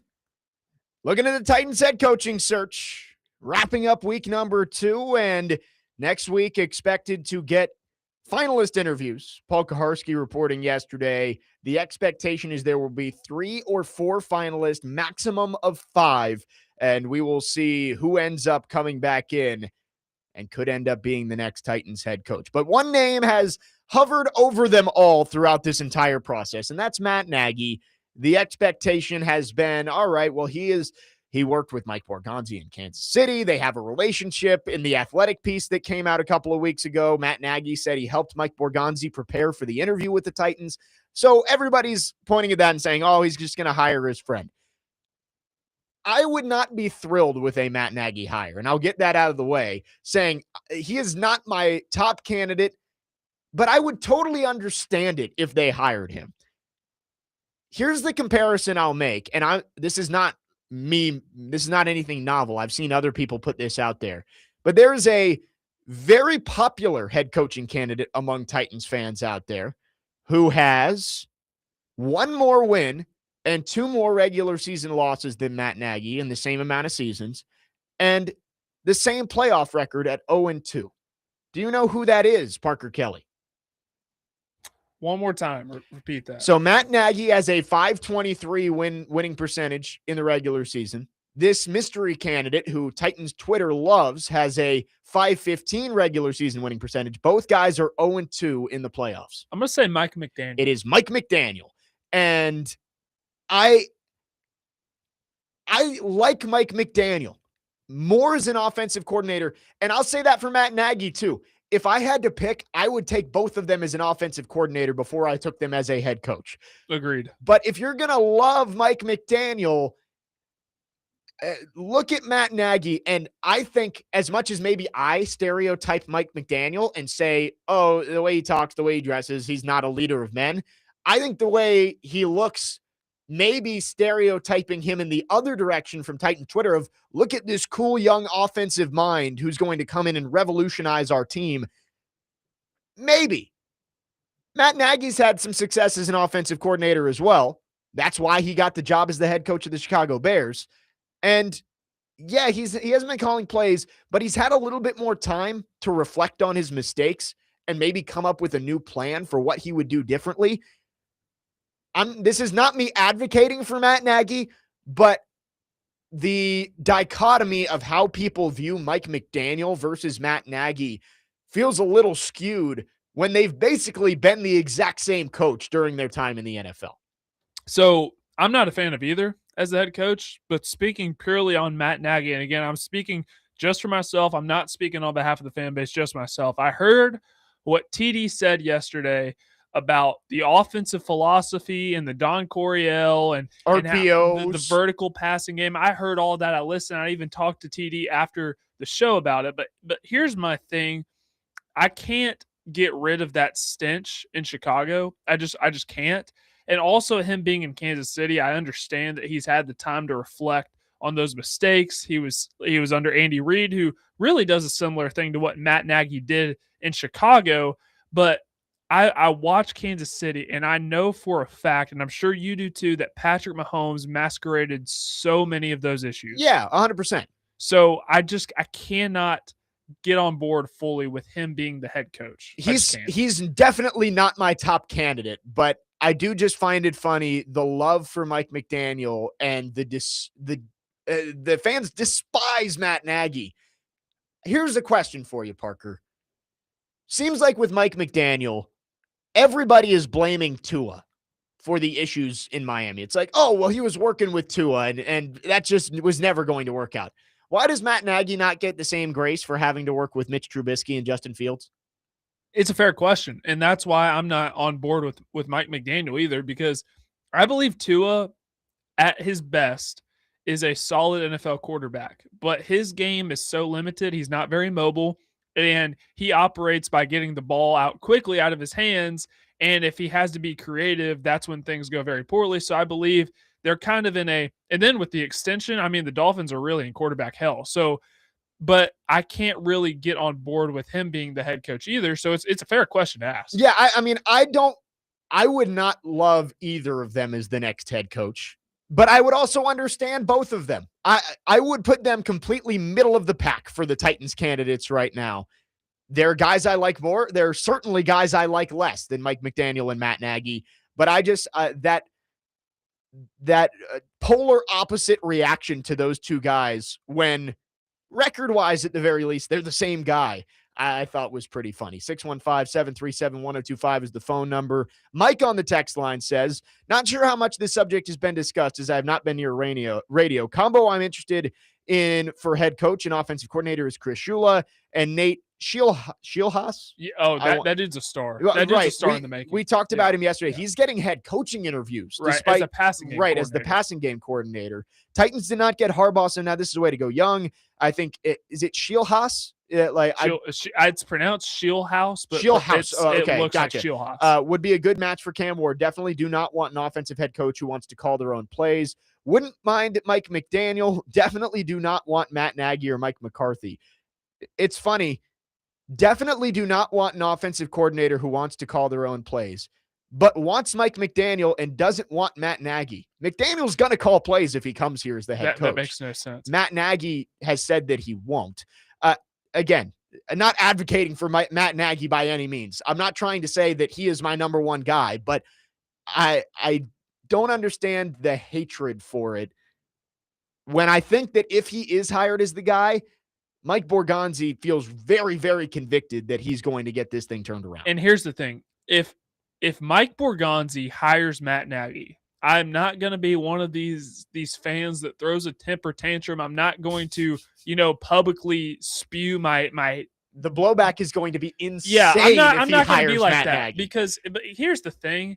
S1: Looking at the Titans head coaching search, wrapping up week number 2, and next week expected to get finalist interviews. Paul Kaharski reporting yesterday, the expectation is there will be 3 or 4 finalists, maximum of 5, and we will see who ends up coming back in and could end up being the next Titans head coach. But one name has hovered over them all throughout this entire process, and that's Matt Nagy. The expectation has been, all right, well, he worked with Mike Borgonzi in Kansas City. They have a relationship. In the Athletic piece that came out a couple of weeks ago, Matt Nagy said he helped Mike Borgonzi prepare for the interview with the Titans. So everybody's pointing at that and saying, oh, he's just going to hire his friend. I would not be thrilled with a Matt Nagy hire, and I'll get that out of the way, saying he is not my top candidate, but I would totally understand it if they hired him. Here's the comparison I'll make, and this is not me, this is not anything novel. I've seen other people put this out there, but there is a very popular head coaching candidate among Titans fans out there who has one more win and 2 more regular season losses than Matt Nagy in the same amount of seasons, and the same playoff record at 0-2. Do you know who that is, Parker Kelly?
S4: One more time. Repeat that.
S1: So Matt Nagy has a .523 winning percentage in the regular season. This mystery candidate, who Titans Twitter loves, has a .515 regular season winning percentage. Both guys are 0-2 in the playoffs.
S4: I'm going to say Mike McDaniel.
S1: It is Mike McDaniel. And I like Mike McDaniel more as an offensive coordinator, and I'll say that for Matt Nagy too. If I had to pick, I would take both of them as an offensive coordinator before I took them as a head coach.
S4: Agreed.
S1: But if you're going to love Mike McDaniel, look at Matt Nagy, and I think as much as maybe I stereotype Mike McDaniel and say, oh, the way he talks, the way he dresses, he's not a leader of men, I think the way he looks, maybe stereotyping him in the other direction from Titan Twitter of, look at this cool young offensive mind who's going to come in and revolutionize our team. Maybe. Matt Nagy's had some success as an offensive coordinator as well. That's why he got the job as the head coach of the Chicago Bears. And yeah, he hasn't been calling plays, but he's had a little bit more time to reflect on his mistakes and maybe come up with a new plan for what he would do differently. This is not me advocating for Matt Nagy, but the dichotomy of how people view Mike McDaniel versus Matt Nagy feels a little skewed when they've basically been the exact same coach during their time in the NFL.
S4: So I'm not a fan of either as the head coach, but speaking purely on Matt Nagy, and again, I'm speaking just for myself. I'm not speaking on behalf of the fan base, just myself. I heard what TD said yesterday about the offensive philosophy and the Don Coryell and
S1: RPOs,
S4: and the vertical passing game. I heard all that. I listened. I even talked to TD after the show about it. But here's my thing. I can't get rid of that stench in Chicago. I just can't. And also him being in Kansas City, I understand that he's had the time to reflect on those mistakes. He was under Andy Reid, who really does a similar thing to what Matt Nagy did in Chicago. But I watch Kansas City, and I know for a fact, and I'm sure you do too, that Patrick Mahomes masqueraded so many of those issues.
S1: Yeah, 100%.
S4: So I cannot get on board fully with him being the head coach.
S1: He's definitely not my top candidate, but I do just find it funny, the love for Mike McDaniel, and the fans despise Matt Nagy. Here's a question for you, Parker. Seems like with Mike McDaniel, everybody is blaming Tua for the issues in Miami. It's like, oh, well, he was working with Tua, and that just was never going to work out. Why does Matt Nagy not get the same grace for having to work with Mitch Trubisky and Justin Fields?
S4: It's a fair question, and that's why I'm not on board with Mike McDaniel either, because I believe Tua, at his best, is a solid NFL quarterback, but his game is so limited. He's not very mobile, and he operates by getting the ball out quickly out of his hands, and if he has to be creative, that's when things go very poorly. So I believe they're kind of and then with the extension, I mean, the Dolphins are really in quarterback hell. So but I can't really get on board with him being the head coach either. So it's a fair question to ask.
S1: Yeah, I mean, I would not love either of them as the next head coach, but I would also understand both of them. I would put them completely middle of the pack for the Titans candidates right now. There are guys I like more. There are certainly guys I like less than Mike McDaniel and Matt Nagy. But I just that polar opposite reaction to those two guys when record-wise, at the very least, they're the same guy, I thought was pretty funny. 615-737-1025 is the phone number. Mike on the text line says, not sure how much this subject has been discussed as I have not been near radio. Combo I'm interested in for head coach and offensive coordinator is Chris Shula and Nate Shielhaas.
S4: Yeah, that dude's a star. That dude's
S1: right.
S4: a star in the making.
S1: We talked about him yesterday. Yeah. He's getting head coaching interviews.
S4: Right, as a passing game
S1: as the passing game coordinator. Titans did not get Harbaugh, so now this is the way to go. Young, I think, is it Shielhaas?
S4: It's pronounced Shieldhouse, but
S1: Shieldhouse.
S4: It looks
S1: gotcha.
S4: like Shieldhouse.
S1: Would be a good match for Cam Ward. Definitely do not want an offensive head coach who wants to call their own plays. Wouldn't mind Mike McDaniel. Definitely do not want Matt Nagy or Mike McCarthy. It's funny. Definitely do not want an offensive coordinator who wants to call their own plays, but wants Mike McDaniel and doesn't want Matt Nagy. McDaniel's going to call plays if he comes here as the head coach.
S4: That makes no sense.
S1: Matt Nagy has said that he won't. Again, not advocating for Matt Nagy by any means. I'm not trying to say that he is my number one guy, but I don't understand the hatred for it when I think that if he is hired as the guy, Mike Borgonzi feels very, very convicted that he's going to get this thing turned around.
S4: And here's the thing. If Mike Borgonzi hires Matt Nagy, I'm not going to be one of these fans that throws a temper tantrum. I'm not going to, publicly spew my
S1: the blowback is going to be insane.
S4: Yeah, I'm not going to be like
S1: Matt
S4: that
S1: Nagy.
S4: because but here's the thing,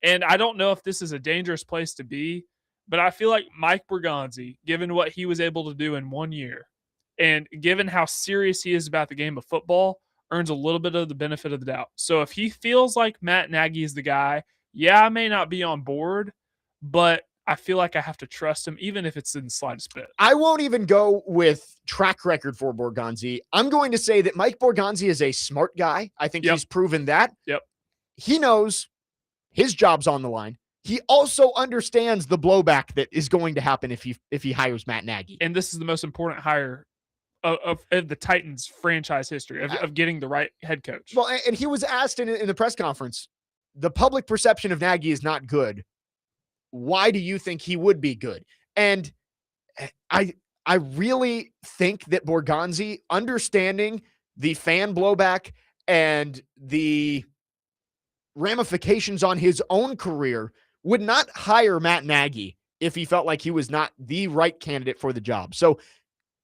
S4: and I don't know if this is a dangerous place to be, but I feel like Mike Borgonzi, given what he was able to do in 1 year, and given how serious he is about the game of football, earns a little bit of the benefit of the doubt. So if he feels like Matt Nagy is the guy, yeah, I may not be on board, but I feel like I have to trust him, even if it's in the slightest bit.
S1: I won't even go with track record for Borgonzi. I'm going to say that Mike Borgonzi is a smart guy. I think he's proven that.
S4: Yep.
S1: He knows his job's on the line. He also understands the blowback that is going to happen if he hires Matt Nagy.
S4: And this is the most important hire of the Titans franchise history of getting the right head coach.
S1: Well, and he was asked in the press conference, the public perception of Nagy is not good. Why do you think he would be good? And I really think that Borgonzi, understanding the fan blowback and the ramifications on his own career, would not hire Matt Nagy if he felt like he was not the right candidate for the job. So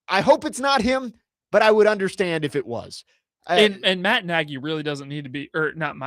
S1: I hope it's not him, but I would understand if it was.
S4: And Matt Nagy really doesn't need to be, or not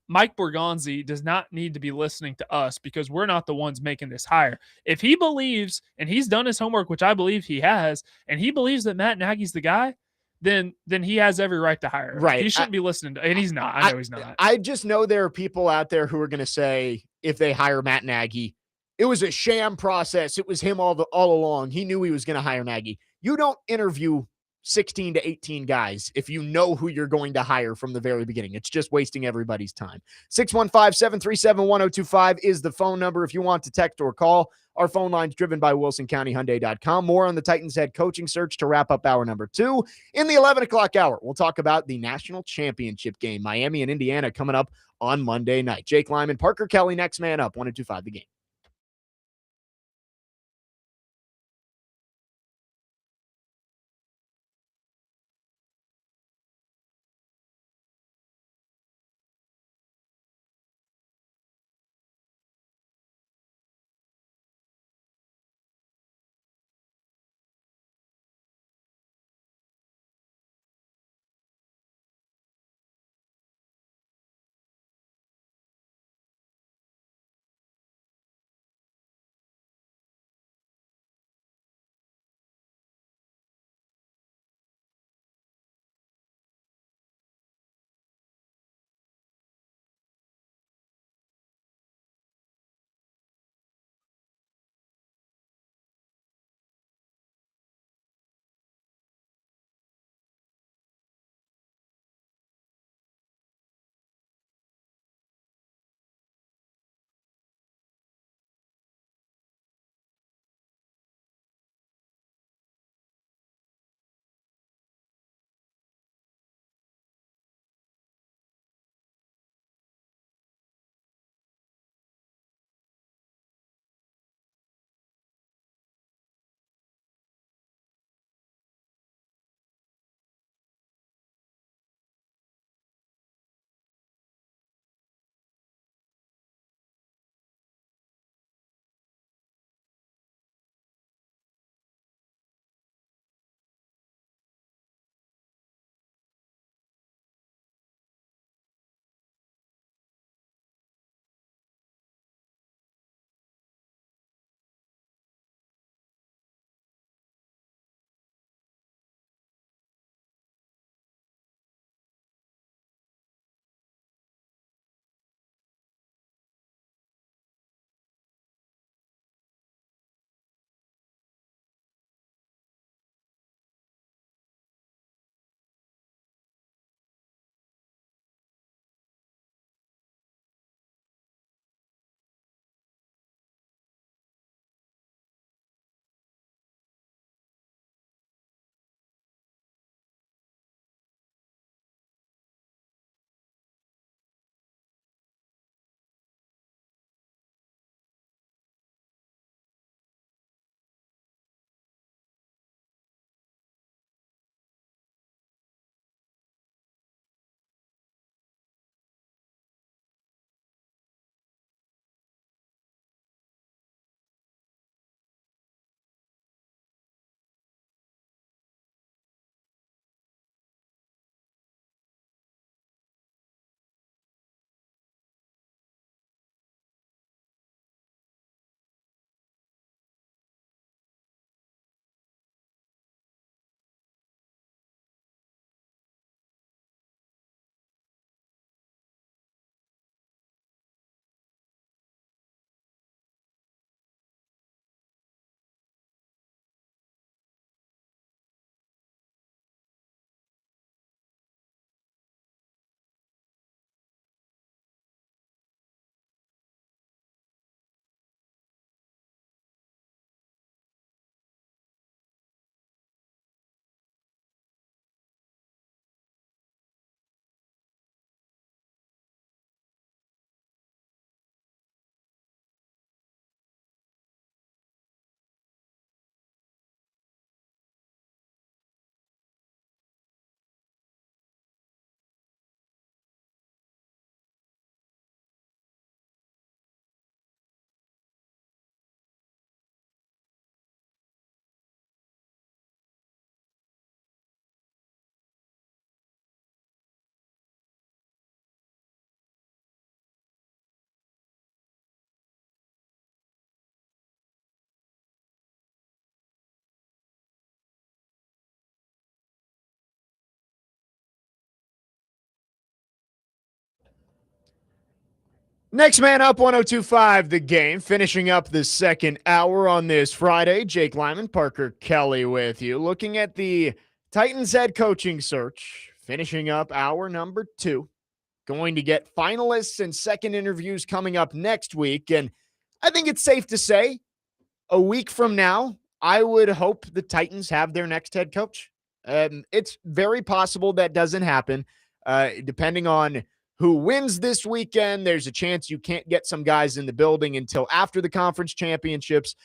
S4: Mike Borgonzi does not need to be listening to us because we're not the ones making this hire. If he believes, and he's done his homework, which I believe he has, and he believes that Matt Nagy's the guy, then he has every right to hire him.
S1: Right.
S4: He shouldn't be listening to, and he's not. I know he's not.
S1: I just know there are people out there who are going to say, if they hire Matt Nagy, it was a sham process. It was him all along. He knew he was going to hire Nagy. You don't interview 16 to 18 guys if you know who you're going to hire from the very beginning. It's just wasting everybody's time. 615-737-1025 is the phone number if you want to text or call. Our phone line's driven by WilsonCountyHyundai.com. More on the Titans head coaching search to wrap up hour number 2. In the 11 o'clock hour, we'll talk about the national championship game, Miami and Indiana, coming up on Monday night. Jake Lyman, Parker Kelly, next man up, 102.5 The Game. Next man up, 102.5 The Game, finishing up the second hour on this Friday. Jake Lyman, Parker Kelly with you. Looking at the Titans head coaching search, finishing up hour number 2. Going to get finalists and second interviews coming up next week. And I think it's safe to say a week from now, I would hope the Titans have their next head coach. It's very possible that doesn't happen, depending on who wins this weekend. There's a chance you can't get some guys in the building until after the conference championships.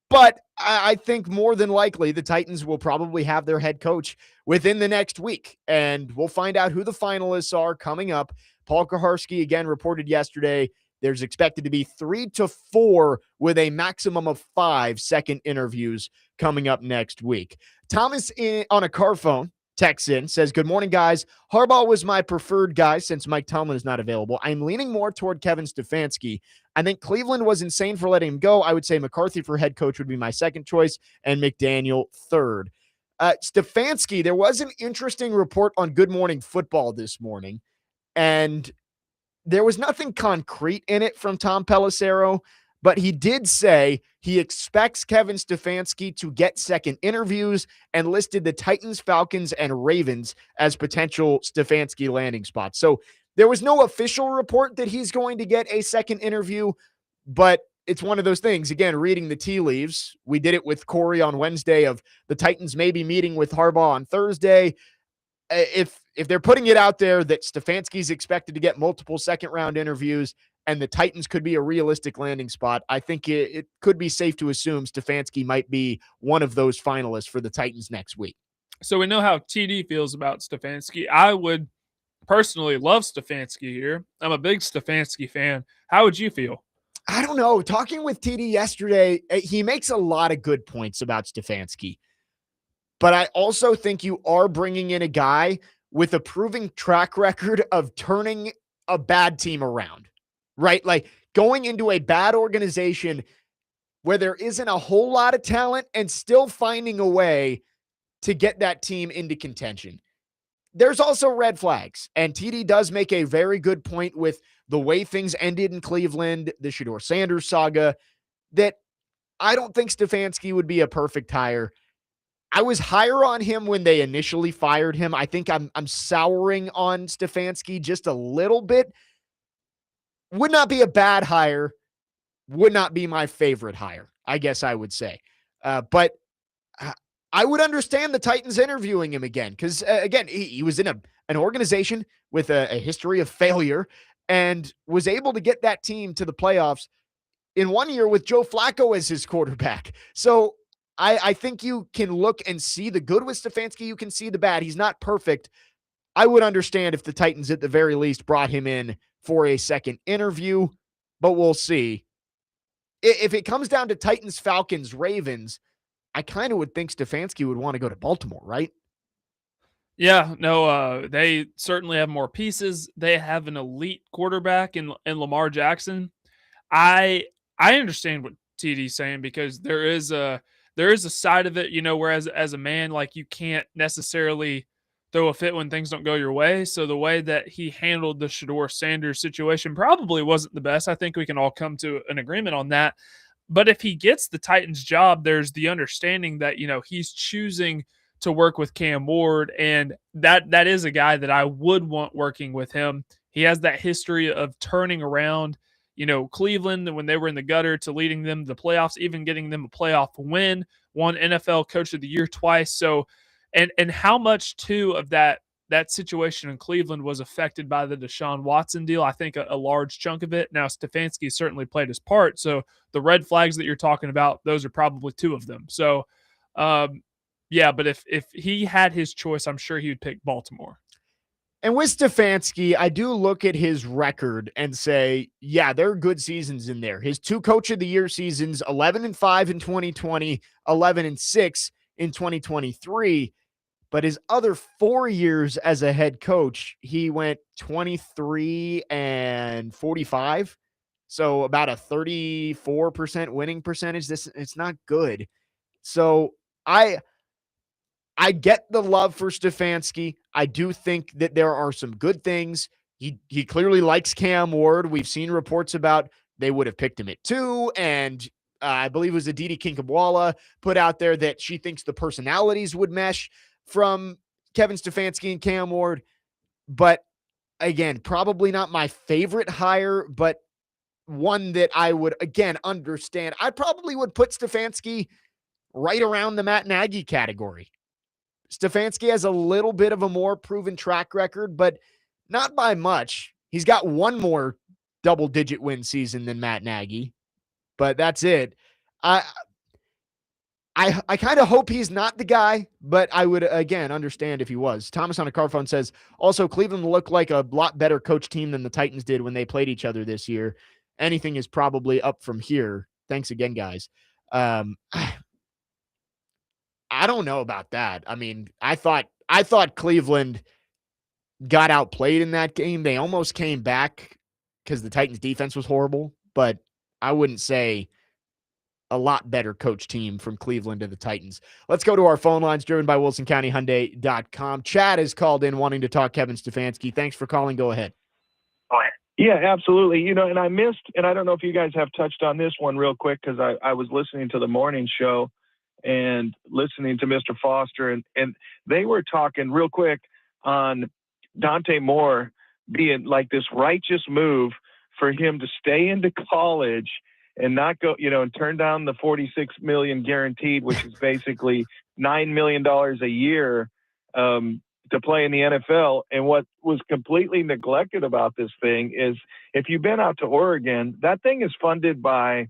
S1: But I think more than likely the Titans will probably have their head coach within the next week. And we'll find out who the finalists are coming up. Paul Kuharsky again reported yesterday there's expected to be 3 to 4 with a maximum of 5 second interviews coming up next week. Thomas on a car phone texts in, says, "Good morning, guys. Harbaugh was my preferred guy since Mike Tomlin is not available. I'm leaning more toward Kevin Stefanski. I think Cleveland was insane for letting him go. I would say McCarthy for head coach would be my second choice and McDaniel third." Stefanski, there was an interesting report on Good Morning Football this morning, and there was nothing concrete in it from Tom Pelissero, but he did say he expects Kevin Stefanski to get second interviews and listed the Titans, Falcons, and Ravens as potential Stefanski landing spots. So there was no official report that he's going to get a second interview, but it's one of those things. Again, reading the tea leaves, we did it with Corey on Wednesday of the Titans maybe meeting with Harbaugh on Thursday. If they're putting it out there that Stefanski's expected to get multiple second-round interviews and the Titans could be a realistic landing spot, I think it could be safe to assume Stefanski might be one of those finalists for the Titans next week.
S4: So we know how TD feels about Stefanski. I would personally love Stefanski here. I'm a big Stefanski fan. How would you feel?
S1: I don't know. Talking with TD yesterday, he makes a lot of good points about Stefanski. But I also think you are bringing in a guy with a proven track record of turning a bad team around, right? Like going into a bad organization where there isn't a whole lot of talent and still finding a way to get that team into contention. There's also red flags, and TD does make a very good point with the way things ended in Cleveland, the Shedeur Sanders saga, that I don't think Stefanski would be a perfect hire. I was higher on him when they initially fired him. I think I'm souring on Stefanski just a little bit. Would not be a bad hire. Would not be my favorite hire, I guess I would say. But I would understand the Titans interviewing him again because, again, he was in an organization with a history of failure and was able to get that team to the playoffs in one year with Joe Flacco as his quarterback. So I think you can look and see the good with Stefanski. You can see the bad. He's not perfect. I would understand if the Titans at the very least brought him in for a second interview, but we'll see. If it comes down to Titans, Falcons, Ravens, I kind of would think Stefanski would want to go to Baltimore, right?
S4: Yeah, no, they certainly have more pieces. They have an elite quarterback in Lamar Jackson. I understand what TD's saying because there is a side of it, whereas as a man, like you can't necessarily throw a fit when things don't go your way. So the way that he handled the Shedeur Sanders situation probably wasn't the best. I think we can all come to an agreement on that. But if he gets the Titans job, there's the understanding that, he's choosing to work with Cam Ward. And that is a guy that I would want working with him. He has that history of turning around, Cleveland when they were in the gutter to leading them to the playoffs, even getting them a playoff win, won NFL Coach of the Year twice. So, and how much too of that situation in Cleveland was affected by the Deshaun Watson deal. I think a large chunk of it. Now, Stefanski certainly played his part. So the red flags that you're talking about, those are probably 2 of them. So, yeah, but if he had his choice, I'm sure he would pick Baltimore.
S1: And with Stefanski, I do look at his record and say, yeah, there are good seasons in there. His 2 Coach of the Year seasons, 11-5 in 2020, 11-6 in 2023. But his other 4 years as a head coach, he went 23-45. So about a 34% winning percentage. It's not good. So I get the love for Stefanski. I do think that there are some good things. he clearly likes Cam Ward. We've seen reports about they would have picked him at 2, and I believe it was Aditi Kinkhabwala put out there that she thinks the personalities would mesh from Kevin Stefanski and Cam Ward. But again, probably not my favorite hire, but one that I would, again, understand. I probably would put Stefanski right around the Matt Nagy category. Stefanski has a little bit of a more proven track record, but not by much. He's got one more double-digit win season than Matt Nagy, but that's it. I kind of hope he's not the guy, but I would, again, understand if he was. Thomas on a car phone says, also, Cleveland looked like a lot better coach team than the Titans did when they played each other this year. Anything is probably up from here. Thanks again, guys. I don't know about that. I mean, I thought Cleveland got outplayed in that game. They almost came back because the Titans defense was horrible, but I wouldn't say a lot better coach team from Cleveland to the Titans. Let's go to our phone lines driven by WilsonCountyHyundai.com. Chad has called in wanting to talk Kevin Stefanski. Thanks for calling. Go ahead.
S6: Yeah, absolutely. And I missed, and I don't know if you guys have touched on this one real quick, because I was listening to the morning show and listening to Mr. Foster, and they were talking real quick on Dante Moore being like this righteous move for him to stay into college and not go, and turn down the $46 million guaranteed, which is basically $9 million a year to play in the NFL. And what was completely neglected about this thing is, if you've been out to Oregon, that thing is funded by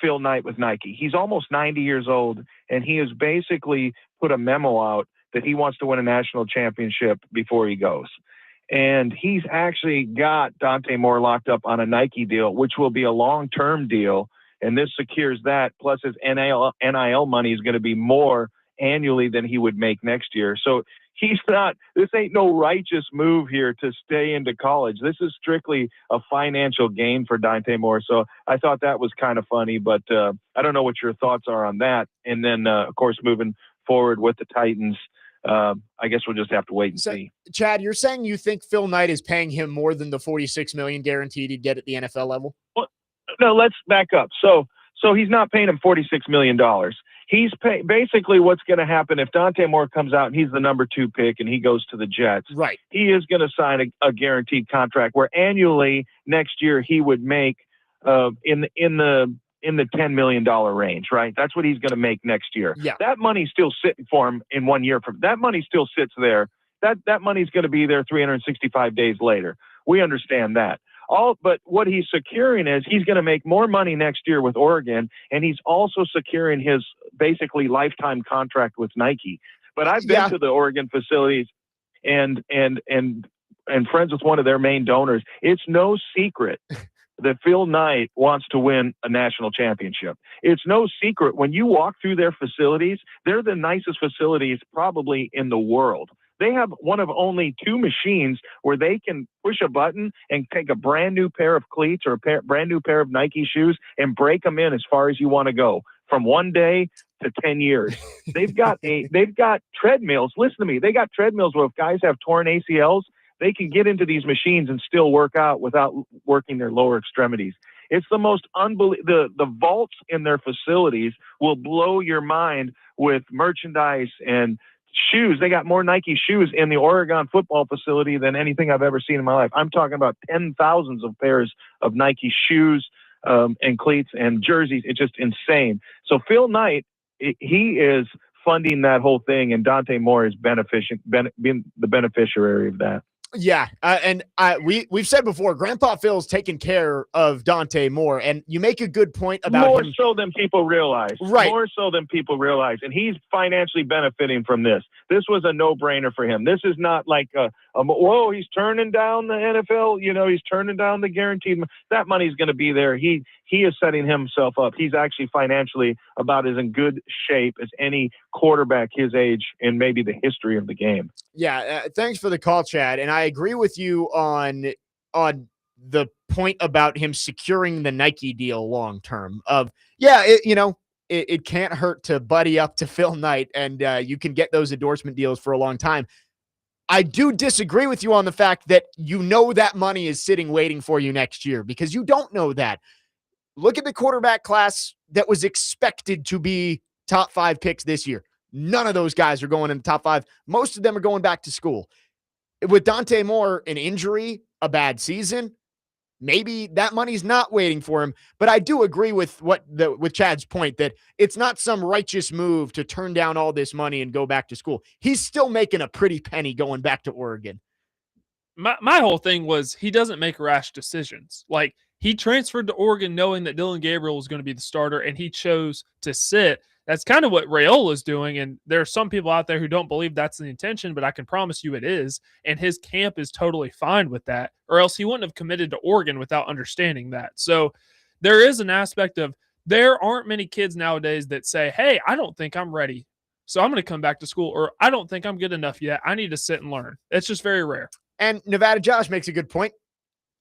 S6: Phil Knight with Nike. He's almost 90 years old, and he has basically put a memo out that he wants to win a national championship before he goes. And he's actually got Dante Moore locked up on a Nike deal, which will be a long-term deal. And this secures that. Plus his NIL money is going to be more annually than he would make next year. So this ain't no righteous move here to stay into college. This is strictly a financial gain for Dante Moore. So I thought that was kind of funny, but I don't know what your thoughts are on that. And then, of course, moving forward with the Titans, I guess we'll just have to wait and see.
S1: Chad, you're saying you think Phil Knight is paying him more than the $46 million guaranteed he'd get at the NFL level?
S6: Well, no, let's back up. So he's not paying him $46 million. He's basically what's going to happen if Dante Moore comes out and he's the number 2 pick and he goes to the Jets.
S1: Right.
S6: He is going to sign a guaranteed contract where annually next year he would make in the $10 million range, right? That's what he's going to make next year.
S1: Yeah.
S6: That money's still sitting for him in 1 year. That money still sits there. That money's going to be there 365 days later. We understand that. But what he's securing is he's going to make more money next year with Oregon, and he's also securing his basically lifetime contract with Nike. But I've been to the Oregon facilities and friends with one of their main donors. It's no secret that Phil Knight wants to win a national championship. It's no secret when you walk through their facilities, they're the nicest facilities probably in the world. They have one of only 2 machines where they can push a button and take a brand new pair of cleats or a brand new pair of Nike shoes and break them in as far as you want to go, from 1 day to 10 years. They've got treadmills. Listen to me. They got treadmills where if guys have torn ACLs, they can get into these machines and still work out without working their lower extremities. It's the most unbelievable. The vaults in their facilities will blow your mind with merchandise and shoes. They got more Nike shoes in the Oregon football facility than anything I've ever seen in my life. I'm talking about 10,000s of pairs of Nike shoes and cleats and jerseys. It's just insane. So Phil Knight, he is funding that whole thing, and Dante Moore is being the beneficiary of that.
S1: Yeah, and we've said before, Grandpa Phil's taking care of Dante Moore, and you make a good point about
S6: more
S1: him.
S6: so than people realize.
S1: Right.
S6: More so than people realize, and he's financially benefiting from this. This was a no-brainer for him. This is not like whoa, he's turning down the NFL. He's turning down the guaranteed. That money's going to be there. He is setting himself up. He's actually financially about as in good shape as any quarterback his age in maybe the history of the game.
S1: Yeah, thanks for the call, Chad. And I agree with you on the point about him securing the Nike deal long term. It can't hurt to buddy up to Phil Knight, and you can get those endorsement deals for a long time. I do disagree with you on the fact that you know that money is sitting waiting for you next year, because you don't know that. Look at the quarterback class that was expected to be top 5 picks this year. None of those guys are going in the top 5. Most of them are going back to school. With Dante Moore, an injury, a bad season, maybe that money's not waiting for him. But I do agree with with Chad's point that it's not some righteous move to turn down all this money and go back to school. He's still making a pretty penny going back to Oregon.
S4: My whole thing was he doesn't make rash decisions. Like, he transferred to Oregon knowing that Dylan Gabriel was going to be the starter, and he chose to sit. That's kind of what Rayola's doing, and there are some people out there who don't believe that's the intention, but I can promise you it is, and his camp is totally fine with that, or else he wouldn't have committed to Oregon without understanding that. So there is an aspect of, there aren't many kids nowadays that say, hey, I don't think I'm ready, so I'm going to come back to school, or I don't think I'm good enough yet, I need to sit and learn. It's just very rare.
S1: And Nevada Josh makes a good point.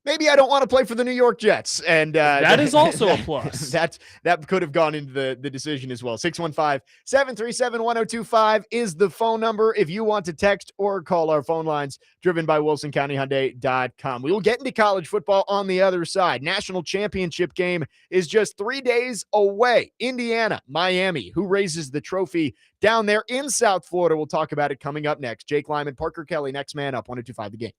S1: Maybe I don't want to play for the New York Jets. And
S4: that is also a plus.
S1: That could have gone into the decision as well. 615-737-1025 is the phone number if you want to text or call our phone lines, driven by WilsonCountyHyundai.com. We will get into college football on the other side. National championship game is just 3 days away. Indiana, Miami, who raises the trophy down there in South Florida. We'll talk about it coming up next. Jake Lyman, Parker Kelly, next man up, 1025 The Game.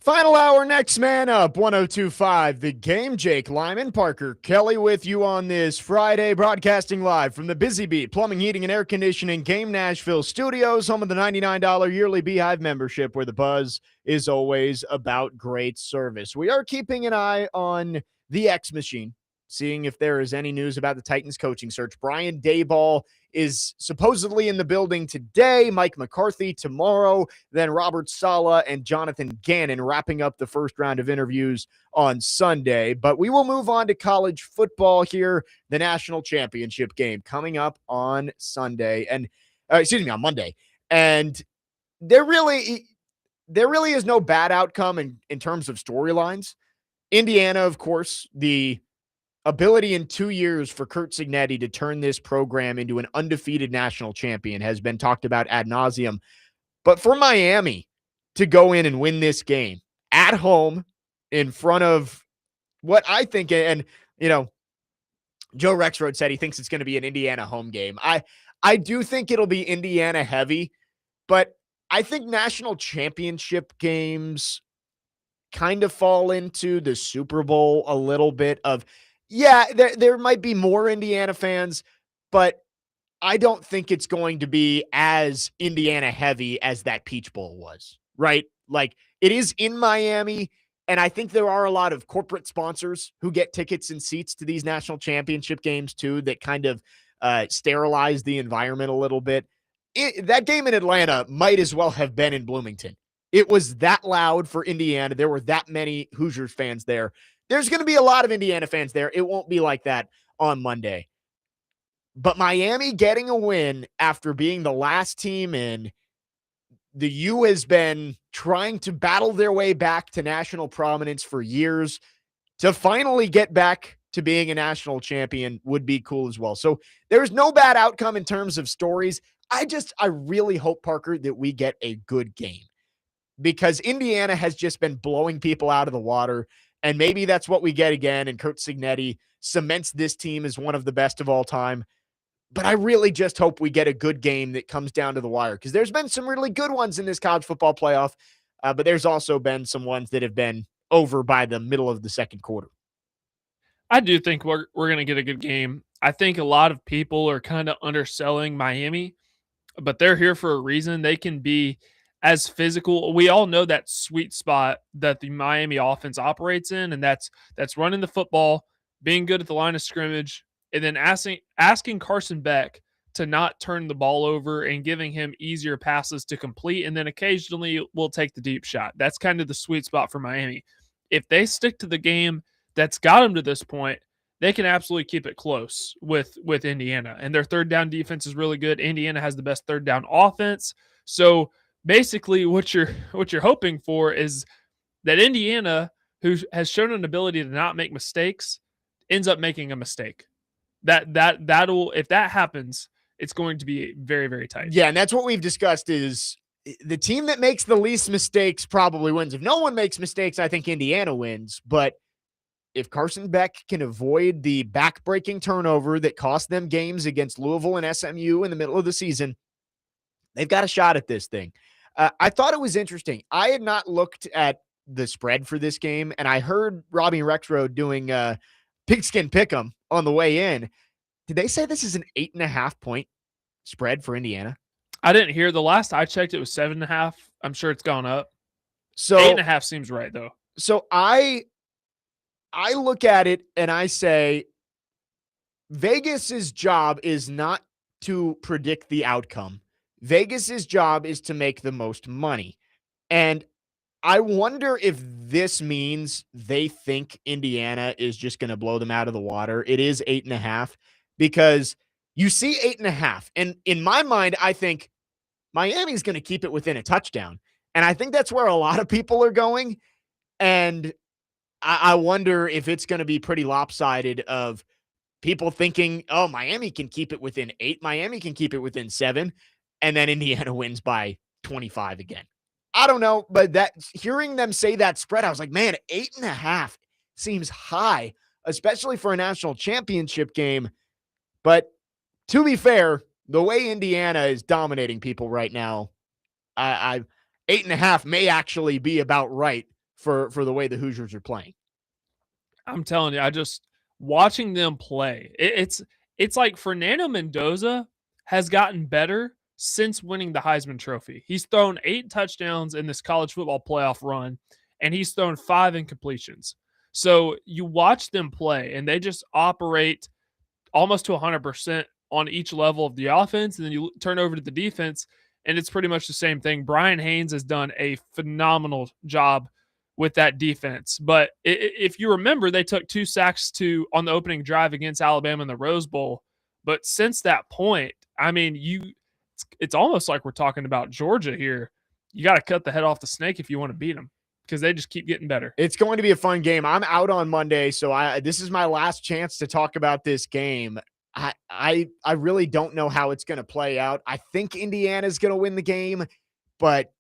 S1: Final hour, next man up, 1025 The Game. Jake Lyman, Parker Kelly with you on this Friday, broadcasting live from the Busy Bee Plumbing, Heating, and Air Conditioning Game Nashville studios, home of the $99 yearly Beehive membership, where the buzz is always about great service. We are keeping an eye on the X Machine, seeing if there is any news about the Titans coaching search. Brian Daboll is supposedly in the building today, Mike McCarthy tomorrow, then Robert Saleh and Jonathan Gannon wrapping up the first round of interviews on Sunday. But we will move on to college football here, the national championship game coming up on Sunday, and on Monday. And there really is no bad outcome in terms of storylines. Indiana, of course, the ability in 2 years for Curt Cignetti to turn this program into an undefeated national champion has been talked about ad nauseum. But for Miami to go in and win this game at home in front of what I think, and Joe Rexrode said he thinks it's going to be an Indiana home game. I do think it'll be Indiana heavy, but I think national championship games kind of fall into the Super Bowl a little bit of, yeah, there might be more Indiana fans, but I don't think it's going to be as Indiana heavy as that Peach Bowl was, right? Like, it is in Miami, and I think there are a lot of corporate sponsors who get tickets and seats to these national championship games too that kind of sterilize the environment a little bit. That game in Atlanta might as well have been in Bloomington. It was that loud for Indiana. There were that many Hoosiers fans there. There's going to be a lot of Indiana fans there. It won't be like that on Monday. But Miami getting a win after being the last team in, the U has been trying to battle their way back to national prominence for years. To finally get back to being a national champion would be cool as well. So there's no bad outcome in terms of stories. I really hope, Parker, that we get a good game, because Indiana has just been blowing people out of the water. And maybe that's what we get again. And Curt Cignetti cements this team as one of the best of all time. But I really just hope we get a good game that comes down to the wire, because there's been some really good ones in this college football playoff. But there's also been some ones that have been over by the middle of the second quarter.
S4: I do think we're going to get a good game. I think a lot of people are kind of underselling Miami, but they're here for a reason. They can be as physical. We all know that sweet spot that the Miami offense operates in, and that's running the football, being good at the line of scrimmage, and then asking Carson Beck to not turn the ball over and giving him easier passes to complete, and then occasionally we'll take the deep shot. That's kind of the sweet spot for Miami. If they stick to the game that's got them to this point, they can absolutely keep it close with Indiana. And their third down defense is really good. Indiana has the best third down offense. So basically what you're hoping for is that Indiana, who has shown an ability to not make mistakes, ends up making a mistake. That'll, if that happens, it's going to be very, very tight.
S1: Yeah, and that's what we've discussed is the team that makes the least mistakes probably wins. If no one makes mistakes, I think Indiana wins. But if Carson Beck can avoid the back-breaking turnover that cost them games against Louisville and SMU in the middle of the season, they've got a shot at this thing. I thought it was interesting. I had not looked at the spread for this game, and I heard Robbie Rexrode doing Pigskin Pick'em on the way in. Did they say this is an 8.5-point spread for Indiana?
S4: I didn't hear. The last I checked, it was 7.5. I'm sure it's gone up.
S1: So
S4: 8.5 seems right, though.
S1: So I look at it and I say, Vegas's job is not to predict the outcome. Vegas's job is to make the most money. And I wonder if this means they think Indiana is just going to blow them out of the water. It is 8.5 because you see 8.5. And in my mind, I think Miami's going to keep it within a touchdown. And I think that's where a lot of people are going. And I wonder if it's going to be pretty lopsided of people thinking, oh, Miami can keep it within 8. Miami can keep it within 7. And then Indiana wins by 25 again. I don't know, but hearing them say that spread, I was like, man, 8.5 seems high, especially for a national championship game. But to be fair, the way Indiana is dominating people right now, 8.5 may actually be about right for the way the Hoosiers are playing.
S4: I'm telling you, I just watching them play. It's like Fernando Mendoza has gotten better since winning the Heisman Trophy. He's thrown 8 touchdowns in this college football playoff run, and he's thrown 5 incompletions. So you watch them play, and they just operate almost to 100% on each level of the offense, and then you turn over to the defense, and it's pretty much the same thing. Brian Haynes has done a phenomenal job with that defense. But if you remember, they took 2 sacks on the opening drive against Alabama in the Rose Bowl. But since that point, I mean, it's almost like we're talking about Georgia here. You got to cut the head off the snake if you want to beat them, because they just keep getting better.
S1: It's going to be a fun game. I'm out on Monday, so this is my last chance to talk about this game. I really don't know how it's going to play out. I think Indiana's going to win the game, but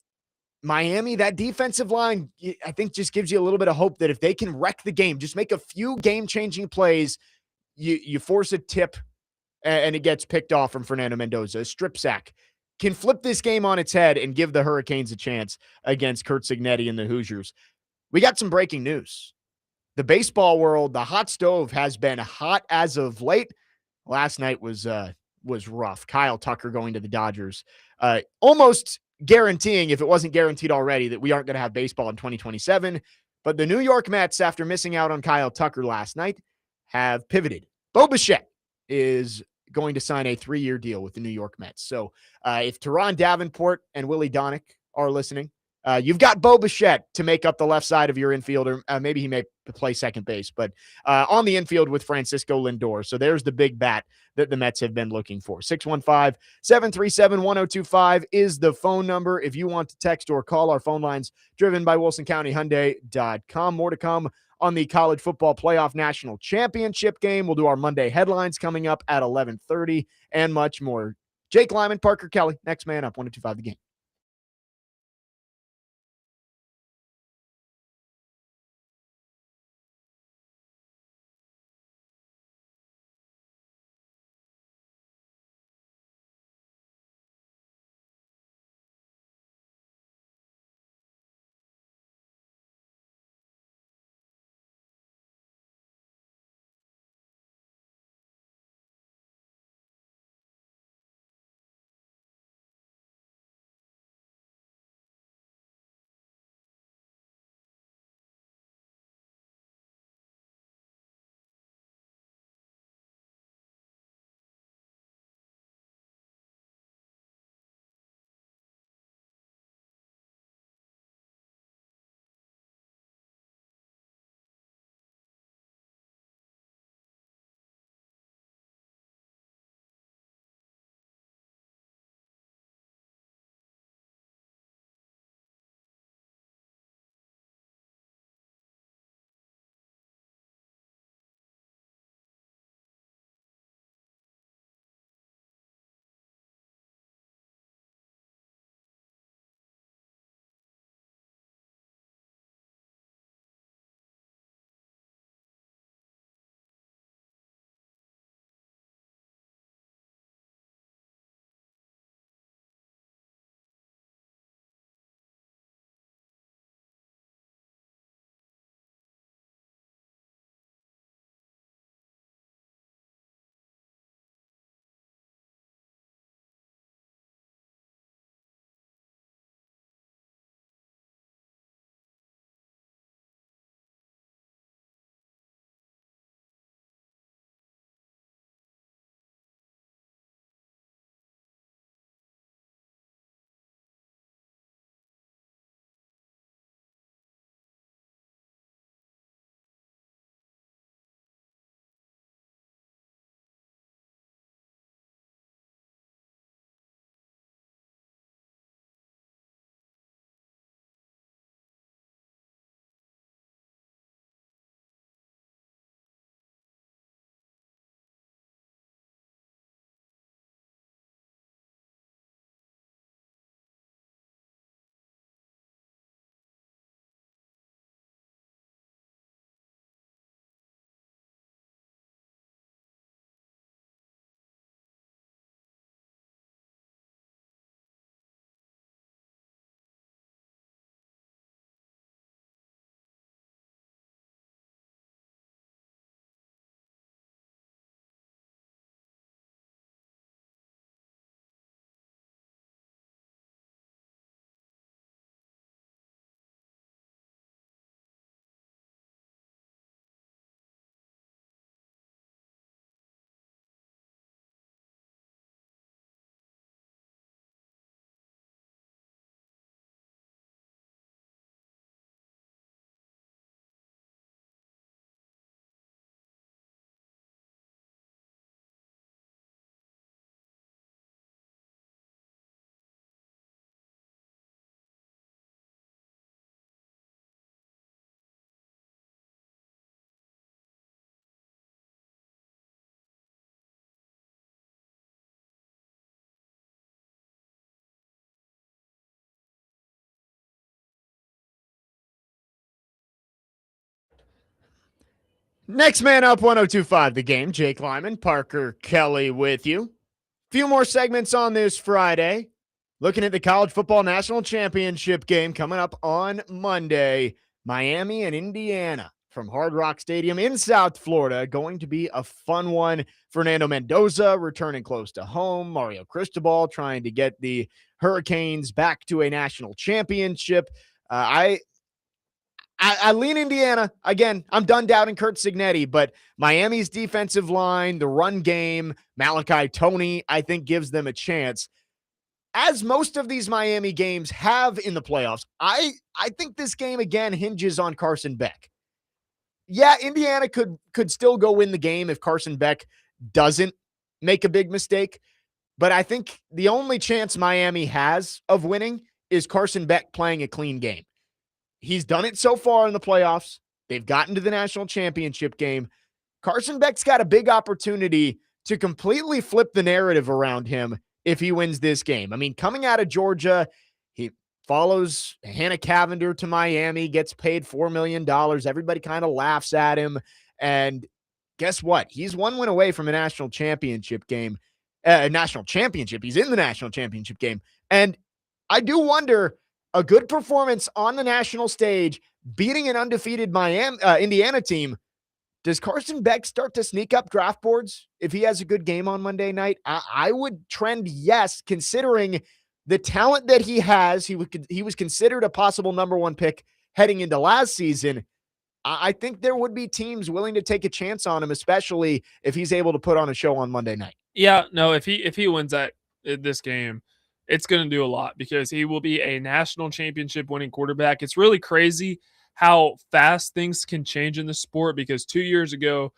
S1: Miami, that defensive line, I think just gives you a little bit of hope that if they can wreck the game, just make a few game-changing plays, you force a tip and it gets picked off from Fernando Mendoza. A strip sack can flip this game on its head and give the Hurricanes a chance against Kurt Cignetti and the Hoosiers. We got some breaking news. The baseball world, the hot stove has been hot as of late. Last night was rough. Kyle Tucker going to the Dodgers. Almost guaranteeing, if it wasn't guaranteed already, that we aren't going to have baseball in 2027. But the New York Mets, after missing out on Kyle Tucker last night, have pivoted. Bo Bichette is going to sign a 3-year deal with the New York Mets. So if Teron Davenport and Willie Donick are listening, you've got Bo Bichette to make up the left side of your infield, or maybe he may play second base, but on the infield with Francisco Lindor. So there's the big bat that the Mets have been looking for. 615-737-1025 is the phone number if you want to text or call. Our phone lines driven by WilsonCountyHyundai.com. More to come on the college football playoff national championship game. We'll do our Monday headlines coming up at 11:30 and much more. Jake Lyman, Parker Kelly, next man up, 102.5 The Game. Next man up, 1025 The Game. Jake Lyman, Parker Kelly with you. Few more segments on this Friday. Looking at the College Football National Championship game coming up on Monday. Miami and Indiana from Hard Rock Stadium in South Florida. Going to be a fun one. Fernando Mendoza returning close to home. Mario Cristobal trying to get the Hurricanes back to a national championship. I lean Indiana. Again, I'm done doubting Kurt Signetti, but Miami's defensive line, the run game, Malachi Toney, I think gives them a chance. As most of these Miami games have in the playoffs, I think this game again hinges on Carson Beck. Yeah, Indiana could still go win the game if Carson Beck doesn't make a big mistake, but I think the only chance Miami has of winning is Carson Beck playing a clean game. He's done it so far in the playoffs. They've gotten to the national championship game. Carson Beck's got a big opportunity to completely flip the narrative around him if he wins this game. I mean, coming out of Georgia, he follows Hannah Cavender to Miami, gets paid $4 million. Everybody kind of laughs at him. And guess what? He's one win away from a national championship game. National championship. He's in the national championship game. And I do wonder, a good performance on the national stage, beating an undefeated Indiana team, does Carson Beck start to sneak up draft boards if he has a good game on Monday night? I would trend yes, considering the talent that he has. He was considered a possible number one pick heading into last season. I think there would be teams willing to take a chance on him, especially if he's able to put on a show on Monday night.
S4: Yeah, no, if he wins this game, it's going to do a lot because he will be a national championship winning quarterback. It's really crazy how fast things can change in the sport, because 2 years ago,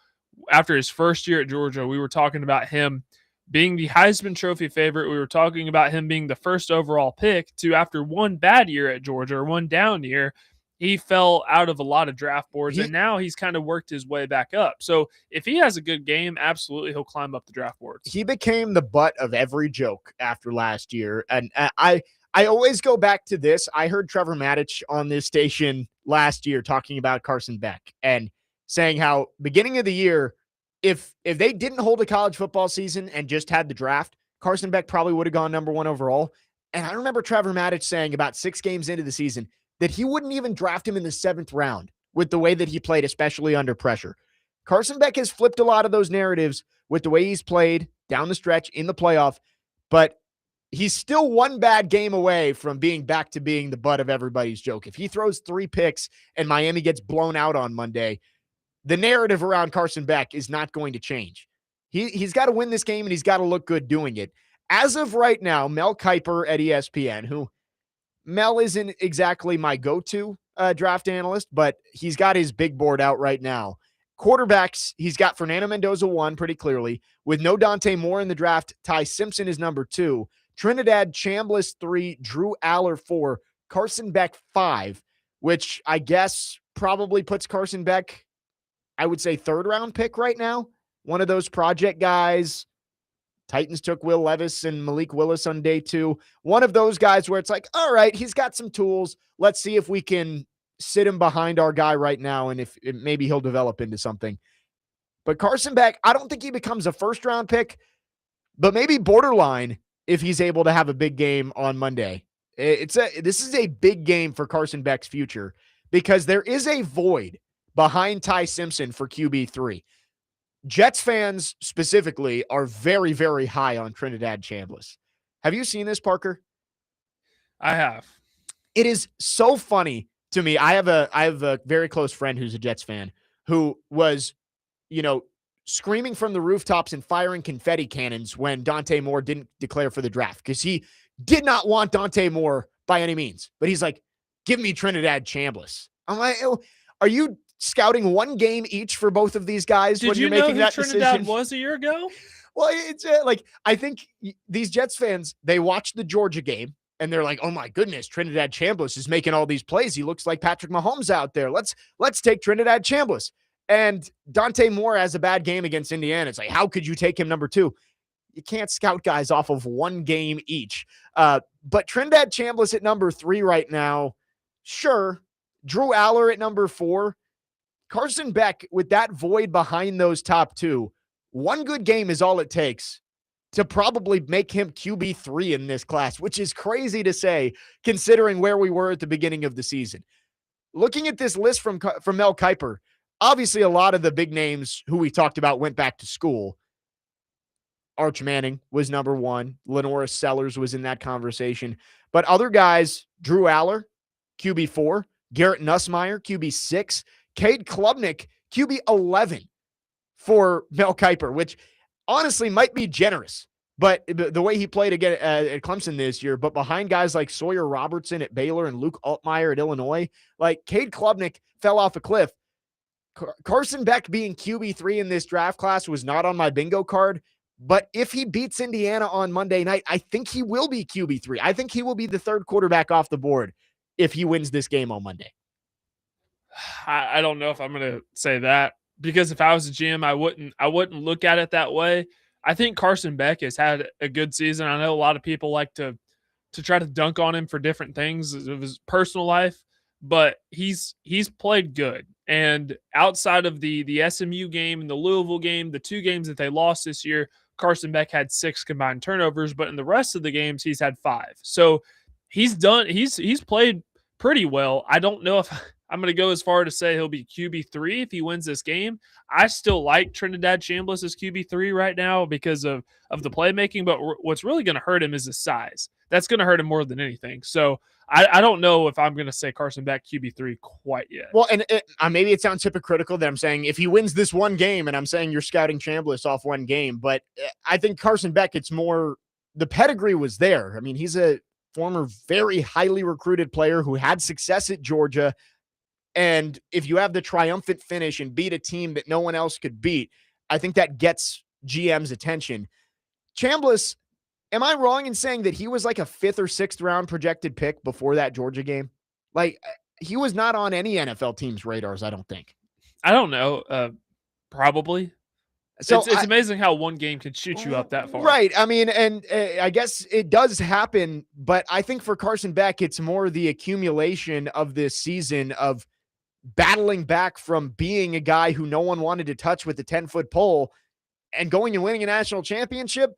S4: after his first year at Georgia, we were talking about him being the Heisman Trophy favorite. We were talking about him being the first overall pick, to after one bad year at Georgia, or one down year, he fell out of a lot of draft boards, and now he's kind of worked his way back up. So if he has a good game, absolutely he'll climb up the draft boards.
S1: He became the butt of every joke after last year. And I always go back to this. I heard Trevor Maddich on this station last year talking about Carson Beck and saying how beginning of the year, if they didn't hold a college football season and just had the draft, Carson Beck probably would have gone number one overall. And I remember Trevor Maddich saying about 6 games into the season that he wouldn't even draft him in the 7th round with the way that he played, especially under pressure. Carson Beck has flipped a lot of those narratives with the way he's played down the stretch in the playoff, but he's still one bad game away from being back to being the butt of everybody's joke. If he throws 3 picks and Miami gets blown out on Monday, the narrative around Carson Beck is not going to change. He's got to win this game, and he's got to look good doing it. As of right now, Mel Kiper at ESPN, who Mel isn't exactly my go-to draft analyst, but he's got his big board out right now. Quarterbacks, he's got Fernando Mendoza 1 pretty clearly. With no Dante Moore in the draft, Ty Simpson is number 2. Trinidad Chambliss 3, Drew Aller 4, Carson Beck 5, which I guess probably puts Carson Beck, I would say, 3rd-round pick right now. One of those project guys. Titans took Will Levis and Malik Willis on day 2. One of those guys where it's like, all right, he's got some tools. Let's see if we can sit him behind our guy right now, and if maybe he'll develop into something. But Carson Beck, I don't think he becomes a 1st-round pick, but maybe borderline if he's able to have a big game on Monday. This is a big game for Carson Beck's future, because there is a void behind Ty Simpson for QB3. Jets fans specifically are very, very high on Trinidad Chambliss. Have you seen this, Parker?
S4: I have.
S1: It is so funny to me. I have a very close friend who's a Jets fan who was, screaming from the rooftops and firing confetti cannons when Dante Moore didn't declare for the draft, because he did not want Dante Moore by any means. But he's like, give me Trinidad Chambliss. I'm like, are you scouting 1 game each for both of these guys?
S4: Did you know who Trinidad was a year ago?
S1: Well, it's I think these Jets fans, they watch the Georgia game and they're like, oh my goodness, Trinidad Chambliss is making all these plays. He looks like Patrick Mahomes out there. Let's take Trinidad Chambliss. And Dante Moore has a bad game against Indiana. It's like, how could you take him number 2? You can't scout guys off of 1 game each. But Trinidad Chambliss at number 3 right now, sure. Drew Aller at number 4. Carson Beck, with that void behind those top two, one good game is all it takes to probably make him QB3 in this class, which is crazy to say considering where we were at the beginning of the season. Looking at this list from Mel Kiper, obviously a lot of the big names who we talked about went back to school. Arch Manning was number one. Lenora Sellers was in that conversation. But other guys, Drew Aller, QB4, Garrett Nussmeier, QB6, Cade Klubnik, QB11 for Mel Kiper, which honestly might be generous. But the way he played again at Clemson this year, but behind guys like Sawyer Robertson at Baylor and Luke Altmaier at Illinois, like Cade Klubnik fell off a cliff. Carson Beck being QB3 in this draft class was not on my bingo card. But if he beats Indiana on Monday night, I think he will be QB3. I think he will be the third quarterback off the board if he wins this game on Monday.
S4: I don't know if I'm going to say that, because if I was a GM, I wouldn't look at it that way. I think Carson Beck has had a good season. I know a lot of people like to try to dunk on him for different things of his personal life, but he's played good. And outside of the SMU game and the Louisville game, the two games that they lost this year, Carson Beck had 6 combined turnovers, but in the rest of the games, he's had 5. So he's played pretty well. I don't know if I'm going to go as far to say he'll be QB3 if he wins this game. I still like Trinidad Chambliss as QB3 right now because of the playmaking, but what's really going to hurt him is his size. That's going to hurt him more than anything. So I don't know if I'm going to say Carson Beck QB3 quite yet.
S1: Well, and maybe it sounds hypocritical that I'm saying if he wins this one game, and I'm saying you're scouting Chambliss off one game, but I think Carson Beck, it's more the pedigree was there. I mean, he's a former very highly recruited player who had success at Georgia. And if you have the triumphant finish and beat a team that no one else could beat, I think that gets GM's attention. Chambliss, am I wrong in saying that he was like a 5th or 6th round projected pick before that Georgia game? Like, he was not on any NFL team's radars, I don't think.
S4: I don't know. Probably. So it's amazing how one game can shoot you up that far.
S1: Right. I mean, and I guess it does happen, but I think for Carson Beck, it's more the accumulation of this season of battling back from being a guy who no one wanted to touch with the 10-foot pole and going and winning a national championship.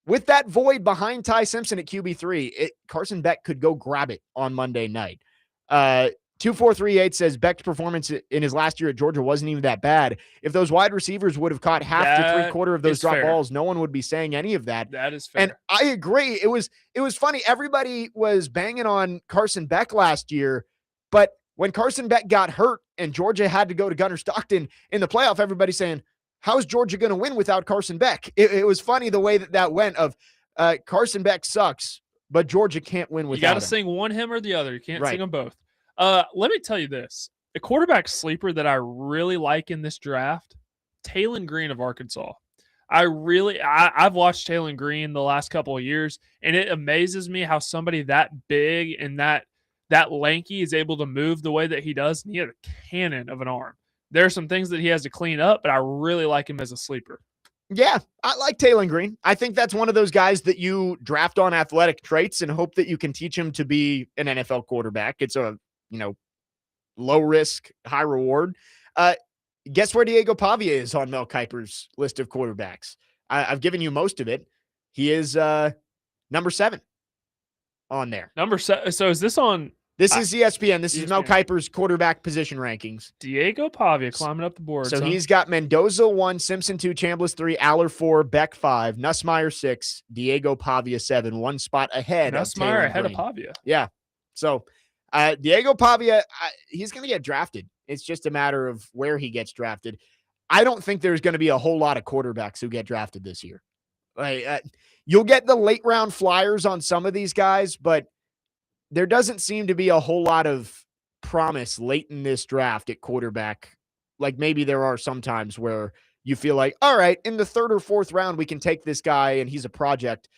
S1: With that void behind Ty Simpson at QB3, Carson Beck could go grab it on Monday night. 2438 says Beck's performance in his last year at Georgia wasn't even that bad. If those wide receivers would have caught half to 3/4 of those drop balls, no one would be saying any of that.
S4: That is fair.
S1: And I agree. It was funny. Everybody was banging on Carson Beck last year, but when Carson Beck got hurt and Georgia had to go to Gunnar Stockton in the playoff, everybody's saying, how's Georgia going to win without Carson Beck? It was funny the way that went of Carson Beck sucks, but Georgia can't win without him.
S4: You got to sing one him or the other. You can't sing them both. Let me tell you this. The quarterback sleeper that I really like in this draft, Taylon Green of Arkansas. I've watched Taylon Green the last couple of years, and it amazes me how somebody that big and that lanky is able to move the way that he does. And he has a cannon of an arm. There are some things that he has to clean up, but I really like him as a sleeper.
S1: Yeah, I like Taylon Green. I think that's one of those guys that you draft on athletic traits and hope that you can teach him to be an NFL quarterback. It's a, low risk, high reward. Guess where Diego Pavia is on Mel Kiper's list of quarterbacks? I've given you most of it. He is number 7 on there.
S4: Number 7. So is this on?
S1: This is ESPN. This is
S4: ESPN.
S1: Mel Kiper's quarterback position rankings.
S4: Diego Pavia climbing up the board.
S1: So he's got Mendoza 1, Simpson 2, Chambliss 3, Aller 4, Beck 5, Nussmeier 6, Diego Pavia 7, one spot ahead
S4: Nussmeier ahead
S1: Green.
S4: of Pavia.
S1: Yeah. So Diego Pavia, he's going to get drafted. It's just a matter of where he gets drafted. I don't think there's going to be a whole lot of quarterbacks who get drafted this year. You'll get the late round flyers on some of these guys, but there doesn't seem to be a whole lot of promise late in this draft at quarterback. Like maybe there are sometimes where you feel like, all right, in the 3rd or 4th round, we can take this guy and he's a project.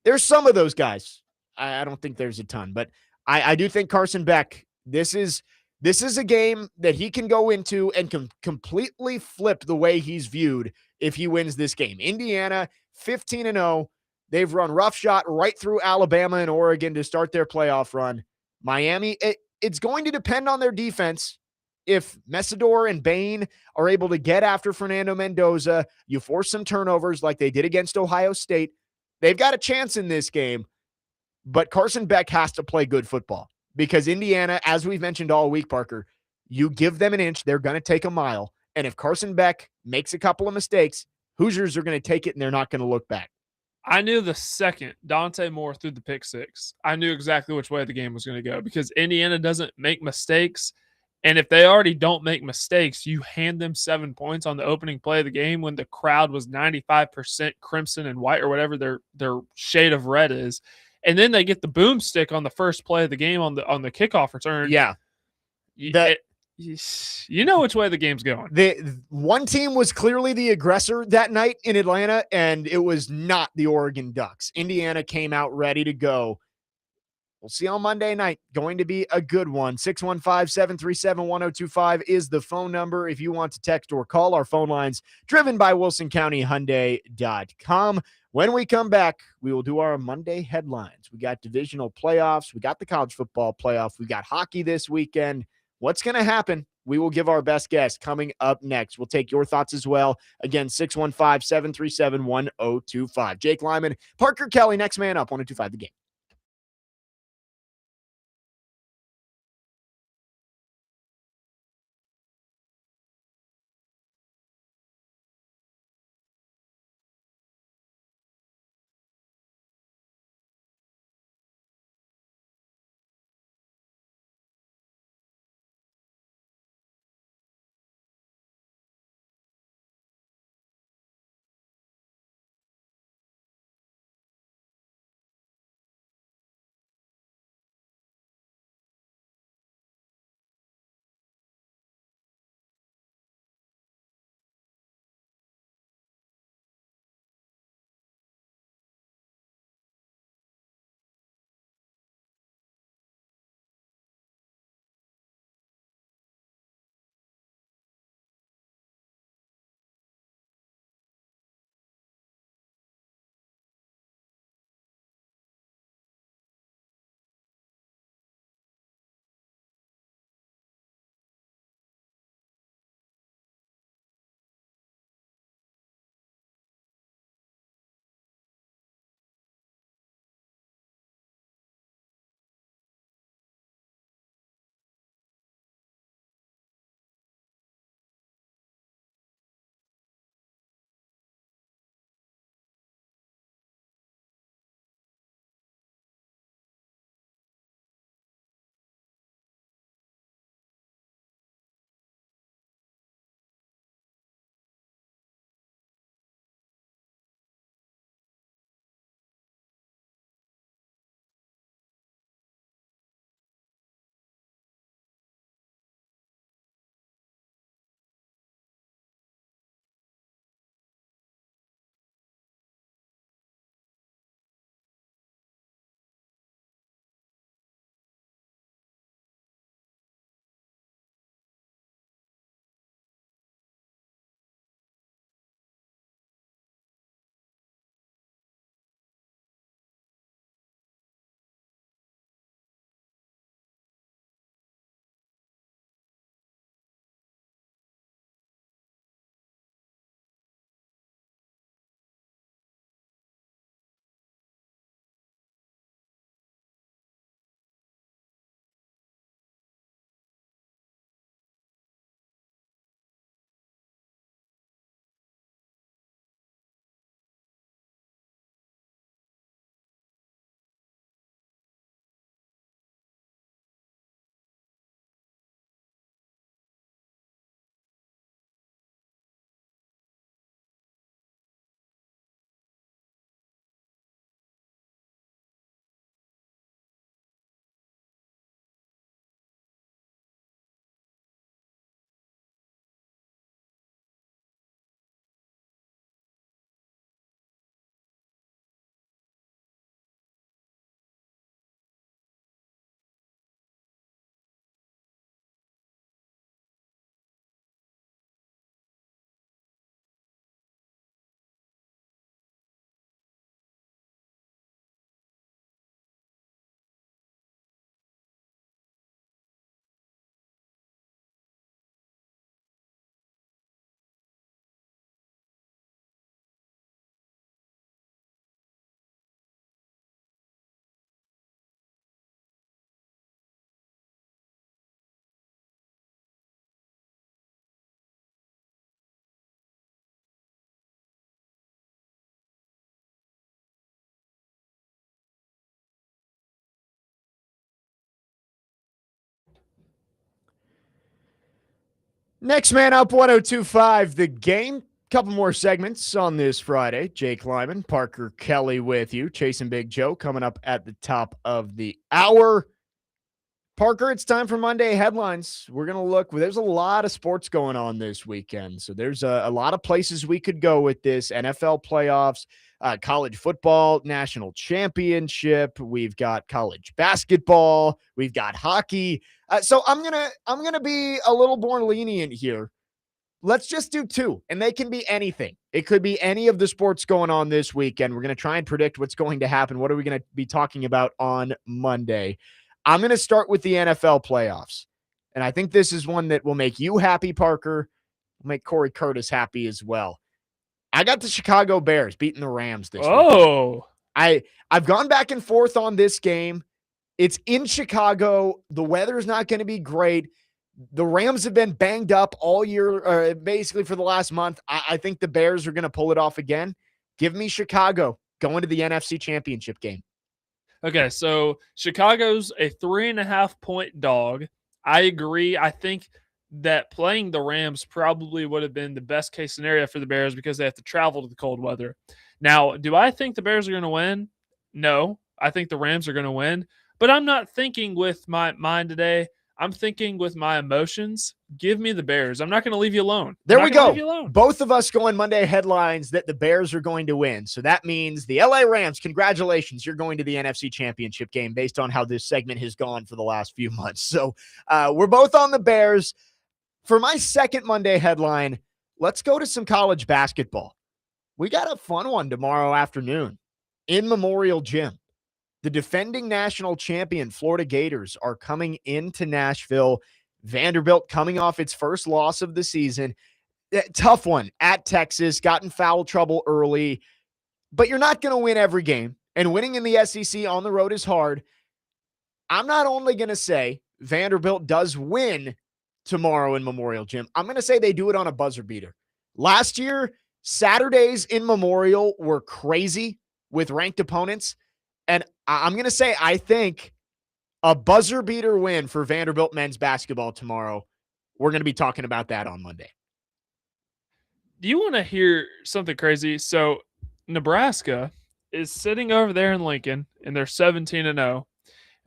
S1: There's some of those guys. I don't think there's a ton, but I do think Carson Beck, this is a game that he can go into and completely flip the way he's viewed if he wins this game. Indiana, 15-0. They've run roughshod right through Alabama and Oregon to start their playoff run. Miami, it's going to depend on their defense. if Mesidor and Bain are able to get after Fernando Mendoza, you force some turnovers like they did against Ohio State, they've got a chance in this game. But Carson Beck has to play good football because Indiana, as we've mentioned all week, Parker, you give them an inch, they're going to take a mile. And if Carson Beck makes a couple of mistakes, Hoosiers are going to take it and they're not going to look back.
S4: I knew the second Dante Moore threw the pick six, I knew exactly which way the game was going to go because Indiana doesn't make mistakes. And if they already don't make mistakes, you hand them 7 points on the opening play of the game when the crowd was 95% crimson and white or whatever their shade of red is. And then they get the boomstick on the first play of the game on the kickoff return.
S1: Yeah.
S4: You know which way the game's going.
S1: The one team was clearly the aggressor that night in Atlanta, and it was not the Oregon Ducks. Indiana came out ready to go. We'll see on Monday night. Going to be a good one. 615-737-1025 is the phone number if you want to text or call. Our phone lines driven by WilsonCountyHyundai.com. When we come back, we will do our Monday headlines. We got divisional playoffs. We got the college football playoff. We got hockey this weekend. What's going to happen? We will give our best guess coming up next. We'll take your thoughts as well. Again, 615-737-1025. Jake Lyman, Parker Kelly, next man up, 1025 The Game. Next man up, 1025 The Game. Couple more segments on this Friday. Jake Lyman, Parker Kelly with you. Chasing Big Joe coming up at the top of the hour. Parker, it's time for Monday headlines. We're going to look. There's a lot of sports going on this weekend. So there's a lot of places we could go with this. NFL playoffs, college football, national championship. We've got college basketball. We've got hockey. So I'm gonna be a little more lenient here. Let's just do two, and they can be anything. It could be any of the sports going on this weekend. We're going to try and predict what's going to happen. What are we going to be talking about on Monday? I'm going to start with the NFL playoffs, and I think this is one that will make you happy, Parker, will make Corey Curtis happy as well. I got the Chicago Bears beating the Rams this weekend. I've gone back and forth on this game. It's in Chicago. The weather is not going to be great. The Rams have been banged up all year, basically for the last month. I think the Bears are going to pull it off again. Give me Chicago going to the NFC Championship game.
S4: Okay, so Chicago's a 3.5-point dog. I agree. I think that playing the Rams probably would have been the best case scenario for the Bears because they have to travel to the cold weather. Now, do I think the Bears are going to win? No, I think the Rams are going to win. But I'm not thinking with my mind today. I'm thinking with my emotions. Give me the Bears. I'm not going to leave you alone.
S1: There we go. Both of us going Monday headlines that the Bears are going to win. So that means the LA Rams, congratulations, you're going to the NFC Championship game based on how this segment has gone for the last few months. So we're both on the Bears. For my second Monday headline, let's go to some college basketball. We got a fun one tomorrow afternoon in Memorial Gym. The defending national champion Florida Gators are coming into Nashville. Vanderbilt coming off its first loss of the season. Tough one at Texas, got in foul trouble early, but you're not going to win every game. And winning in the SEC on the road is hard. I'm not only going to say Vanderbilt does win tomorrow in Memorial Gym, I'm going to say they do it on a buzzer beater. Last year, Saturdays in Memorial were crazy with ranked opponents. And I'm going to say, I think a buzzer beater win for Vanderbilt men's basketball tomorrow. We're going to be talking about that on Monday.
S4: Do you want to hear something crazy? So Nebraska is sitting over there in Lincoln, and they're 17-0.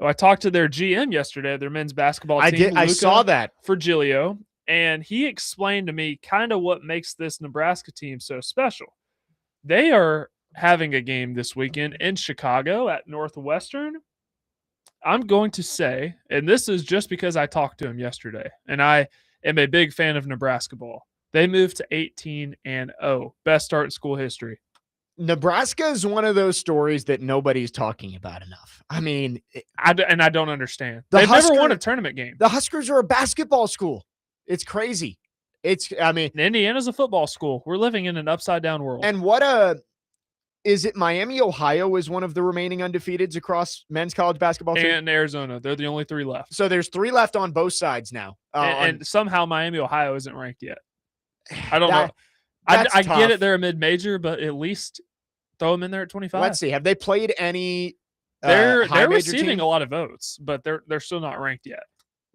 S4: I talked to their GM yesterday, their men's basketball team.
S1: I saw that.
S4: Virgilio, and he explained to me kind of what makes this Nebraska team so special. They are having a game this weekend in Chicago at Northwestern. I'm going to say, and this is just because I talked to him yesterday, and I am a big fan of Nebraska ball. They moved to 18-0, best start in school history.
S1: Nebraska is one of those stories that nobody's talking about enough. I mean,
S4: I don't understand. They've never won a tournament game.
S1: The Huskers are a basketball school. It's crazy.
S4: Indiana's a football school. We're living in an upside down world.
S1: And is it Miami, Ohio is one of the remaining undefeateds across men's college basketball team?
S4: And Arizona. They're the only three left.
S1: So there's three left on both sides now.
S4: And somehow Miami, Ohio isn't ranked yet. I don't know. I get it. They're a mid-major, but at least throw them in there at 25.
S1: Let's see. Have they played any
S4: They're receiving a lot of votes, but they're still not ranked yet.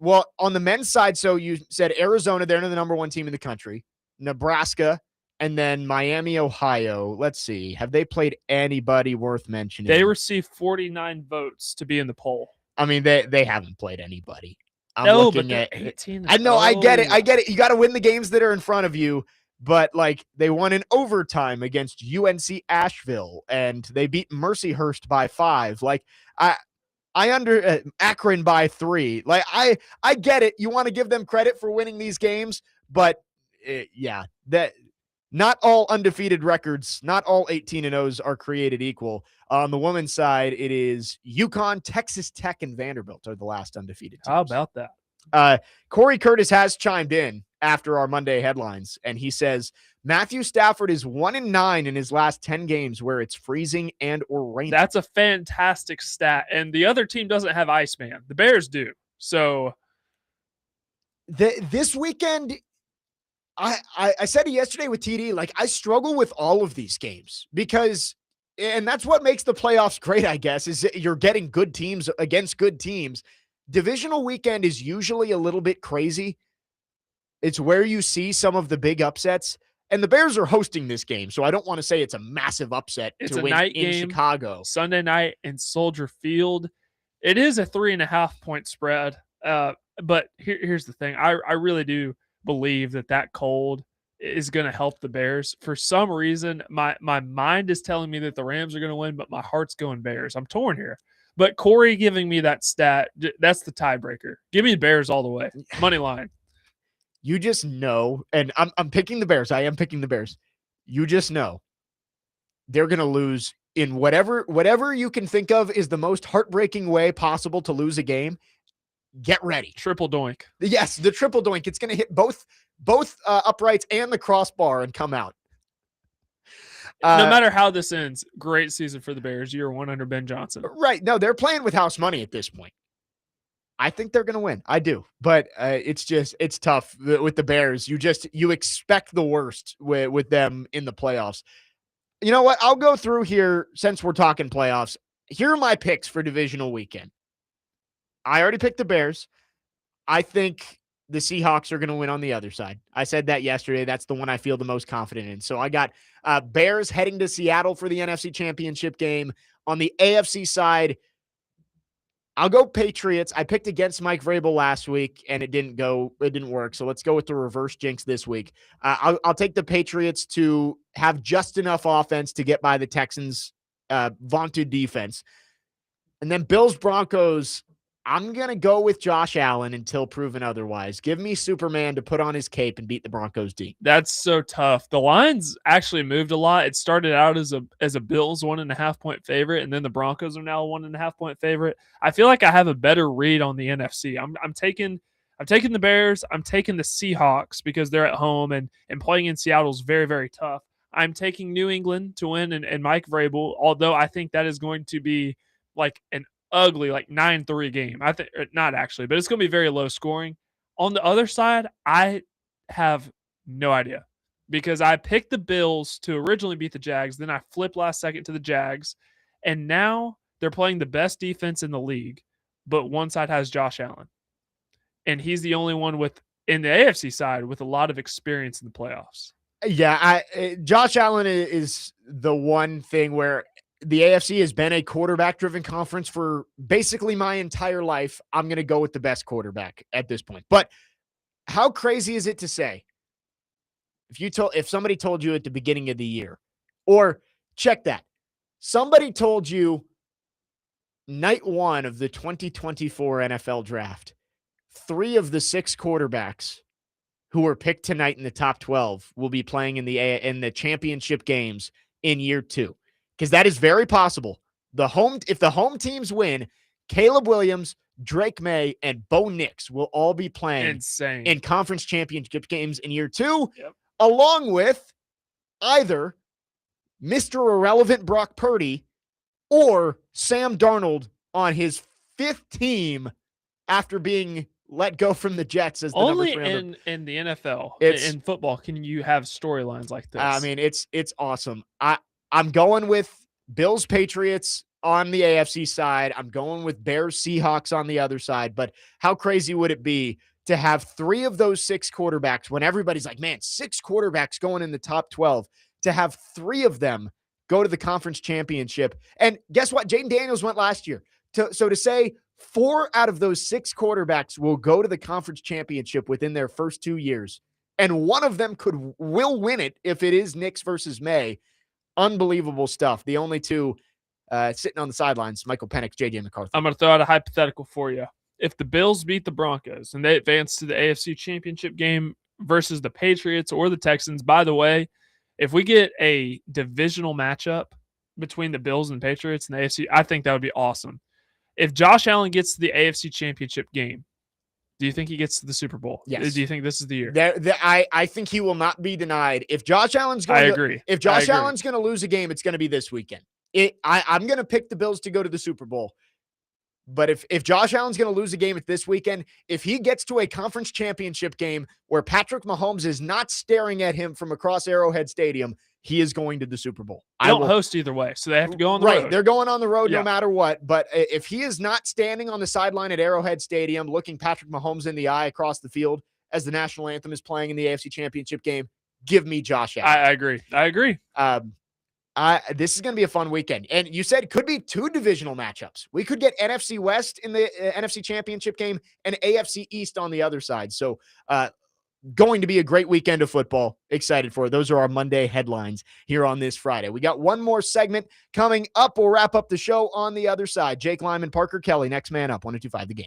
S1: Well, on the men's side, so you said Arizona, they're the number one team in the country. Nebraska, and then Miami, Ohio. Let's see. Have they played anybody worth mentioning?
S4: They received 49 votes to be in the poll.
S1: I mean, they haven't played anybody.
S4: But they're 18.
S1: I know. I get it. You got to win the games that are in front of you. But like they won in overtime against UNC Asheville, and they beat Mercyhurst by 5. Like Akron by 3. Like I get it. You want to give them credit for winning these games, but that. Not all undefeated records, not all 18-0s are created equal. On the women's side, it is UConn, Texas Tech, and Vanderbilt are the last undefeated teams.
S4: How about that?
S1: Corey Curtis has chimed in after our Monday headlines, and he says Matthew Stafford is 1-9 in his last 10 games where it's freezing and or raining.
S4: That's a fantastic stat, and the other team doesn't have Iceman. The Bears do. So
S1: this weekend – I said it yesterday with TD, like I struggle with all of these games because, and that's what makes the playoffs great, I guess, is you're getting good teams against good teams. Divisional weekend is usually a little bit crazy. It's where you see some of the big upsets. And the Bears are hosting this game, so I don't want to say it's a massive upset
S4: It's
S1: to
S4: a
S1: win
S4: night
S1: in
S4: game,
S1: Chicago.
S4: Sunday night in Soldier Field. It is a 3.5 point spread. But here's the thing. I really do believe that cold is going to help the Bears. For some reason, my mind is telling me that the Rams are going to win, but my heart's going Bears. I'm torn here. But Corey giving me that stat, that's the tiebreaker. Give me the Bears all the way. Money line.
S1: You just know, and I'm picking the Bears. I am picking the Bears. You just know they're going to lose in whatever you can think of is the most heartbreaking way possible to lose a game. Get ready.
S4: Triple doink.
S1: Yes, the triple doink. It's going to hit both uprights and the crossbar and come out.
S4: No matter how this ends, great season for the Bears. Year one under Ben Johnson.
S1: Right. No, they're playing with house money at this point. I think they're going to win. I do. But it's tough with the Bears. You expect the worst with them in the playoffs. You know what? I'll go through here since we're talking playoffs. Here are my picks for divisional weekend. I already picked the Bears. I think the Seahawks are going to win on the other side. I said that yesterday. That's the one I feel the most confident in. So I got Bears heading to Seattle for the NFC Championship game. On the AFC side, I'll go Patriots. I picked against Mike Vrabel last week, and it didn't work. So let's go with the reverse jinx this week. I'll take the Patriots to have just enough offense to get by the Texans' vaunted defense. And then Bills-Broncos, I'm going to go with Josh Allen until proven otherwise. Give me Superman to put on his cape and beat the Broncos D.
S4: That's so tough. The lines actually moved a lot. It started out as a Bills 1.5 point favorite, and then the Broncos are now a 1.5 point favorite. I feel like I have a better read on the NFC. I'm taking the Bears. I'm taking the Seahawks because they're at home and playing in Seattle is very, very tough. I'm taking New England to win and Mike Vrabel, although I think that is going to be like an ugly, like 9-3 game. I think not actually, but it's going to be very low scoring. On the other side, I have no idea because I picked the Bills to originally beat the Jags. Then I flipped last second to the Jags, and now they're playing the best defense in the league. But one side has Josh Allen, and he's the only one in the AFC side with a lot of experience in the playoffs.
S1: Yeah, Josh Allen is the one thing where the AFC has been a quarterback-driven conference for basically my entire life. I'm going to go with the best quarterback at this point. But how crazy is it to say if somebody told you at the beginning of the year, or check that, somebody told you night one of the 2024 NFL draft, 3 of the 6 quarterbacks who were picked tonight in the top 12 will be playing in the championship games in year 2. Because that is very possible. If the home teams win, Caleb Williams, Drake May, and Bo Nix will all be playing in conference championship games in year 2, along with either Mr. Irrelevant Brock Purdy or Sam Darnold on his 5th team after being let go from the Jets as the
S4: only
S1: number 3
S4: in the NFL. In football, can you have storylines like this?
S1: I mean, it's awesome. I'm going with Bills Patriots on the AFC side. I'm going with Bears Seahawks on the other side. But how crazy would it be to have 3 of those 6 quarterbacks when everybody's like, man, 6 quarterbacks going in the top 12, to have 3 of them go to the conference championship. And guess what? Jaden Daniels went last year. So to say 4 out of those 6 quarterbacks will go to the conference championship within their first 2 years, and one of them will win it if it is Nix versus May. Unbelievable stuff. The only 2 sitting on the sidelines, Michael Penix, J.J. McCarthy.
S4: I'm going to throw out a hypothetical for you. If the Bills beat the Broncos and they advance to the AFC Championship game versus the Patriots or the Texans, by the way, if we get a divisional matchup between the Bills and Patriots and the AFC, I think that would be awesome. If Josh Allen gets to the AFC Championship game, do you think he gets to the Super Bowl?
S1: Yes.
S4: Do you think this is the year?
S1: I think he will not be denied. If Josh Allen's going
S4: I agree.
S1: If Josh Allen's going to lose a game, it's going to be this weekend. I'm going to pick the Bills to go to the Super Bowl. But if Josh Allen's going to lose a game at this weekend, if he gets to a conference championship game where Patrick Mahomes is not staring at him from across Arrowhead Stadium, he is going to the Super Bowl.
S4: They don't host either way, so they have to go on the road.
S1: Right, they're going on the road no matter what. But if he is not standing on the sideline at Arrowhead Stadium looking Patrick Mahomes in the eye across the field, as the national anthem is playing in the AFC Championship game, give me Josh Allen.
S4: I agree. I agree.
S1: This is going to be a fun weekend. And you said could be 2 divisional matchups. We could get NFC West in the NFC Championship game and AFC East on the other side. So going to be a great weekend of football. Excited for it. Those are our Monday headlines here on this Friday. We got one more segment coming up. We'll wrap up the show on the other side. Jake Lyman, Parker Kelly, next man up, 102.5 The Game.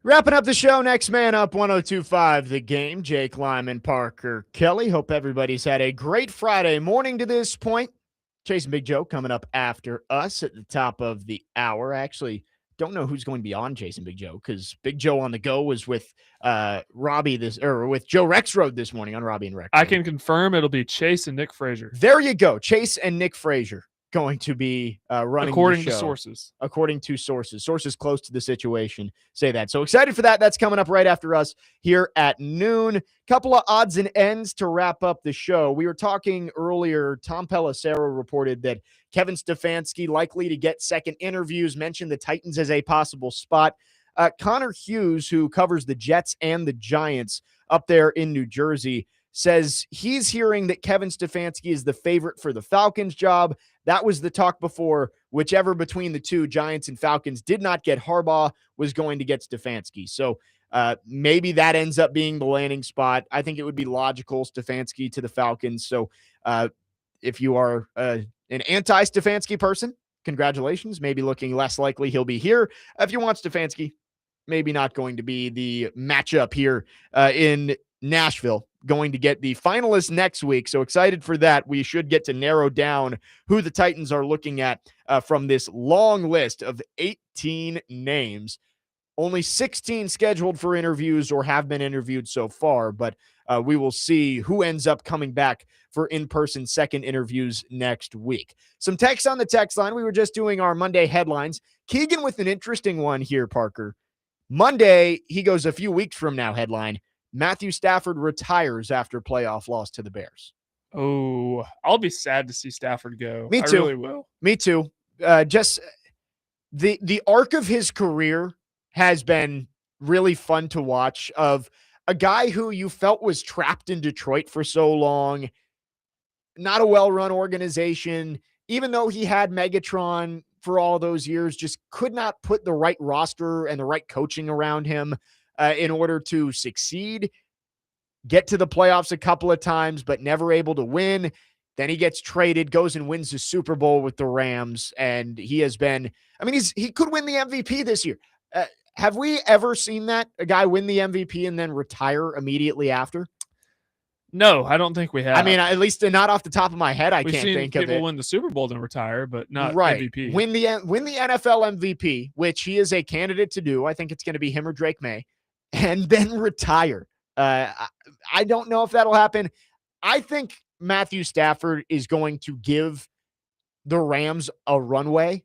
S1: Wrapping up the show, next man up, 102.5 The Game. Jake Lyman, Parker Kelly. Hope everybody's had a great Friday morning to this point. Chasing Big Joe coming up after us at the top of the hour. Actually, don't know who's going to be on Chasing Big Joe because Big Joe on the go was with Robbie with Joe Rexroad this morning on Robbie and Rex.
S4: I can confirm it'll be Chase and Nick Frazier.
S1: There you go. Chase and Nick Frazier going to be running
S4: according
S1: the show.
S4: to sources.
S1: According to sources close to the situation say that. So excited for that. That's coming up right after us here at noon. Couple of odds and ends to wrap up the show. We were talking earlier. Tom Pelissero reported that Kevin Stefanski likely to get second interviews, mentioned the Titans as a possible spot. Connor Hughes, who covers the Jets and the Giants up there in New Jersey, says he's hearing that Kevin Stefanski is the favorite for the Falcons job. That was the talk before. Whichever between the two, Giants and Falcons, did not get Harbaugh, was going to get Stefanski. So maybe that ends up being the landing spot. I think it would be logical, Stefanski to the Falcons. So if you are an anti-Stefanski person, congratulations. Maybe looking less likely he'll be here. If you want Stefanski, maybe not going to be the matchup here in Nashville. Going to get the finalists next week. So excited for that. We should get to narrow down who the Titans are looking at from this long list of 18 names. Only 16 scheduled for interviews or have been interviewed so far, but we will see who ends up coming back for in-person second interviews next week. Some text on the text line. We were just doing our Monday headlines. Keegan with an interesting one here, Parker. Monday, he goes a few weeks from now headline. Matthew Stafford retires after playoff loss to the Bears.
S4: Oh, I'll be sad to see Stafford go.
S1: Me too.
S4: I really will.
S1: Me too. Just the arc of his career has been really fun to watch, of a guy who you felt was trapped in Detroit for so long, not a well-run organization, even though he had Megatron for all those years, just could not put the right roster and the right coaching around him in order to succeed, get to the playoffs a couple of times, but never able to win. Then he gets traded, goes and wins the Super Bowl with the Rams. And he has been, I mean, he could win the MVP this year. Have we ever seen that? A guy win the MVP and then retire immediately after?
S4: No, I don't think we have.
S1: I mean, at least not off the top of my head. We've can't think of it.
S4: People win the Super Bowl and retire, but not
S1: right.
S4: MVP.
S1: Win the NFL MVP, which he is a candidate to do. I think it's going to be him or Drake May, and then retire. I don't know if that'll happen. I think Matthew Stafford is going to give the Rams a runway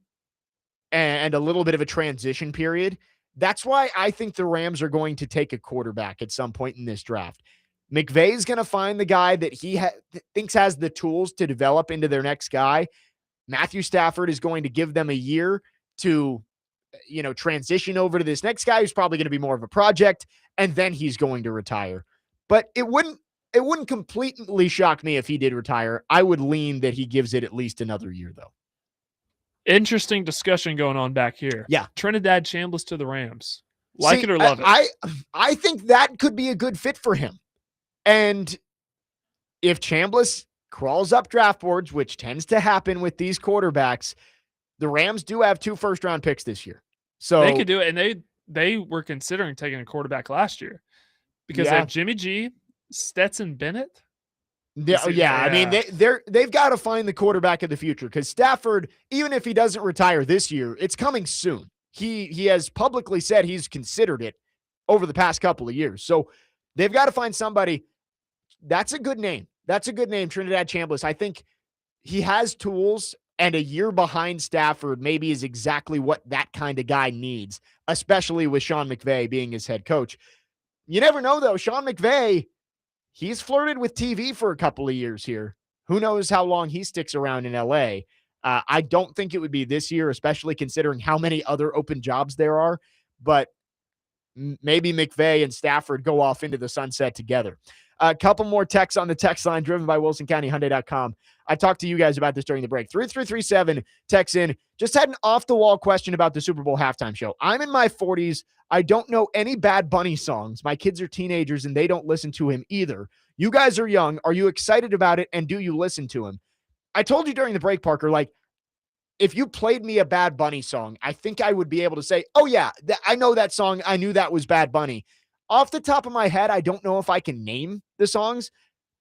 S1: and a little bit of a transition period. That's why I think the Rams are going to take a quarterback at some point in this draft. McVay is going to find the guy that he thinks has the tools to develop into their next guy. Matthew Stafford is going to give them a year to, transition over to this next guy who's probably going to be more of a project, and then he's going to retire. But it wouldn't completely shock me if he did retire. I would lean that he gives it at least another year, though.
S4: Interesting discussion going on back here.
S1: Yeah.
S4: Trinidad Chambliss to the Rams. Like it or love it.
S1: I think that could be a good fit for him. And if Chambliss crawls up draft boards, which tends to happen with these quarterbacks, the Rams do have 2 first-round picks this year. So
S4: they could do it, and they were considering taking a quarterback last year because they have Jimmy G, Stetson Bennett.
S1: Yeah. I mean, they've got to find the quarterback of the future, because Stafford, even if he doesn't retire this year, it's coming soon. He has publicly said he's considered it over the past couple of years. So they've got to find somebody. That's a good name. Trinidad Chambliss. I think he has tools, and a year behind Stafford maybe is exactly what that kind of guy needs, especially with Sean McVay being his head coach. You never know, though. Sean McVay, he's flirted with TV for a couple of years here. Who knows how long he sticks around in LA? I don't think it would be this year, especially considering how many other open jobs there are. But maybe McVay and Stafford go off into the sunset together. A couple more texts on the text line driven by WilsonCountyHyundai.com. I talked to you guys about this during the break. 3337 texts in. Just had an off-the-wall question about the Super Bowl halftime show. I'm in my 40s. I don't know any Bad Bunny songs. My kids are teenagers, and they don't listen to him either. You guys are young. Are you excited about it, and do you listen to him? I told you during the break, Parker, if you played me a Bad Bunny song, I think I would be able to say, oh, yeah, I know that song. I knew that was Bad Bunny. Off the top of my head, I don't know if I can name the songs,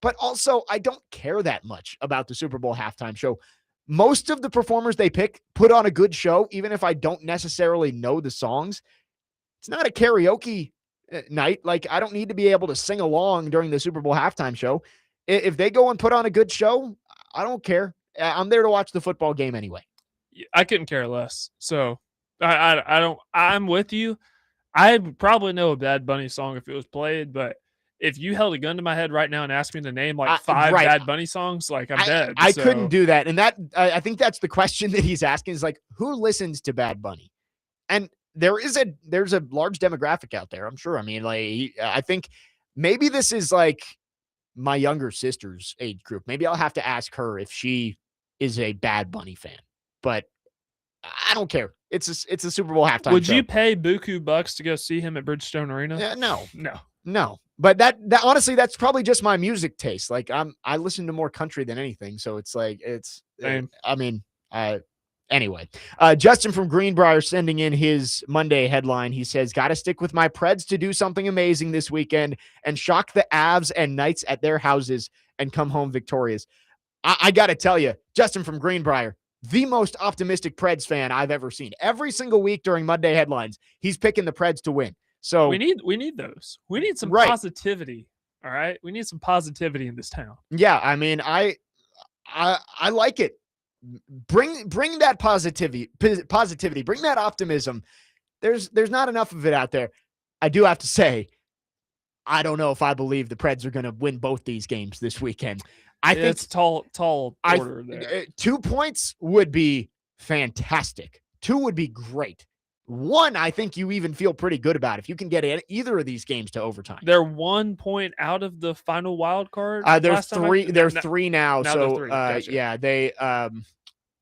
S1: but also I don't care that much about the Super Bowl halftime show. Most of the performers they pick put on a good show, even if I don't necessarily know the songs. It's not a karaoke night. I don't need to be able to sing along during the Super Bowl halftime show. If they go and put on a good show, I don't care. I'm there to watch the football game anyway.
S4: I couldn't care less. So I'm with you. I would probably know a Bad Bunny song if it was played, but if you held a gun to my head right now and asked me to name 5 Bad Bunny songs, I'm dead.
S1: I couldn't do that. And I think that's the question that he's asking is who listens to Bad Bunny? And there's a large demographic out there, I'm sure. I mean, like, I think maybe this is like my younger sister's age group. Maybe I'll have to ask her if she is a Bad Bunny fan, but I don't care. It's a Super Bowl halftime
S4: Would
S1: show.
S4: you pay buku bucks to go see him at Bridgestone Arena?
S1: No. But that honestly, that's probably just my music taste. Like I listen to more country than anything, so it's like
S4: Same.
S1: Anyway, Justin from Greenbrier sending in his Monday headline. He says, "Got to stick with my Preds to do something amazing this weekend and shock the Avs and Knights at their houses and come home victorious." I got to tell you, Justin from Greenbrier, the most optimistic Preds fan I've ever seen. Every single week during Monday headlines, he's picking the Preds to win. So
S4: we need those. We need some positivity. All right, we need some positivity in this town.
S1: Yeah, I mean, I like it. Bring that positivity, bring that optimism. There's not enough of it out there. I do have to say, I don't know if I believe the Preds are going to win both these games this weekend. I think
S4: it's tall order there.
S1: 2 points would be fantastic. 2 would be great. 1, I think you even feel pretty good about if you can get either of these games to overtime.
S4: They're 1 point out of the final wild card.
S1: There's 3. There's 3 now.
S4: Now
S1: So
S4: 3. Gotcha.
S1: yeah, they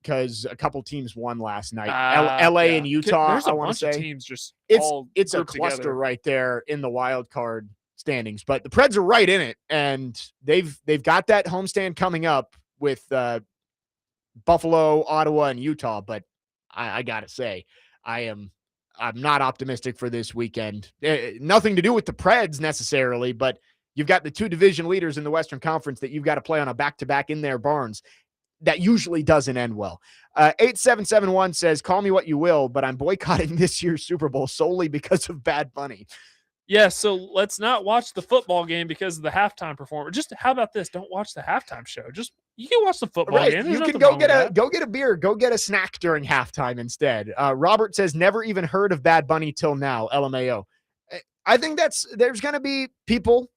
S1: because a couple teams won last night. LA and
S4: Yeah.
S1: Utah.
S4: There's a
S1: I want
S4: bunch
S1: to
S4: of
S1: say
S4: teams just
S1: it's a
S4: grouped
S1: cluster
S4: together.
S1: right there in the wild card standings. But the Preds are right in it, and they've got that homestand coming up with Buffalo, Ottawa, and Utah. But I gotta say, I'm not optimistic for this weekend. Nothing to do with the Preds necessarily, but you've got the 2 division leaders in the Western Conference that you've got to play on a back-to-back in their barns. That usually doesn't end well. 8771 says, "Call me what you will, but I'm boycotting this year's Super Bowl solely because of Bad Bunny."
S4: Yeah, so let's not watch the football game because of the halftime performance. Just how about this? Don't watch the halftime show. Just you can watch the football
S1: Right.
S4: game. There's
S1: You can
S4: nothing
S1: go
S4: wrong with that.
S1: get a beer, go get a snack during halftime instead. Robert says, "Never even heard of Bad Bunny till now." LMAO. I think there's going to be people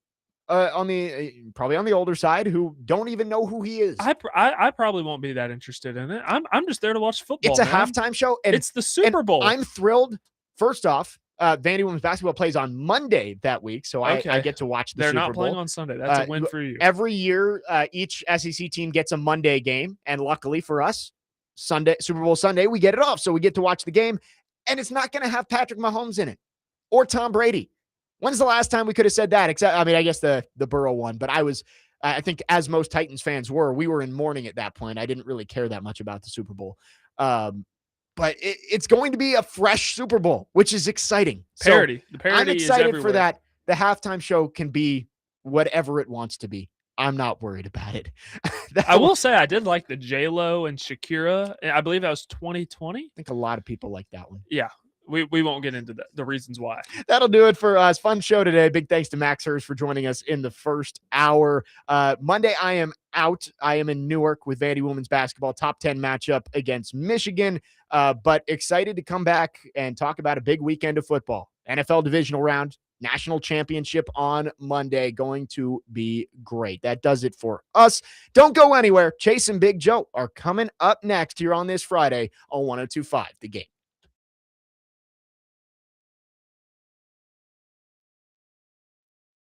S1: probably on the older side who don't even know who he is.
S4: I probably won't be that interested in it. I'm just there to watch football.
S1: It's a
S4: man.
S1: halftime show, and
S4: It's the Super Bowl.
S1: I'm thrilled. First off, Vandy women's basketball plays on Monday that week, so I get to watch the
S4: They're
S1: Super
S4: not
S1: Bowl.
S4: playing on Sunday. That's a win for you.
S1: Every year, each SEC team gets a Monday game, and luckily for us, Super Bowl Sunday, we get it off, so we get to watch the game, and it's not going to have Patrick Mahomes in it or Tom Brady. When's the last time we could have said that? Except, I mean, I guess the Burrow one, but I think as most Titans fans were, we were in mourning at that point. I didn't really care that much about the Super Bowl. But it's going to be a fresh Super Bowl, which is exciting.
S4: Parody.
S1: So
S4: The parody
S1: I'm excited
S4: is
S1: for that. The halftime show can be whatever it wants to be. I'm not worried about it.
S4: I will say I did like the J-Lo and Shakira. I believe that was 2020.
S1: I think a lot of people like that one.
S4: Yeah. We won't get into the reasons why.
S1: That'll do it for us. Fun show today. Big thanks to Max Herz for joining us in the first hour. Monday, I am out. I am in Newark with Vandy women's basketball, top 10 matchup against Michigan. But excited to come back and talk about a big weekend of football. NFL divisional round, national championship on Monday. Going to be great. That does it for us. Don't go anywhere. Chase and Big Joe are coming up next here on this Friday on 102.5 The Game.